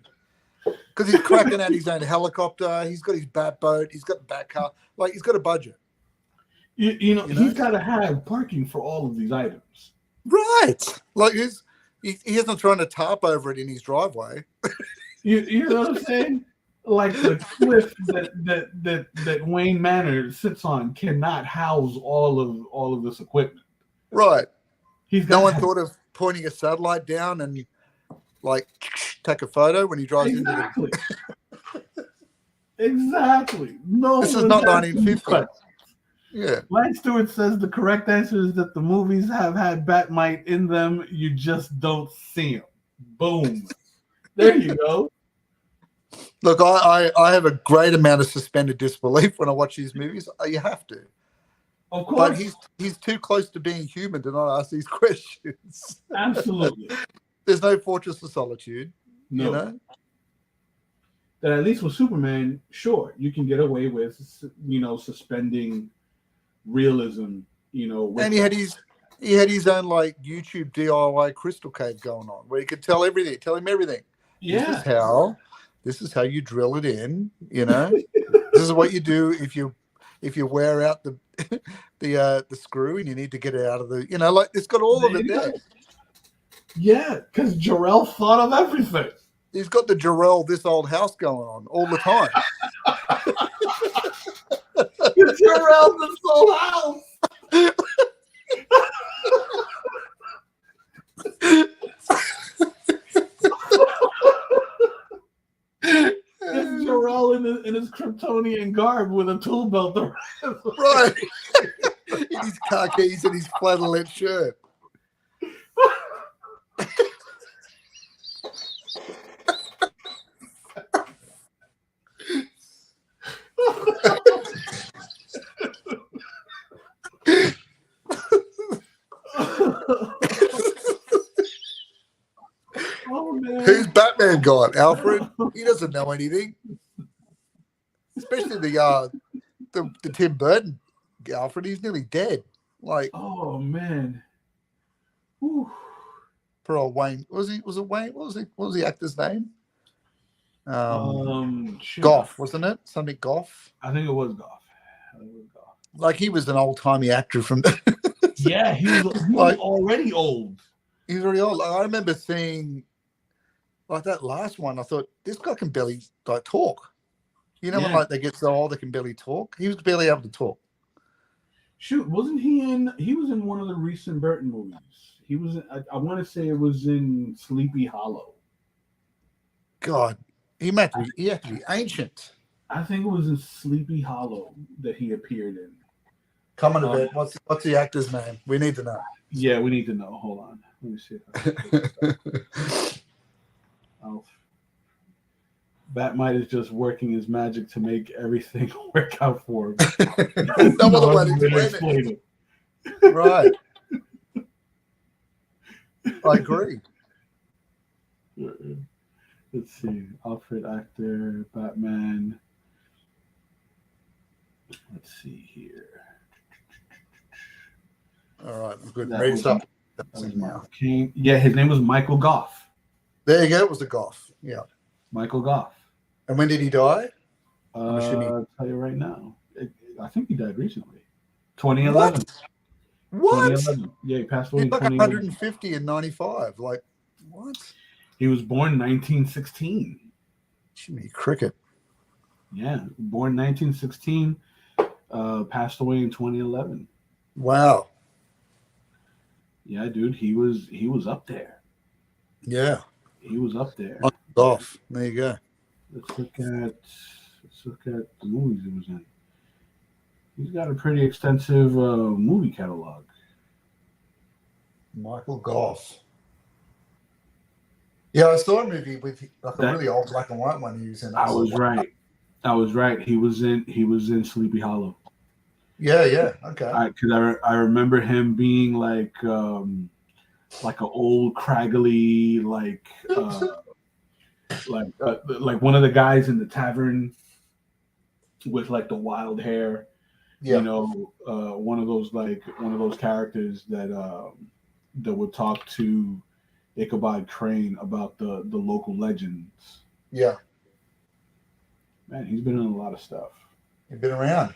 Because he's cracking out his own helicopter. He's got his bat boat. He's got the bat car. Like, he's got a budget. He's got to have parking for all of these items. Right. Like, he hasn't thrown a tarp over it in his driveway. You know what I'm saying? Like the cliff that Wayne Manor sits on cannot house all of this equipment. Right. He's No got one thought of pointing a satellite down and like take a photo when he drives into exactly. Exactly. No This is one's not asking these 1950. questions. Yeah. Lance Stewart says the correct answer is that the movies have had Batmite in them. You just don't see them. Boom. There you go. Look, I have a great amount of suspended disbelief when I watch these movies. You have to. Of course. But he's too close to being human to not ask these questions. Absolutely. There's no Fortress of Solitude. No. You know? That at least with Superman, sure, you can get away with, suspending realism, with And he had his own like YouTube DIY crystal cave going on where you could tell him everything. Yeah. This is how you drill it in, This is what you do if you wear out the screw and you need to get it out of the like it's got all of it there. Yeah, because Jarrell thought of everything. He's got the Jarrell this old house going on all the time. Jarrell this old house. It's Jarrell in his Kryptonian garb with a tool belt around. Right. In his car keys and his flannelette shirt. Oh, man. Who's Batman got? Alfred? He doesn't know anything. Especially the Tim Burton Alfred. He's nearly dead. Like, oh man. Whew. Poor old Wayne. Was it Wayne? What was the actor's name? Goff, wasn't it? Something Goff. I think it was Goff. Like he was an old timey actor from. Yeah, he was already old. He was already old. Like, I remember seeing like that last one. I thought this guy can barely like talk. When like they get so old they can barely talk. He was barely able to talk. Shoot, wasn't he in? He was in one of the recent Burton movies. He was. I want to say it was in Sleepy Hollow. God, he had to be ancient. I think it was in Sleepy Hollow that he appeared in. Coming to bed. What's the actor's name? We need to know. Yeah, we need to know. Hold on. Let me see. Batmite is just working his magic to make everything work out for him. No other way to explain it. Right. I agree. Let's see. Alfred actor, Batman. Let's see here. All right, I'm good. Read stuff. Yeah, his name was Michael Goff. There you go. It was the Goff. Yeah. Michael Goff. And when did he die? I'll tell you right now. I think he died recently. 2011. What? 2011. Yeah, he passed away in like 2011. 150 and 95. Like, what? He was born 1916. Jimmy Cricket. Yeah, born 1916. Passed away in 2011. Wow. Yeah, dude, he was up there. Yeah. He was up there. Off. There you go. Let's look at the movies he was in. He's got a pretty extensive movie catalog. Michael Goff. Yeah, I saw a movie with like a really old black and white one he was in. I was right. He was in Sleepy Hollow. Yeah. Okay. Because I remember him being like an old craggly like one of the guys in the tavern with like the wild hair. Yeah. One of those characters that would talk to Ichabod Crane about the local legends. Yeah. Man, he's been in a lot of stuff. He's been around.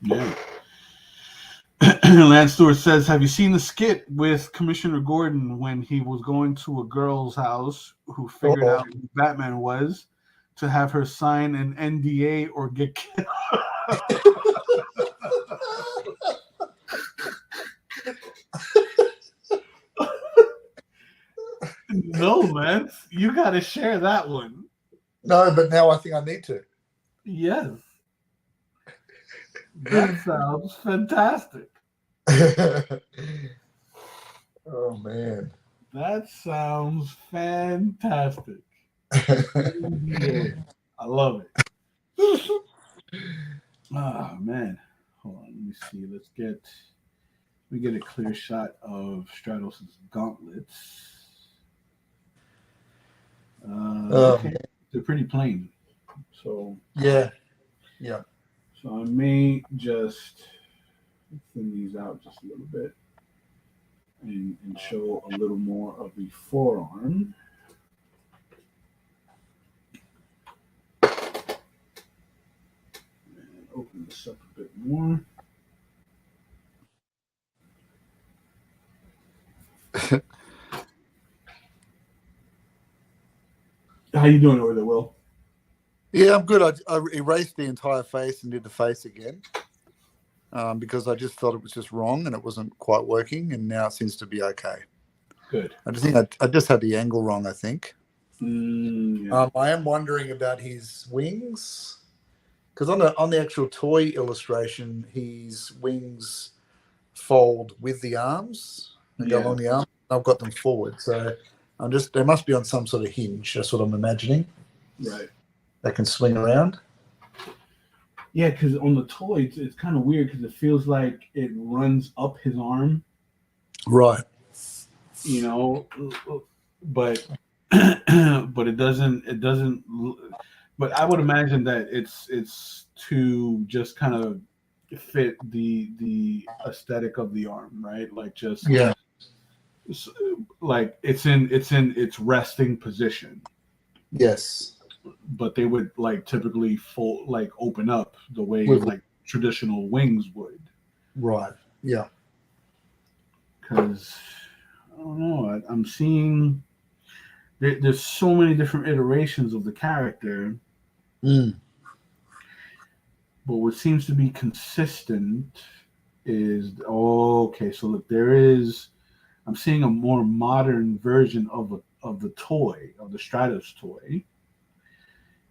Yeah. Lance Stewart says, have you seen the skit with Commissioner Gordon when he was going to a girl's house who figured out who Batman was to have her sign an NDA or get killed? No, man, you got to share that one. No, but now I think I need to. Yes, that sounds fantastic. Oh man, That sounds fantastic. Yeah, I love it. Oh man, hold on. Let me see. Let me get a clear shot of Stratos' gauntlets. Okay, they're pretty plain. So yeah. So I may just thin these out just a little bit and show a little more of the forearm. And open this up a bit more. How you doing over there, Will? Yeah, I'm good. I erased the entire face and did the face again because I just thought it was just wrong and it wasn't quite working, and now it seems to be okay. Good. I just think I just had the angle wrong, I think. Yeah. I am wondering about his wings because on the actual toy illustration, his wings fold with the arms and go along the arm. I've got them forward, so they must be on some sort of hinge. That's what I'm imagining. Right. That can swing around. Yeah, because on the toy, it's kind of weird because it feels like it runs up his arm. Right. You know, but but it doesn't. It doesn't. But I would imagine that it's to just kind of fit the aesthetic of the arm, right? Like just like it's in its resting position. Yes. But they would like typically fold, like open up the way With, like traditional wings would. right. Yeah. Because I don't know, I'm seeing there's so many different iterations of the character. Mm. But what seems to be consistent is okay. So look, I'm seeing a more modern version of the toy of the Stratos toy,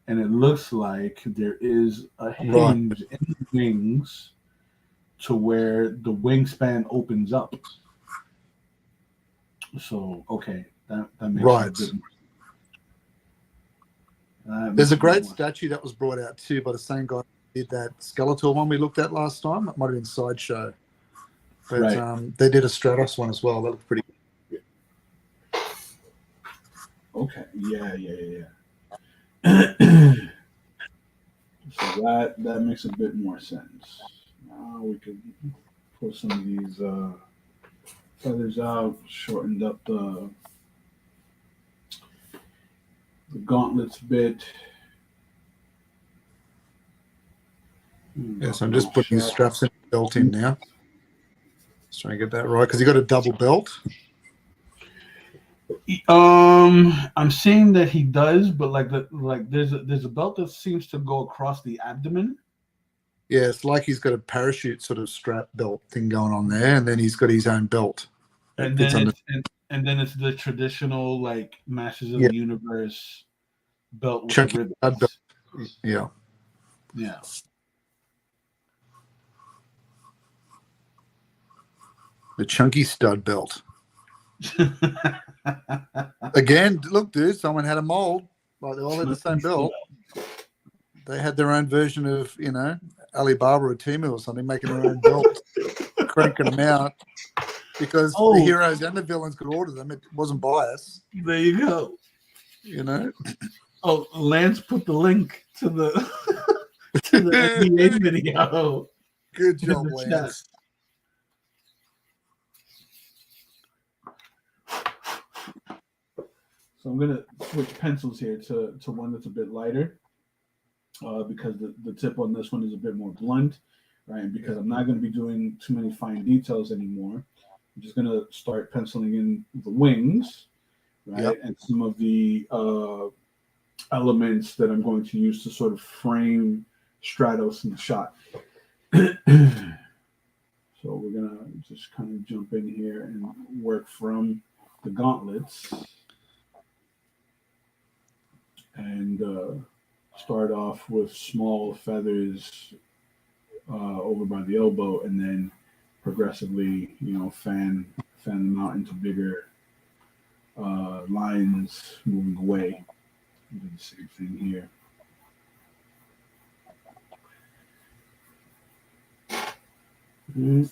and it looks like there is a hinge in the wings to where the wingspan opens up. So okay, that makes a bit more. There's a great statue that was brought out too by the same guy who did that Skeletor one we looked at last time. It might have been Sideshow. But they did a Stratos one as well. That looked pretty good. Okay. Yeah. So that makes a bit more sense. Now we could pull some of these feathers out, shortened up the gauntlets a bit. Yes, I'm just putting his straps and belt in now. Just trying to get that right because he got a double belt. I'm seeing that he does, but there's a belt that seems to go across the abdomen. Yeah, it's like he's got a parachute sort of strap belt thing going on there, and then he's got his own belt. And then it's the traditional like Masters of the Universe belt with chunky the ribbons. Belt. Yeah. The chunky stud belt. Again, look, dude, someone had a mold. Like they all had the same belt. They had their own version of, Alibaba or Temu or something, making their own belt, cranking them out. Because the heroes and the villains could order them. It wasn't biased. There you go. Oh, Lance put the link to the NBA video. Good job, Lance. So I'm gonna switch pencils here to one that's a bit lighter, because the tip on this one is a bit more blunt, right? And because I'm not going to be doing too many fine details anymore, I'm just going to start penciling in the wings, right? And some of the elements that I'm going to use to sort of frame Stratos in the shot. So we're going to just kind of jump in here and work from the gauntlets. and start off with small feathers over by the elbow, and then progressively, fan them out into bigger lines moving away. Do the same thing here. Mm.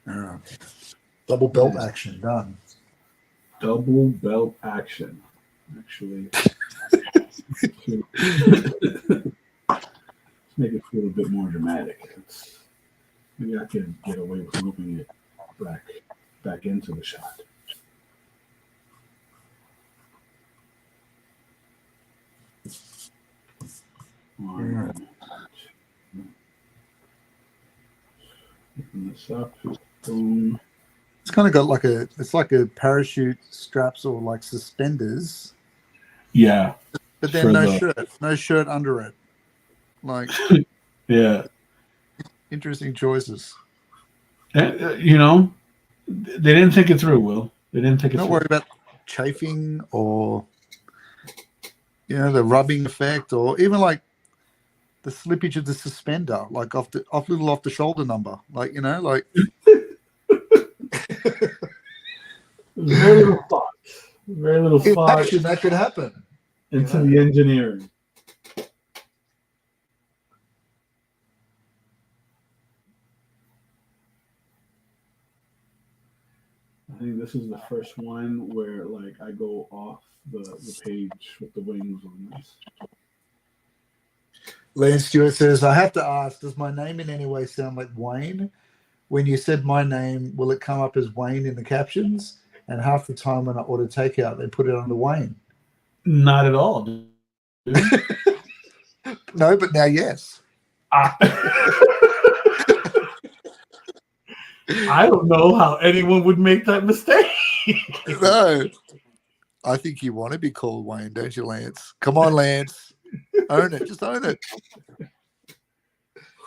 All right. Double belt action done. Double belt action. Actually, let's make it feel a bit more dramatic. Maybe I can get away with moving it back into the shot. Yeah. Open this up. Boom. It's kind of got it's like a parachute straps or like suspenders. Yeah. But then no shirt under it. Like, yeah. Interesting choices. They didn't think it through, Will. They didn't think it through. Not worried about chafing or, the rubbing effect or even like the slippage of the suspender, like off the shoulder number. Like, like. Very little thought. Very little thought. Action, that could happen. Into the engineering. I think this is the first one where I go off the page with the wings on this. Lance Stewart says, I have to ask, does my name in any way sound like Wayne? When you said my name, will it come up as Wayne in the captions? And half the time when I order takeout, they put it under Wayne. Not at all, dude. No, but now yes. I don't know how anyone would make that mistake. No. I think you want to be called Wayne, don't you, Lance? Come on, Lance. Own it. Just own it.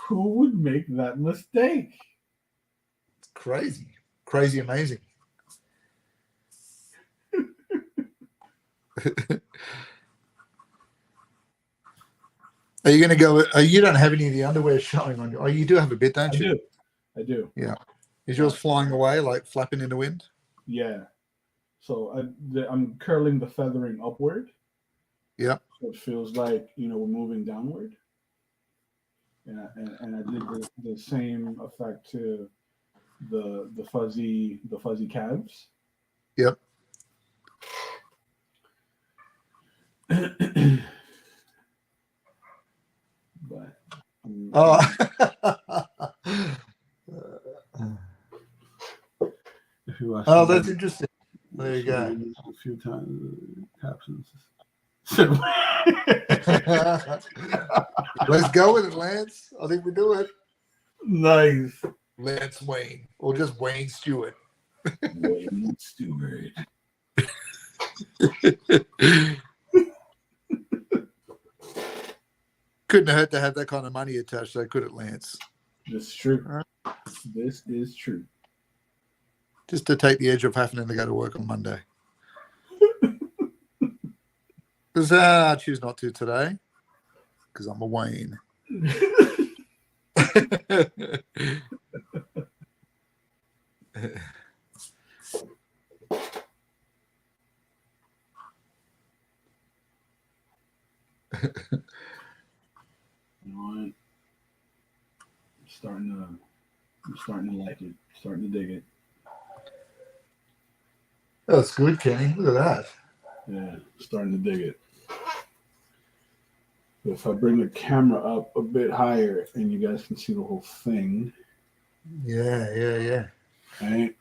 Who would make that mistake? It's crazy. Crazy amazing. Are you going to go? You don't have any of the underwear showing on you. Oh, you do have a bit, don't you? I do. Yeah. Is yours flying away, like flapping in the wind? Yeah. So I'm curling the feathering upward. Yeah. So it feels like we're moving downward. And I did the same effect to the fuzzy calves. Yep. But that's interesting. There you go. A few times captions. Let's go with it, Lance. I think we do it. Nice. Lance Wayne, or just Wayne Stewart. Wayne Stewart. Couldn't hurt to have that kind of money attached, though, could it, Lance? This is true. This is true. Just to take the edge of having to go to work on Monday. Because I choose not to today. Because I'm a Wayne. You know what? I'm starting to like it. Starting to dig it. That's good, Kenny. Look at that. Yeah, starting to dig it. If I bring the camera up a bit higher and you guys can see the whole thing. Yeah. Right?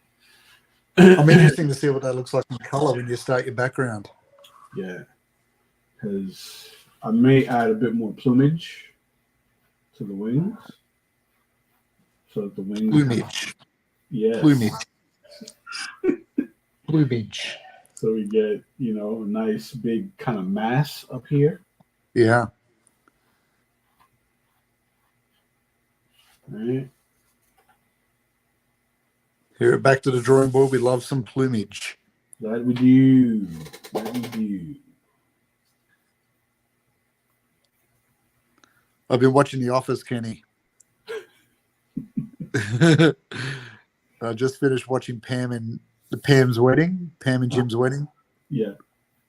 I'm interested to see what that looks like in color when you start your background. Yeah. Because I may add a bit more plumage to the wings. So that the wings... Plumage. Yes. Plumage. So we get, a nice big kind of mass up here. Yeah. Right. Here, back to the drawing board. We love some plumage. That we do. That we do. I've been watching The Office, Kenny. I just finished watching Pam's wedding, Pam and Jim's wedding. Yeah.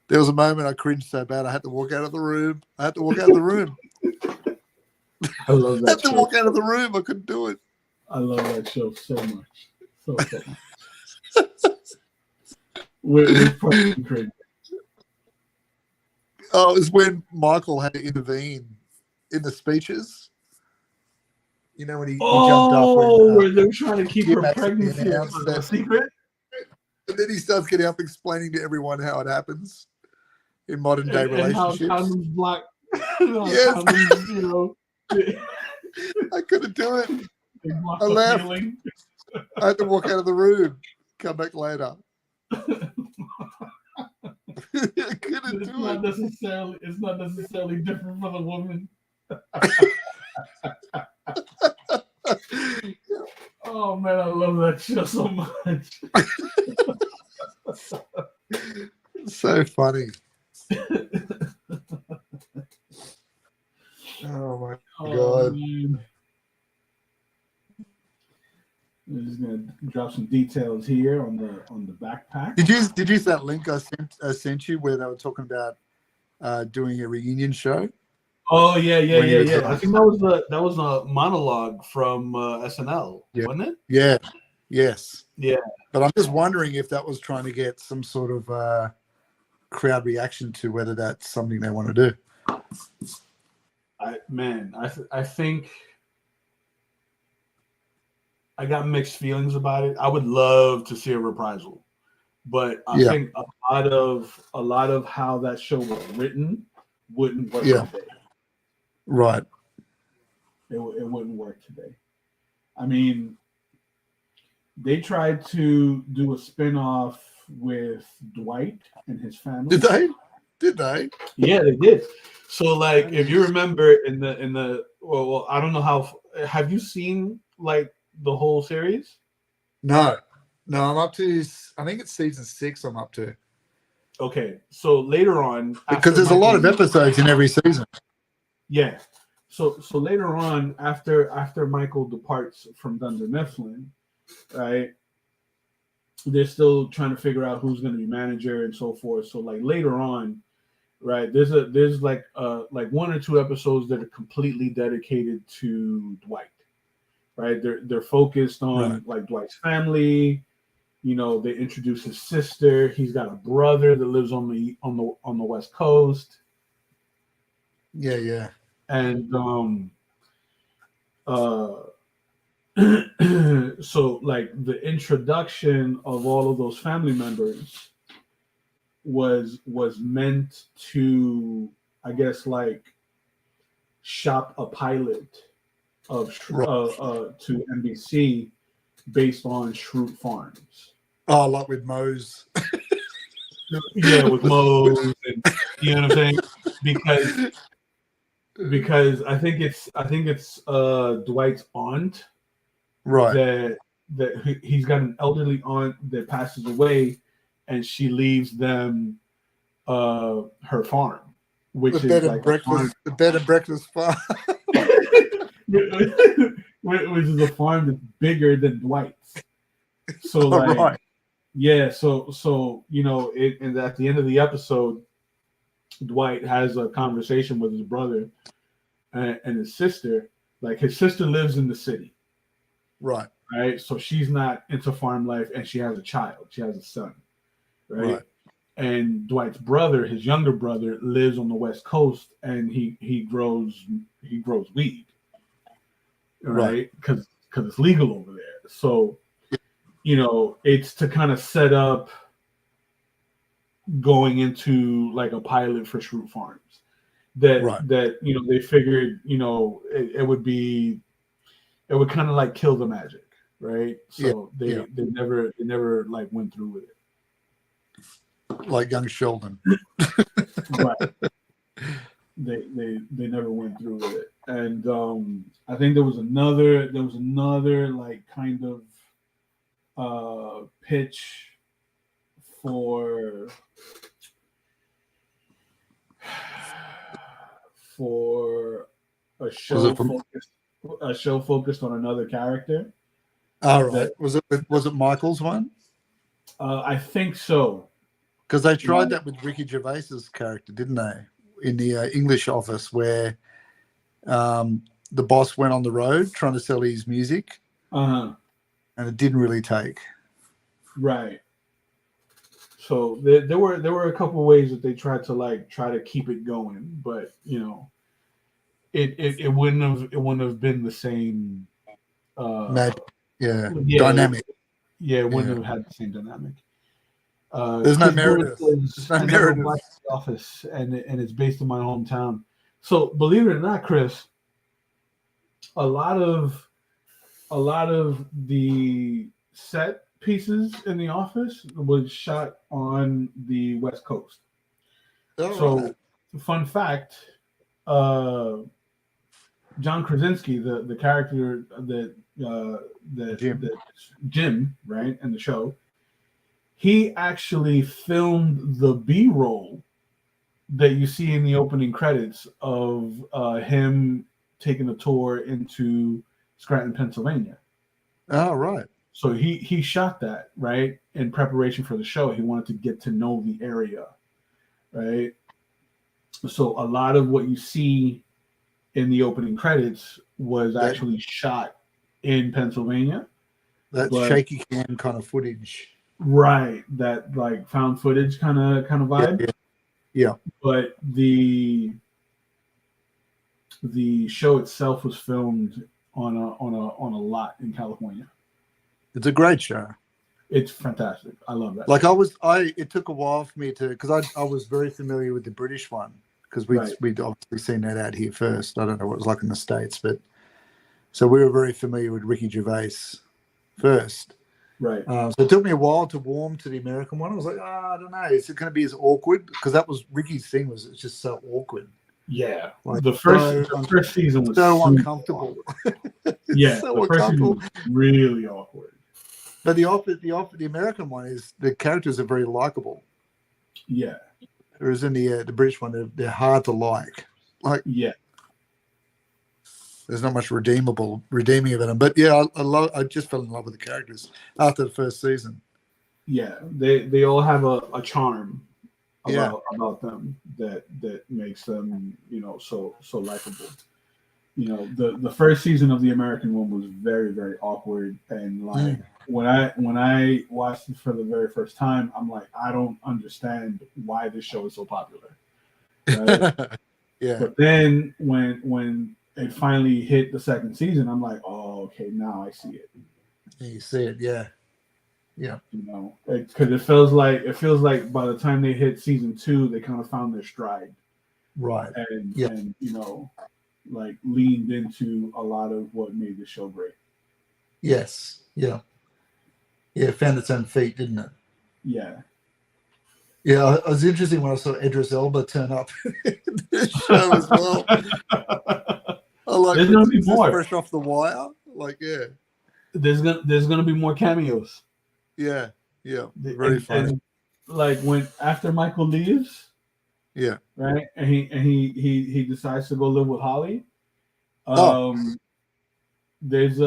There was a moment I cringed so bad I had to walk out of the room. I love I that had to show. walk out of the room. I couldn't do it. I love that show so much. So much. We're fucking crazy. Oh, it was when Michael had to intervene in the speeches. You know, when he jumped up where they were trying to keep Jim her actually pregnancy announced a that- secret. And then he starts getting up explaining to everyone how it happens in modern day relationships. And how condoms block. Yes. Condoms, you know, I couldn't do it. they block I the left. feeling. I had to walk out of the room. Come back later. I couldn't It's do not it. necessarily. It's not necessarily different for the woman. Oh man, I love that show so much. So funny. Oh my God. Man. I'm just gonna drop some details here on the backpack. Did you see that link I sent you where they were talking about doing a reunion show? Oh yeah. When I think that was a monologue from SNL, Yeah. wasn't it? Yeah. Yes. Yeah. But I'm just wondering if that was trying to get some sort of crowd reaction to whether that's something they want to do. I think I got mixed feelings about it. I would love to see a reprisal, but I think a lot of how that show was written wouldn't work today. Right. It wouldn't work today. I mean, they tried to do a spinoff with Dwight and his family. Did they? Yeah, they did. So, like, if you remember in the well, I don't know how. Have you seen like the whole series? No, I'm up to. I think it's season 6. I'm up to. Okay, so later on, because there's a lot of episodes in every season. Yeah. So later on, after Michael departs from Dunder Mifflin, right? They're still trying to figure out who's going to be manager and so forth. So like later on, right? There's like 1 or 2 episodes that are completely dedicated to Dwight, right? They're focused on like Dwight's family. You know, they introduce his sister. He's got a brother that lives on the West Coast. Yeah. And so like the introduction of all of those family members was meant to, I guess, like shop a pilot of to NBC based on Schrute Farms. Oh, like with Moe's. Yeah, with Moe's, and you know what I'm saying? Because I think it's Dwight's aunt, right? That he's got an elderly aunt that passes away, and she leaves them her farm, which the is the bed and breakfast farm, which is a farm that's bigger than Dwight's. So so you know, and at the end of the episode, Dwight has a conversation with his brother and his sister. Like his sister lives in the city, right? So she's not into farm life, and she has a child. She has a son, right? And Dwight's brother, his younger brother, lives on the West Coast, and he grows weed, right? Because it's legal over there. So, you know, it's to kind of set up going into like a pilot for Schrute Farms. That you know, they figured, you know, it would kind of like kill the magic, right? So they never like went through with it. Like young Sheldon. Right. They never went through with it. And I think there was another like kind of pitch for a Was show it from? focused on another character. All That right. Was it Michael's one? I think so. Because they tried that with Ricky Gervais's character, didn't they? In the English Office, where the boss went on the road trying to sell his music, And it didn't really take. Right. So there were a couple of ways that they tried to keep it going, but it wouldn't have been the same. Dynamic. It wouldn't have had the same dynamic. There's no Chris Meredith. says, There's no I never Meredith. watched The Office, and it's based in my hometown. So believe it or not, Chris, a lot of the set pieces in The Office was shot on the West Coast. So, fun fact, John Krasinski, the character that Jim, right, in the show, he actually filmed the B-roll that you see in the opening credits of him taking a tour into Scranton, Pennsylvania. Oh, right. So he shot that, right, in preparation for the show. He wanted to get to know the area, right? So a lot of what you see in the opening credits was actually shot in Pennsylvania. That's shaky cam kind of footage. Right, that like found footage kind of vibe. Yeah. But the show itself was filmed on a lot in California. It's a great show. It's fantastic. I love that. Like it took a while for me to, because I was very familiar with the British one, because we'd obviously seen that out here first. I don't know what it was like in the States, but so we were very familiar with Ricky Gervais first. Right. So it took me a while to warm to the American one. I was like, I don't know, is it going to be as awkward? Because that was Ricky's thing, was it's just so awkward. Yeah, like the first season was so uncomfortable. Yeah, so the first season was really awkward. But the American one is, the characters are very likable. Yeah. Whereas in the British one, they're hard to like. Yeah. There's not much redeeming about them. But yeah, I just fell in love with the characters after the first season. Yeah, they all have a charm about them that makes them so likable. The first season of the American one was very, very awkward, and like when I watched it for the very first time, I'm like, I don't understand why this show is so popular. Right? Yeah. But then when it finally hit the second season, I'm like, oh, okay, now I see it. Yeah, you see it, yeah. Because it feels like by the time they hit season 2, they kind of found their stride, right? And like leaned into a lot of what made the show great. Yes, yeah, it found its own feet, didn't it? Yeah. Yeah, it was interesting when I saw Idris Elba turn up in this show as well. There's gonna be more fresh off the wire. Like, yeah, there's gonna be more cameos. Yeah, very funny. And like when after Michael leaves, yeah, right, and he decides to go live with Holly. There's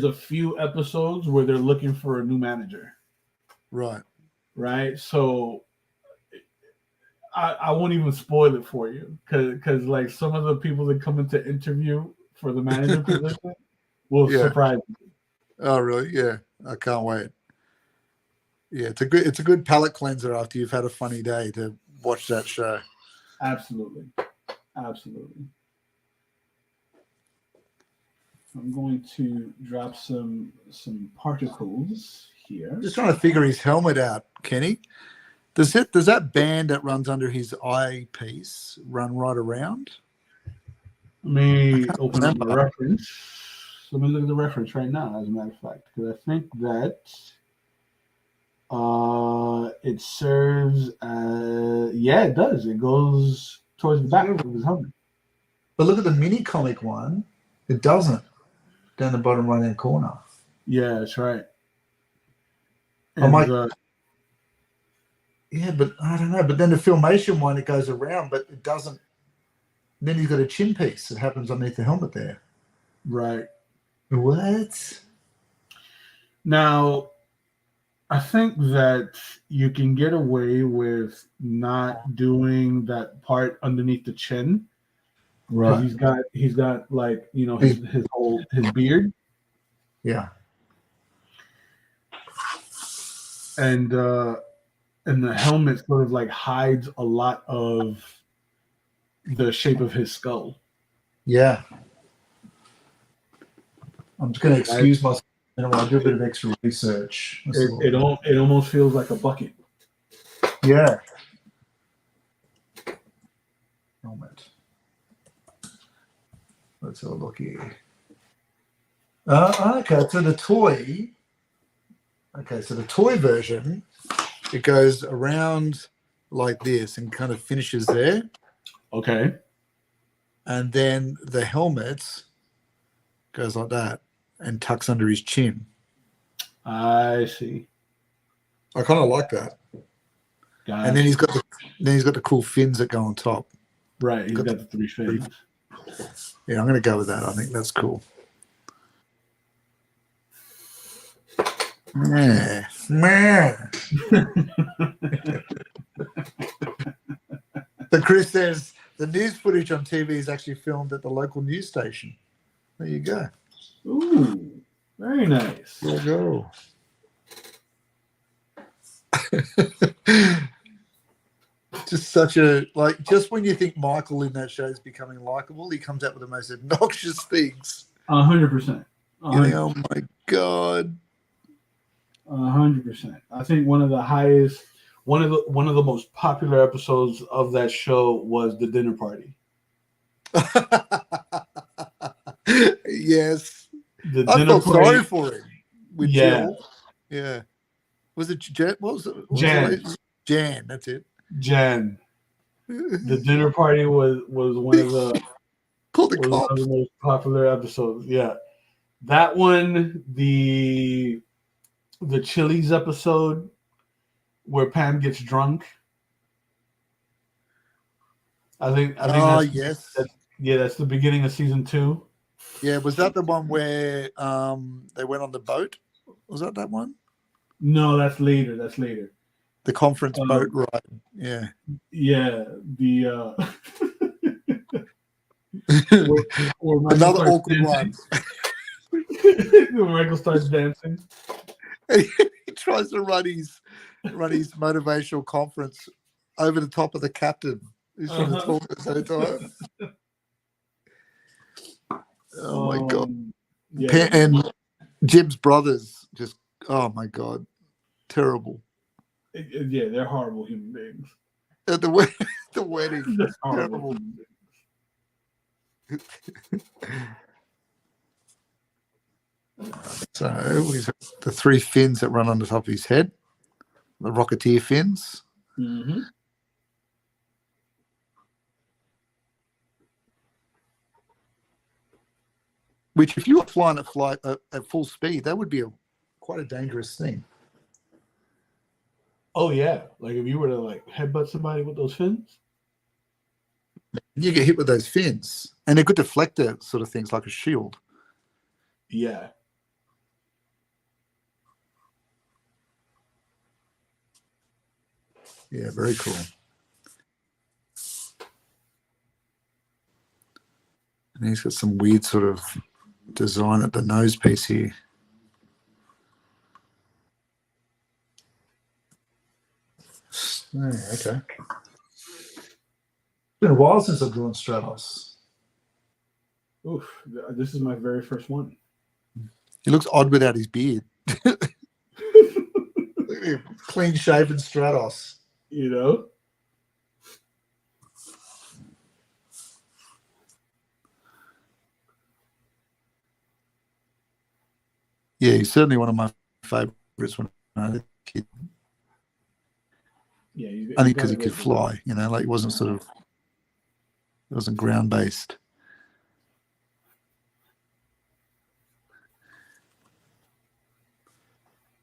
a few episodes where they're looking for a new manager. Right. So I won't even spoil it for you because like some of the people that come into interview for the manager position will surprise you. Oh, really? Yeah, I can't wait. Yeah, it's a good palate cleanser after you've had a funny day to watch that show. Absolutely. I'm going to drop some particles here. Just trying to figure his helmet out, Kenny. Does that band that runs under his eyepiece run right around? Let me open up the reference. Let me look at the reference right now, as a matter of fact, because I think that it serves it does. It goes towards the back of his helmet. But look at the mini comic one. It doesn't. down the bottom right-hand corner. Yeah, that's right. I'm And like, yeah, but I don't know. But then the Filmation one, it goes around, but it doesn't. Then he's got a chin piece that happens underneath the helmet there. right. What? Now, I think that you can get away with not doing that part underneath the chin because Right. he's got like, you know, his whole his beard Yeah. and the helmet sort of like hides a lot of the shape of his skull. Yeah. I'm just going to Right? excuse myself. I'll do a bit of extra research. It almost feels like a bucket. Yeah. Helmet. Let's have a look here. Okay, so the toy. Okay, so the toy version, it goes around like this and kind of finishes there. Okay. And then the helmet goes like that and tucks under his chin. I see. I kind of like that. Gotcha. And then he's got the cool fins that go on top. Right, he's got the 3 fins. Yeah, I'm going to go with that. I think that's cool. Meh. So Chris says the news footage on TV is actually filmed at the local news station. There you go. Ooh, very nice. There you go. Just such a just when you think Michael in that show is becoming likable, he comes out with the most obnoxious things. 100%. Oh my god. 100%. I think one of the most popular episodes of that show was the dinner party. Yes. I felt sorry for him with Jill. Yeah. Was it Jen? What was it? Jan. Jan, that's it. Jan. The dinner party was one of the most popular episodes. Yeah. That one, the Chili's episode where Pam gets drunk. I think yes. That's the beginning of season 2. Yeah, was that the one where they went on the boat? Was that one? No, that's later. The conference boat ride. Yeah. Yeah. The another awkward one. When Michael starts dancing. He tries to run his motivational conference over the top of the captain who's trying to talk at the same time. Oh my god. Yeah. And Jim's brothers just, oh my god, terrible. Yeah, they're horrible human beings. At the wedding, They're terrible. So we've got the 3 fins that run on the top of his head, the Rocketeer fins. Mm-hmm. Which, if you were flying at full speed, that would be quite a dangerous thing. Oh yeah, like if you were to like headbutt somebody with those fins, you get hit with those fins, and they're good deflector sort of things, like a shield. Yeah. Yeah, very cool. And he's got some weird sort of design at the nose piece here. Oh, okay. It's been a while since I've drawn Stratos. Oof, this is my very first one. He looks odd without his beard. Clean shaven Stratos. You know? Yeah, he's certainly one of my favorites when I was a kid. Yeah, I think because he could fly, like he wasn't it wasn't ground based.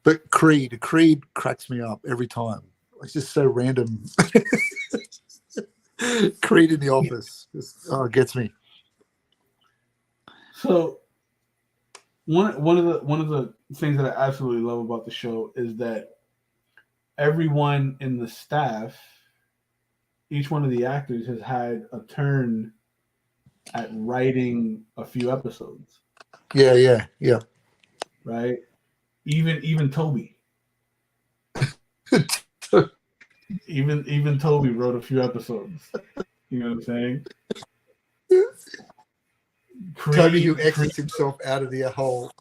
But Creed cracks me up every time. It's just so random. Creed in the office, it gets me. So one of the things that I absolutely love about the show is that everyone in the staff, each one of the actors has had a turn at writing a few episodes. Yeah. Right? Even Toby. even Toby wrote a few episodes. You know what I'm saying? Toby, who exits himself out of the whole.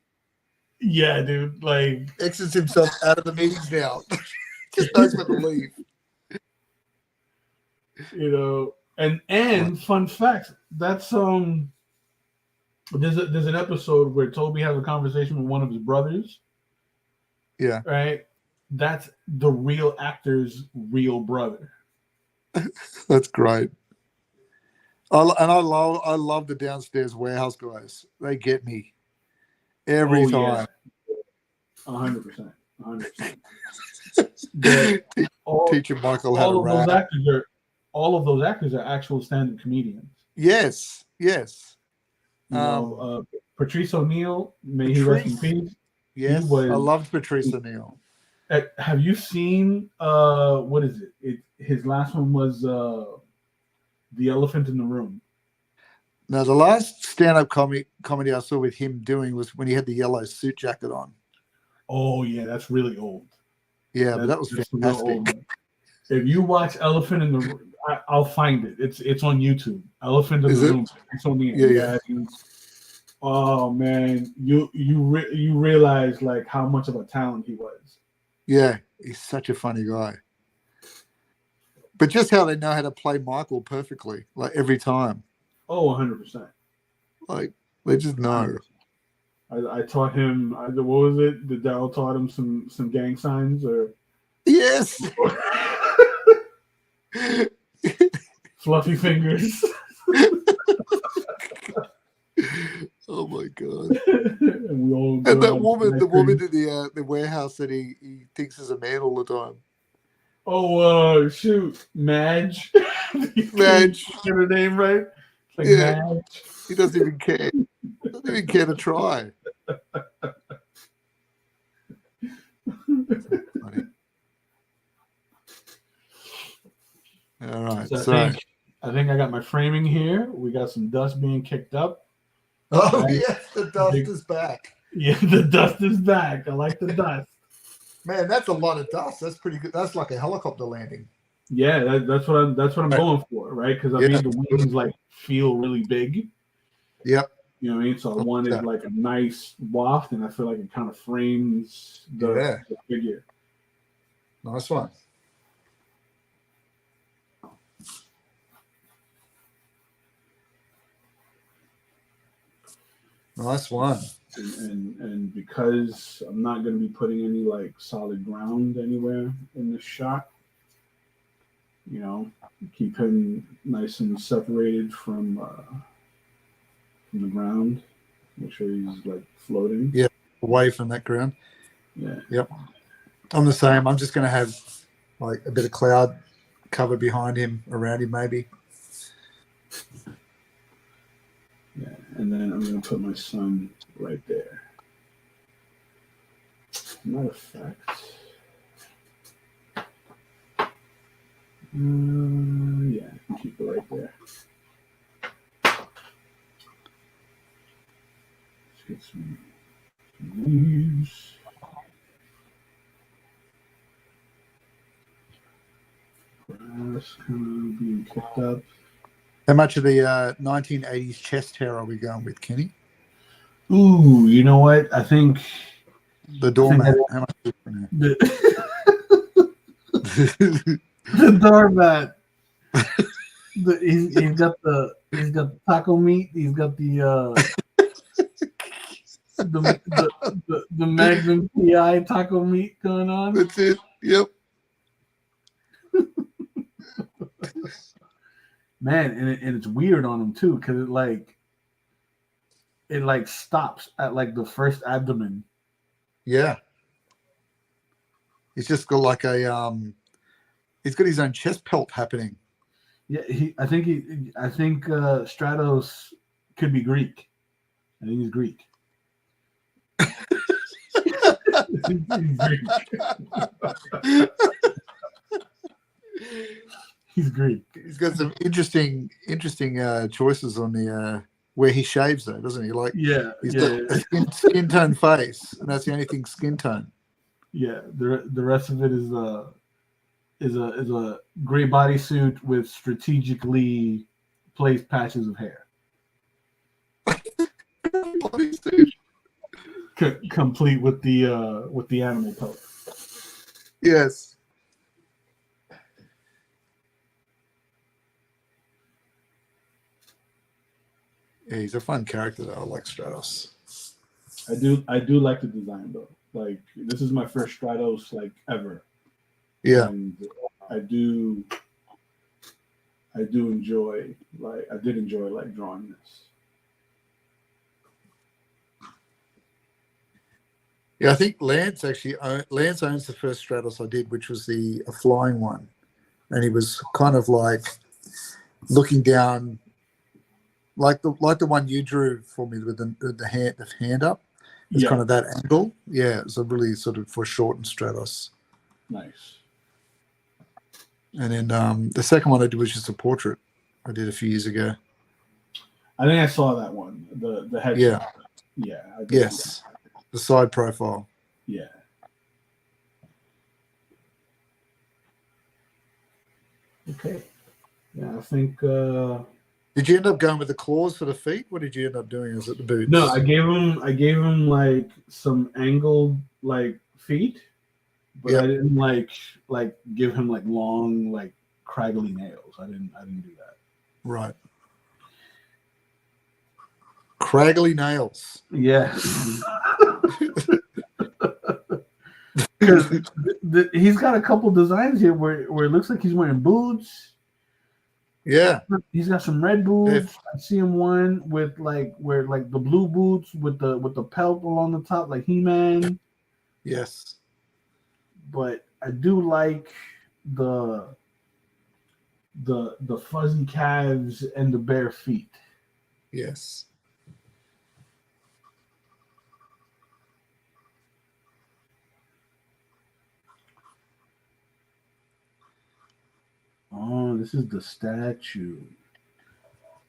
Yeah, dude. Like exits himself out of the meetings now. Just knows when to leave. You know, and fun fact, that's there's an episode where Toby has a conversation with one of his brothers. Yeah. Right? That's the real actor's real brother. That's great. I love the downstairs warehouse guys. They get me every time. 100%. 100%. Teacher Michael had a rap. All of those actors are actual stand-up comedians. Yes. You know, Patrice O'Neill, may he rest in peace. Yes, I loved Patrice O'Neill. Have you seen what is it? His last one was The Elephant in the Room. Now, the last stand-up comedy I saw with him doing was when he had the yellow suit jacket on. Oh yeah, that's really old. Yeah, but that was fantastic. If you watch Elephant in the Room, I'll find it. It's on YouTube. Elephant in the Room. It's on the yeah. Oh man, you realize like how much of a talent he was. Yeah, he's such a funny guy. But just how they know how to play Michael perfectly, like every time. Oh, 100%. Like they just know. I taught him. What was it? The Daryl taught him some gang signs, or yes, fluffy fingers. Oh my god! and that woman, the woman in the warehouse that he thinks is a man all the time. Oh shoot, Madge. Madge, get her name right? Like Madge. He doesn't even care. He doesn't even care to try. Funny. All right, so I think I got my framing here. We got some dust being kicked up. Oh right? Yes, the dust is back. Yeah, the dust is back. I like the dust. Man, that's a lot of dust. That's pretty good. That's like a helicopter landing. Yeah, that's what I'm going for, right? Because I mean the wings like feel really big. Yep. You know what I mean? So I wanted like a nice waft, and I feel like it kind of frames the figure. Nice one. Nice one. And because I'm not going to be putting any like solid ground anywhere in this shot, you know, keep him nice and separated from the ground. Make sure he's like floating. Yeah, away from that ground. Yeah. Yep. I'm the same. I'm just going to have like a bit of cloud cover behind him, around him, maybe. Yeah, and then I'm going to put my son right there. Matter of fact, yeah, I can keep it right there. Let's get some leaves. Grass kind of being kicked up. How much of the 1980s chest hair are we going with, Kenny? Ooh, you know what? I think the doormat. How much is the doormat. He's got taco meat. He's got the Magnum PI taco meat going on. That's it. Yep. Man, and it's weird on him too, because it like stops at like the first abdomen. Yeah. He's just got like a he's got his own chest pelt happening. Yeah, I think Stratos could be Greek. I think he's Greek. He's Greek. He's got some interesting choices on the where he shaves though, doesn't he? Like he's got a skin tone face, and that's the only thing skin tone. Yeah, the rest of it is a gray bodysuit with strategically placed patches of hair. Bodysuit. Complete with the animal pelt. Yes. Yeah, he's a fun character though. I like Stratos. I do like the design though. Like this is my first Stratos like ever. Yeah. And I do enjoy I did enjoy like drawing this. Yeah, I think Lance owns the first Stratos I did, which was a flying one, and he was kind of like looking down, like the one you drew for me with the hand up. It's kind of that angle. Yeah, it's a really sort of foreshortened Stratos. Nice. And then the second one I did was just a portrait I did a few years ago. I think I saw that one. The head. Yeah. Yeah. Yes. The side profile. Yeah. Okay. Yeah, I think. Did you end up going with the claws for the feet? What did you end up doing? Was it the boots? No, I gave him like some angled like feet, but I didn't like give him like long like craggly nails. I didn't do that. Right. Craggly nails. Yes. Because he's got a couple designs here where it looks like he's wearing boots. Yeah. He's got some red boots. I see him one with like the blue boots with the pelt along the top, like He-Man. Yes. But I do like the fuzzy calves and the bare feet. Yes. Oh, this is the statue.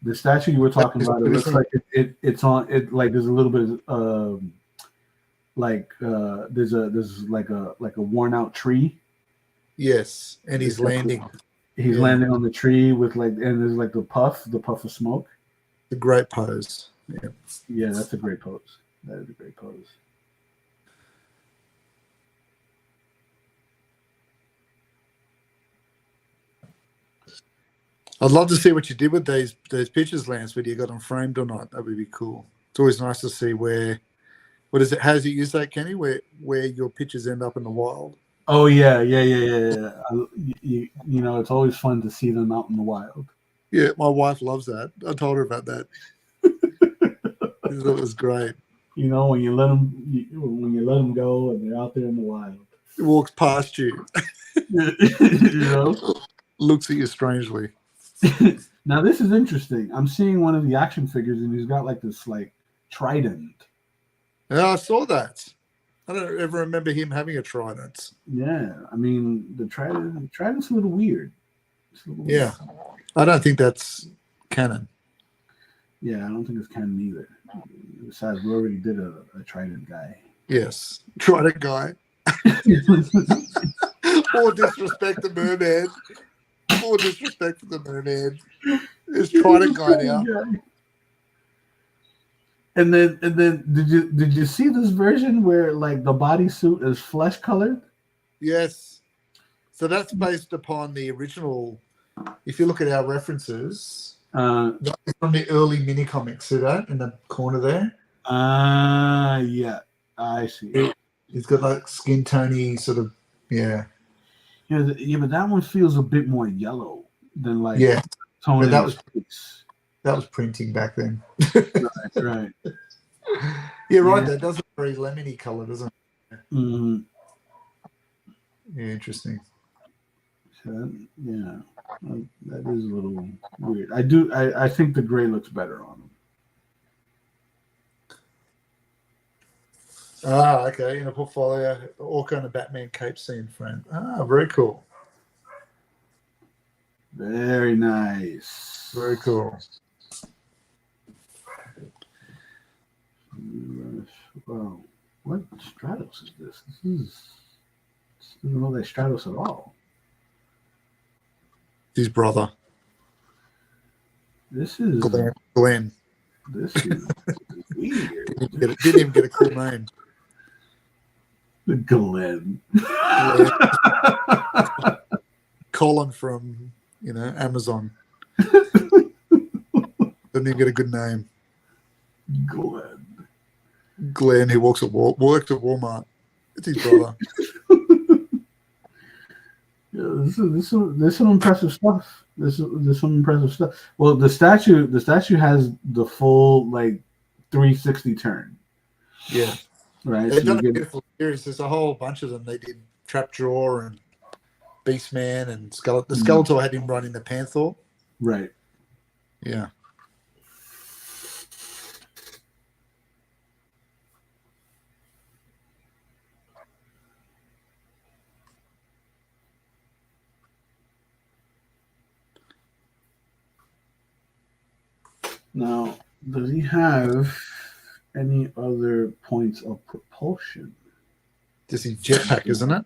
The statue you were talking about. It looks like it's on it. Like there's a little bit of there's like a worn out tree. Yes, and he's landing. He's landing on the tree with and there's like the puff of smoke. The great pose. Yeah. Yeah, that's a great pose. That is a great pose. I'd love to see what you did with those pictures, Lance, whether you got them framed or not. That would be cool. It's always nice to see how does it use that, Kenny, where your pictures end up in the wild? Oh, yeah. You know, it's always fun to see them out in the wild. Yeah, my wife loves that. I told her about that. It was great. You know, when you let them go and they're out there in the wild. It walks past you. You know? Looks at you strangely. Now this is interesting. I'm seeing one of the action figures and he's got like this like trident. Yeah, I saw that. I don't ever remember him having a trident. Yeah, I mean the trident's a little weird. Weird. I don't think that's canon. Yeah, I don't think it's canon either. Besides, we already did a trident guy. Yes, trident guy. Or disrespect the merman. More disrespect for the merman. It's trident guy now. And then did you see this version where like the bodysuit is flesh colored? Yes. So that's based upon the original. If you look at our references, that's from the early mini comics. See that in the corner there? Yeah, I see. He's got like skin tony sort of Yeah, but that one feels a bit more yellow than like tone. But that was printing back then. Right. Yeah, right. That does look very lemony color, doesn't it? Mm-hmm. Yeah, interesting. So, yeah, that is a little weird. I think the gray looks better on him. Ah, okay. In a portfolio, Orca and a Batman cape scene frame. Ah, very cool. Very nice. Very cool. Wow. What Stratos is this? This doesn't look like Stratos at all. His brother. This is Glenn. This is weird. Didn't even get a cool name. Glenn. Colin from, Amazon. Didn't even get a good name. Glenn, who worked at Walmart. It's his brother. Yeah, this is some impressive stuff. This is some impressive stuff. Well, the statue has the full 360 turn. Yeah. Right. They've done a beautiful series. There's a whole bunch of them. They did Trapjaw and Beastman and Skeletor. The Skeletor had him running the Panther. Right. Yeah. Now, does he have any other points of propulsion? This is jetpack, isn't it?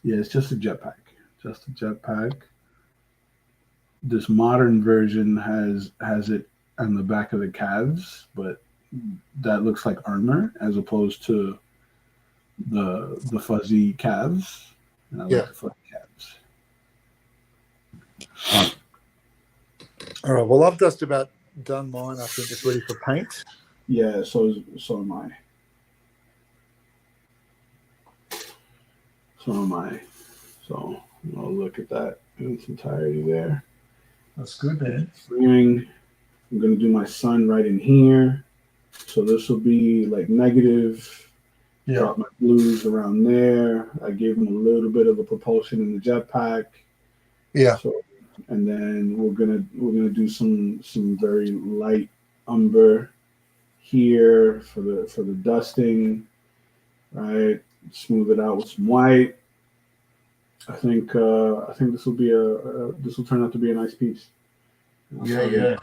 Yeah, it's just a jetpack. Just a jetpack. This modern version has it on the back of the calves, but that looks like armor as opposed to the fuzzy calves. And I like the fuzzy calves. All right. Well, I've just about done mine. I think it's ready for paint. Yeah, so am I. So I'll look at that in its entirety there. That's good, man. Framing. I'm going to do my sun right in here. So this will be negative. Yeah. Drop my blues around there. I gave them a little bit of a propulsion in the jetpack. Yeah. So, and then we're gonna do some very light umber here for the dusting. Right. Smooth it out with some white. I think this will turn out to be a nice piece. Yeah.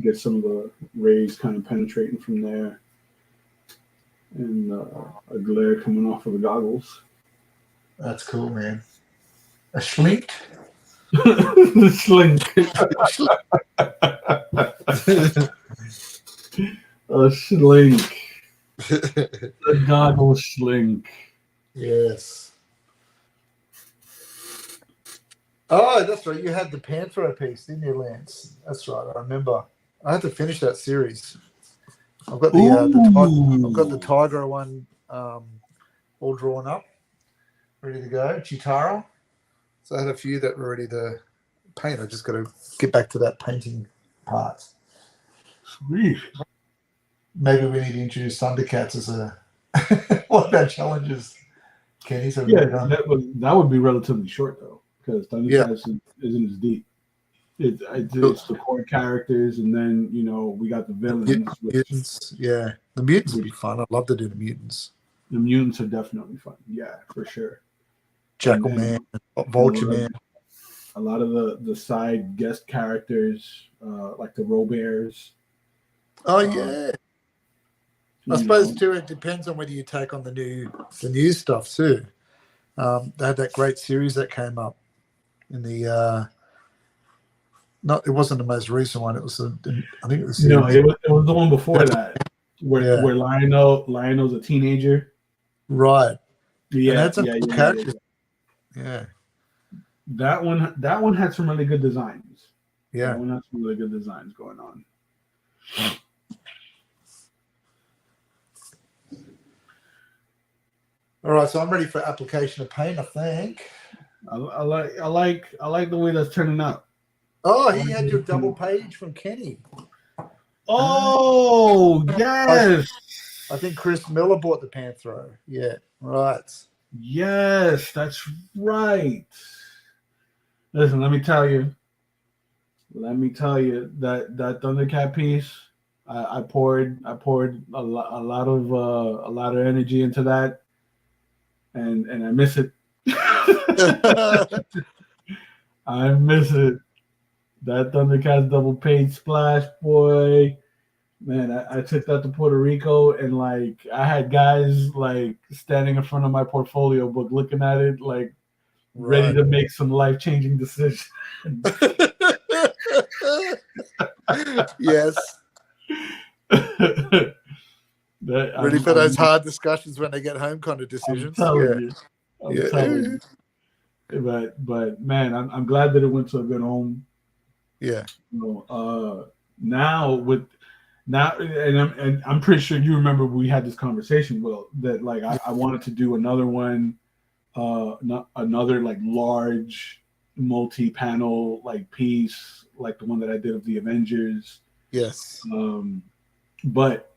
Get some of the rays kind of penetrating from there, and a glare coming off of the goggles. That's cool, man. A slink. The slink. A slink. The goggle slink. Yes. Oh, that's right. You had the Panthro piece, didn't you, Lance? That's right. I remember. I had to finish that series. I've got the Tiger one all drawn up, ready to go. Chitara. So I had a few that were ready to paint. I just got to get back to that painting part. Sweet. Maybe we need to introduce Thundercats as a one of our challenges, Kenny. So that would be relatively short though, because Thundercats isn't as deep. It's the core characters, and then we got the villains. Mutants, yeah, the mutants would be fun. I'd love to do the mutants. The mutants are definitely fun. Yeah, for sure. Jackal Man, Vulture Man. A lot of the side guest characters, like the Robears. Oh yeah. I suppose too. It depends on whether you take on the new stuff too. They had that great series that came up in the. It wasn't the most recent one. It was I think it was. No, it was the one before that, where Lionel's a teenager. Right. Yeah, yeah. That one had some really good designs. Yeah. That one had some really good designs going on. All right, so I'm ready for application of paint, I think. I like the way that's turning out. Oh, he had your double page from Kenny. Oh, yes. I think Chris Miller bought the Panthro. Yeah, right. Yes, that's right. Listen, that Thundercat piece. I poured a lot of energy into that, and I miss it. I miss it. That Thundercats double page splash, boy. Man, I took that to Puerto Rico, and like I had guys like standing in front of my portfolio book, looking at it, like ready Right. to make some life changing decisions. Yes. That Ready for those hard discussions when they get home, kind of I'm decisions. telling Yeah. you, I'm telling Yeah. you. But man, I'm glad that it went to a good home. Yeah. You know, now with now, and I'm pretty sure you remember we had this conversation. Well, that like I wanted to do another one, another like large multi-panel like piece, like the one that I did of the Avengers. Yes. But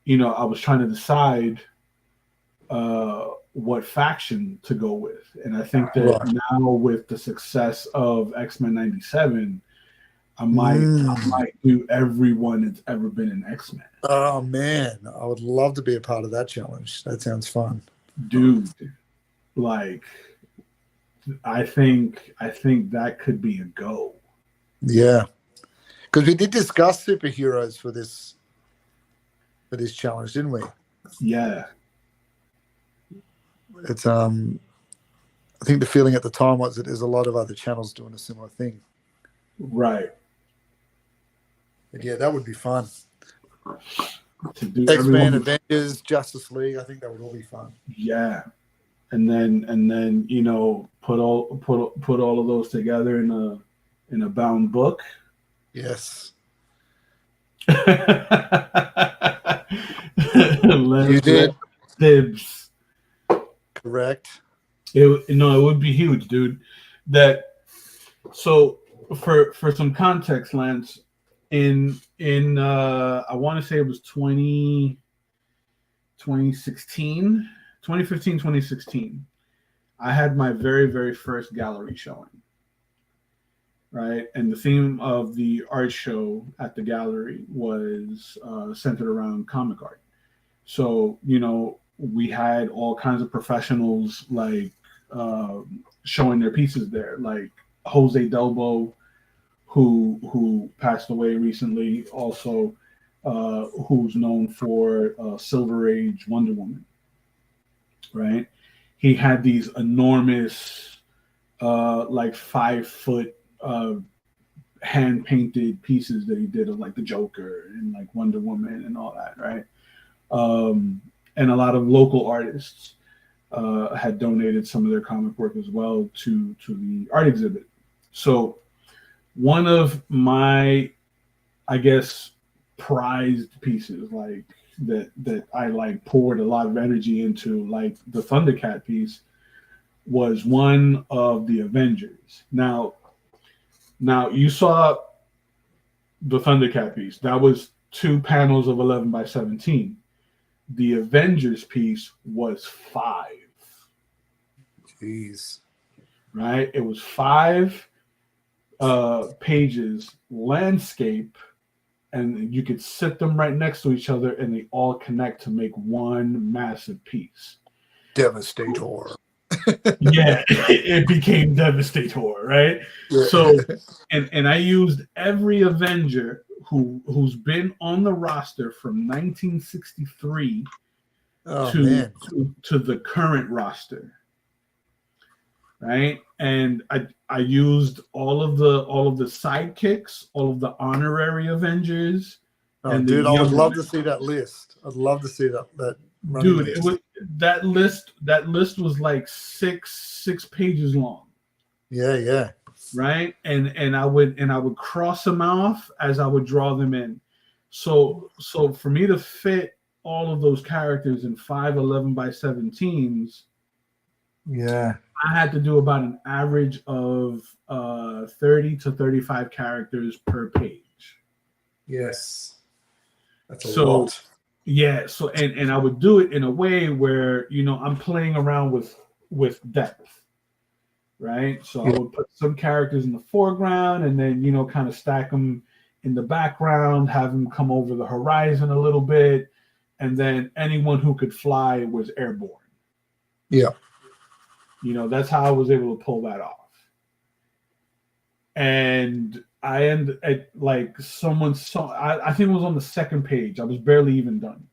I was trying to decide what faction to go with, and I think that Right. now with the success of X-Men '97, I Mm. might do everyone that's ever been in X-Men. Oh man, I would love to be a part of that challenge. That sounds fun. Dude, like I think that could be a go. Yeah, because we did discuss superheroes for this challenge, didn't we? Yeah. It's I think the feeling at the time was that there's a lot of other channels doing a similar thing. Right. But yeah, that would be fun. To do X-Men, everyone. Avengers, Justice League. I think that would all be fun. Yeah. And then put all of those together in a bound book. Yes. You did. Dibs. Correct. It would be huge, dude. So for some context, Lance, in I want to say it was 2016, 2015, 2016. I had my very, very first gallery showing, right? And the theme of the art show at the gallery was centered around comic art. So, we had all kinds of professionals like showing their pieces there, like Jose Delbo, who passed away recently, also who's known for Silver Age Wonder Woman, right? He had these enormous, like 5 foot hand painted pieces that he did of like the Joker and like Wonder Woman and all that, right? And a lot of local artists had donated some of their comic work as well to the art exhibit. So one of my, I guess, prized pieces, like that I like poured a lot of energy into, like the Thundercat piece, was one of the Avengers. Now you saw the Thundercat piece. That was 2 panels of 11 by 17. The Avengers piece was 5. Jeez. Right? It was 5 pages landscape, and you could sit them right next to each other, and they all connect to make one massive piece. Devastator. Yeah, it became Devastator, right? Yeah. So, and I used every Avenger who's been on the roster from 1963 to the current roster, right? And I used all of the sidekicks, all of the honorary Avengers. Oh, dude, I would love to see that list. I'd love to see that dude, list. it was that list was like six pages long. Yeah. Right? And I would cross them off as I would draw them in. So for me to fit all of those characters in 5 11 by 17s, yeah, I had to do about an average of 30 to 35 characters per page. Yes. That's a lot. Yeah, so and I would do it in a way where I'm playing around with with depth, right? So I would put some characters in the foreground and then, kind of stack them in the background, have them come over the horizon a little bit, and then anyone who could fly was airborne. Yeah. That's how I was able to pull that off. And I ended at like someone saw, I think it was on the second page. I was barely even done.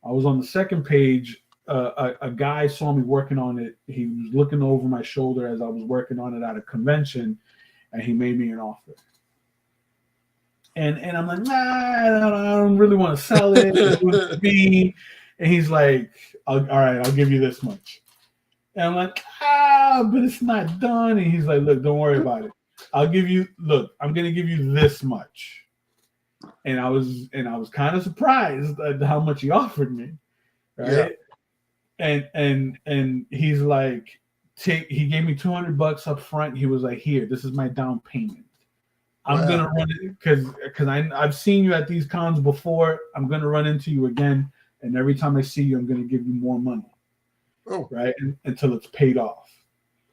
I was on the second page. A guy saw me working on it. He was looking over my shoulder as I was working on it at a convention, and he made me an offer. And I'm like, nah, I don't really want to sell it. It me. And he's like, all right, I'll give you this much. And I'm like, but it's not done. And he's like, look, don't worry about it. I'm going to give you this much. And I was kind of surprised at how much he offered me. Right. Yeah. And he's like, he gave me $200 up front. He was like, here, this is my down payment. I'm going to run it because I've seen you at these cons before. I'm going to run into you again. And every time I see you, I'm going to give you more money. Oh. Right. Until it's paid off.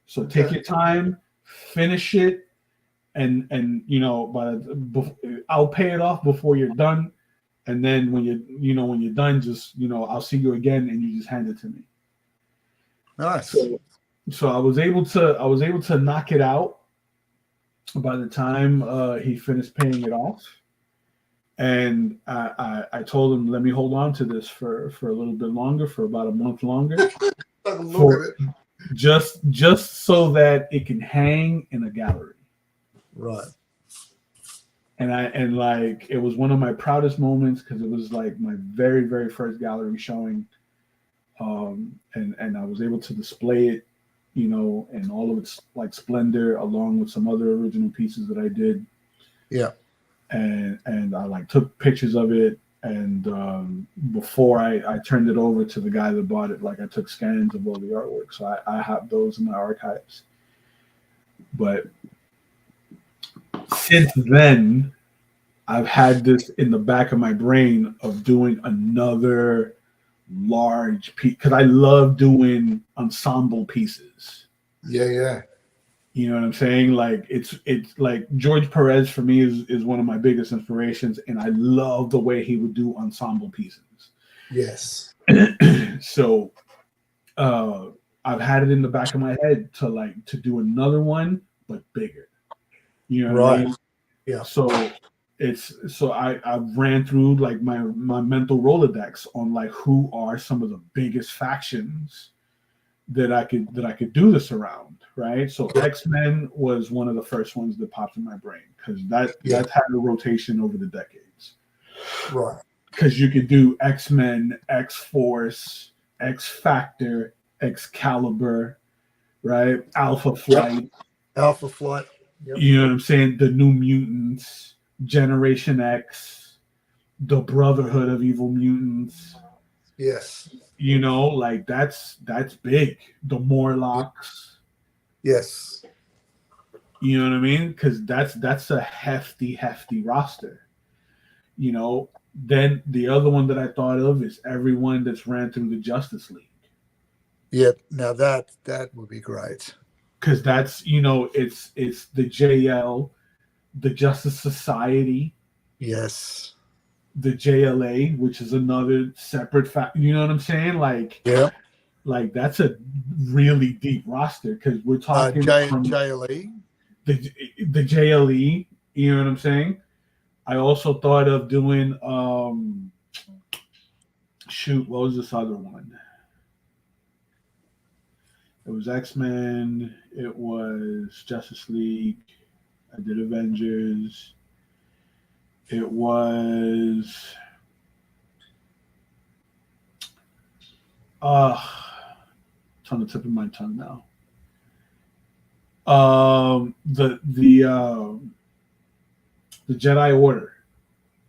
So take your time, finish it. And I'll pay it off before you're done. And then when you're done, just, I'll see you again and you just hand it to me. Nice. So I was able to knock it out by the time he finished paying it off. And I told him, let me hold on to this for a little bit longer, for about a month longer. Just so that it can hang in a gallery. Right. And like it was one of my proudest moments because it was like my very, very first gallery showing. And I was able to display it, in all of its like splendor, along with some other original pieces that I did. Yeah. And I like took pictures of it. And before I turned it over to the guy that bought it, like I took scans of all the artwork. So I have those in my archives. But since then, I've had this in the back of my brain of doing another large piece because I love doing ensemble pieces. Yeah. You know what I'm saying? Like it's like George Perez for me is one of my biggest inspirations, and I love the way he would do ensemble pieces. Yes. So I've had it in the back of my head to do another one, but bigger. You know what I mean? Yeah. So I ran through like my mental Rolodex on like who are some of the biggest factions that I could do this around, right? So X-Men was one of the first ones that popped in my brain because that's had a rotation over the decades, right? Because you could do X-Men, X-Force, X-Factor, Excalibur, right? Alpha Flight. Yep. You know what I'm saying? The New Mutants, Generation X, the Brotherhood of Evil Mutants. Yes. Like that's big. The Morlocks. Yes. You know what I mean? Because that's a hefty roster. Then the other one that I thought of is everyone that's ran through the Justice League. Yep. Now that would be great. Because that's it's the JL, the Justice Society. Yes. The JLA, which is another separate fact. You know what I'm saying? Like, yeah, like that's a really deep roster because we're talking JLE. The JLE. You know what I'm saying? I also thought of doing what was this other one? It was X-Men. It was Justice League. I did Avengers. It was it's on the tip of my tongue now. The Jedi Order.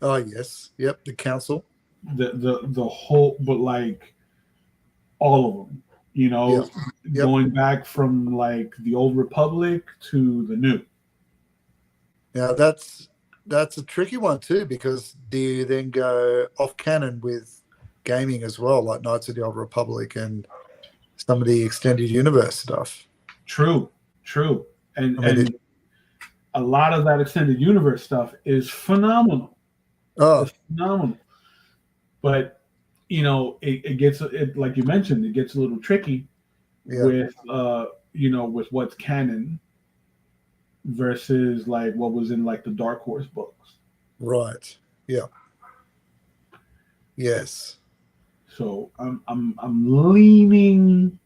Oh yes, yep. The Council. The whole, but like all of them. Yep. Going back from like the old Republic to the new. Now that's a tricky one too, because do you then go off canon with gaming as well, like Knights of the Old Republic and some of the extended universe stuff. True. And I mean, and a lot of that extended universe stuff is phenomenal. It's phenomenal. But it gets like you mentioned, it gets a little tricky with with what's canon versus like what was in like the Dark Horse books. Right. Yeah. Yes. So I'm leaning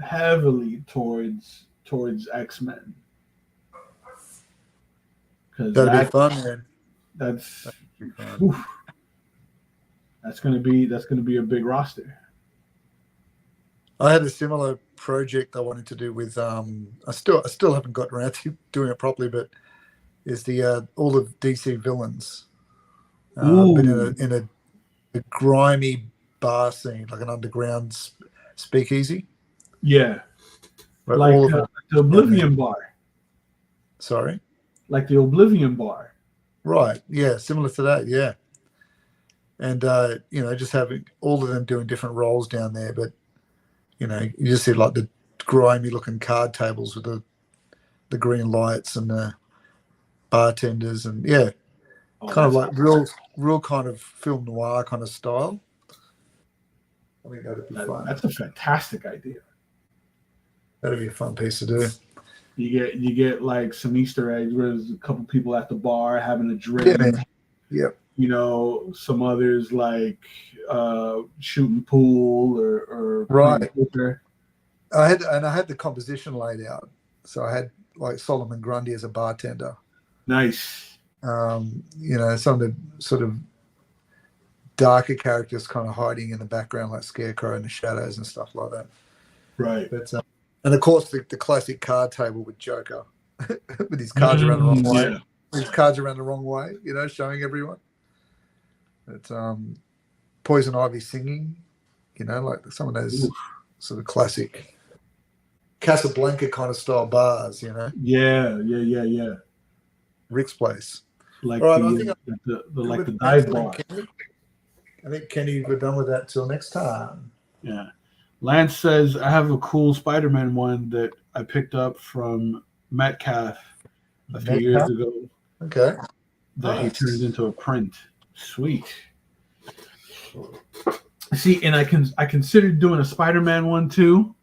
heavily towards X-Men. That'd be fun, man. That's gonna be a big roster. I had a similar project I wanted to do with I still haven't gotten around to doing it properly, but is the all the DC villains, but in a grimy bar scene, like an underground speakeasy. Yeah, Right, like all of them. the Oblivion Bar. Sorry, like the Oblivion Bar. Right. Yeah, similar to that. Yeah, and just having all of them doing different roles down there, but you just see like the grimy looking card tables with the green lights and the bartenders and kind of like real kind of film noir kind of style. I think that'd be fun. That's a fantastic idea. That'd be a fun piece to do. You get like some Easter eggs where there's a couple people at the bar having a drink. Yeah. Some others like shooting pool or right. Poker. I had the composition laid out. So I had like Solomon Grundy as a bartender. Nice. Some of the sort of darker characters kind of hiding in the background, like Scarecrow in the shadows and stuff like that. Right. But and of course the classic card table with Joker with his cards around the wrong way. Yeah. With his cards around the wrong way, showing everyone. But Poison Ivy singing, like some of those sort of classic Casablanca kind of style bars, Yeah. Rick's place. Like all right, the dive bar. I think Kenny, we're done with that till next time. Yeah. Lance says, I have a cool Spider-Man one that I picked up from Metcalf a few years ago. Okay. That he turned into a print. Sweet. See, and I considered doing a Spider-Man one too.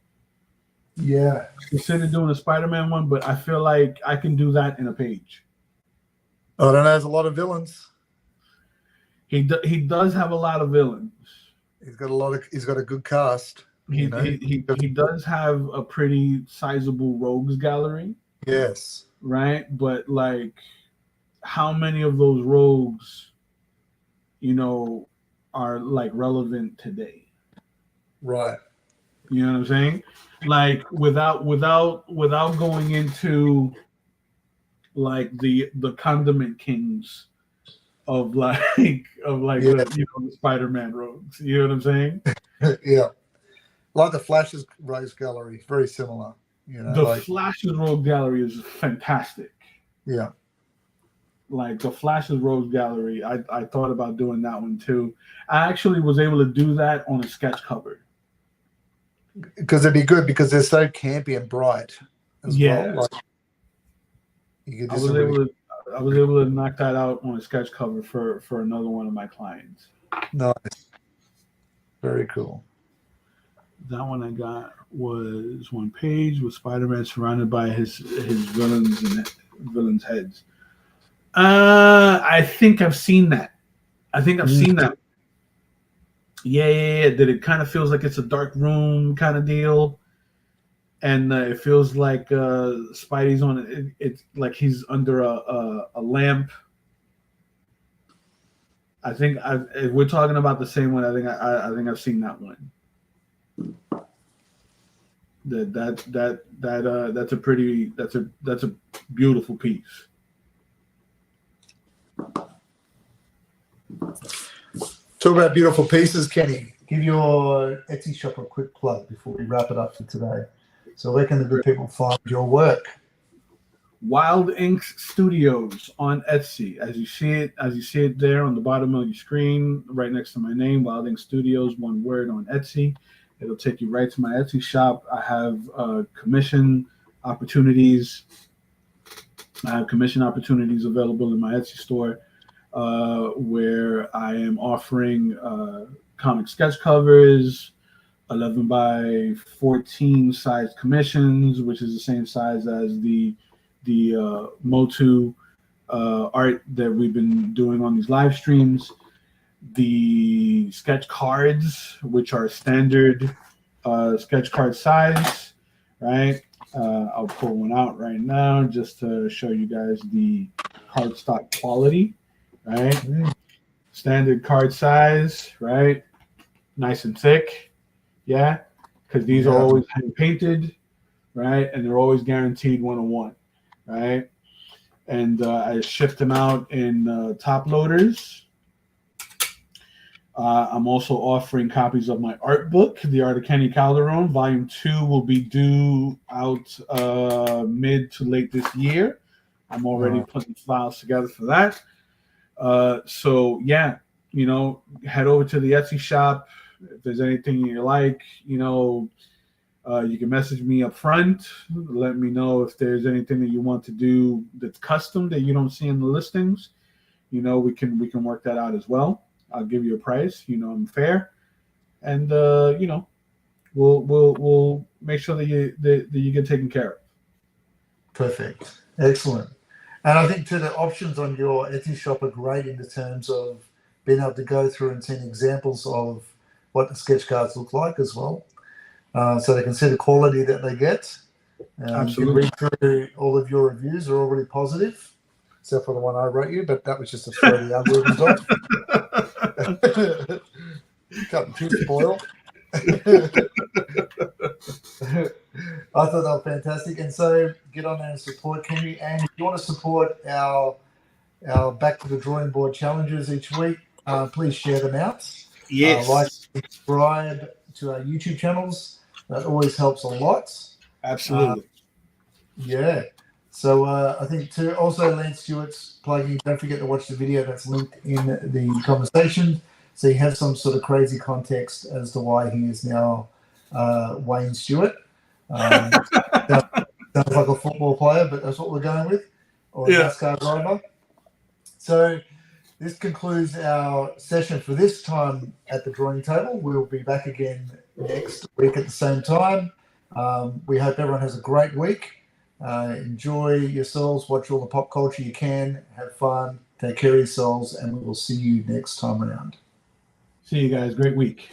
Yeah. I considered doing a Spider-Man one, but I feel like I can do that in a page. I don't know. There's a lot of villains. He does have a lot of villains. He's got a good cast. He does have a pretty sizable rogues gallery. Yes. Right? But like how many of those rogues, are like relevant today? Right. You know what I'm saying? Like without going into like the condiment kings of the Spider-Man rogues. You know what I'm saying? Yeah. Like the Flash's Rose Gallery, very similar. The Flash's Rogue Gallery is fantastic. Yeah. Like the Flash's Rogue Gallery, I thought about doing that one too. I actually was able to do that on a sketch cover. Because it'd be good because they're so campy and bright as well. Like, I was able to knock that out on a sketch cover for another one of my clients. Nice. Very cool. That one I got was one page with Spider-Man surrounded by his villains and villains' heads. I think I've seen that. Seen that. Yeah. That it kind of feels like it's a dark room kind of deal. And it feels like Spidey's on it. It's like he's under a lamp. I think if we're talking about the same one, I think I've seen that one. That's a beautiful piece. Talk about beautiful pieces, Kenny. Give your Etsy shop a quick plug before we wrap it up for today. So where can the good people find your work? Wild Ink Studios on Etsy. As you see it there on the bottom of your screen, right next to my name, Wild Ink Studios, one word on Etsy. It'll take you right to my Etsy shop. I have commission opportunities. I have commission opportunities available in my Etsy store where I am offering comic sketch covers, 11 by 14 size commissions, which is the same size as the MOTU art that we've been doing on these live streams. The sketch cards, which are standard sketch card size, right? I'll pull one out right now just to show you guys the cardstock quality, right? Standard card size, right? Nice and thick, yeah, because these are always hand painted, right? And they're always guaranteed 1-on-1, right? And I shipped them out in top loaders. I'm also offering copies of my art book, The Art of Kenny Calderon. Volume 2 will be due out mid to late this year. I'm already putting files together for that. So, yeah, you know, head over to the Etsy shop. If there's anything you like, you know, you can message me up front. Let me know if there's anything that you want to do that's custom that you don't see in the listings. You know, we can work that out as well. I'll give you a price. You know, I'm fair, and you know, we'll make sure that you get taken care of. Perfect, excellent. And I think too the options on your Etsy shop are great in the terms of being able to go through and see examples of what the sketch cards look like as well, so they can see the quality that they get. Absolutely. You can read through all of your reviews are already positive, except for the one I wrote you, but that was just to throw the algorithms off. Cutting too spoil. I thought that was fantastic, and so get on there and support Kenny. And if you want to support our Back to the Drawing Board challenges each week, please share them out. Yes. Like, subscribe to our YouTube channels. That always helps a lot. Absolutely. Yeah. So I think too. Also, Lance Stewart's plugging. Don't forget to watch the video that's linked in the conversation, so you have some sort of crazy context as to why he is now Wayne Stewart. Sounds like a football player, but that's what we're going with, or a NASCAR driver. So this concludes our session for this time at the drawing table. We'll be back again next week at the same time. We hope everyone has a great week. Enjoy yourselves, watch all the pop culture you can, have fun, take care of yourselves, and we will see you next time around. See you guys. Great week.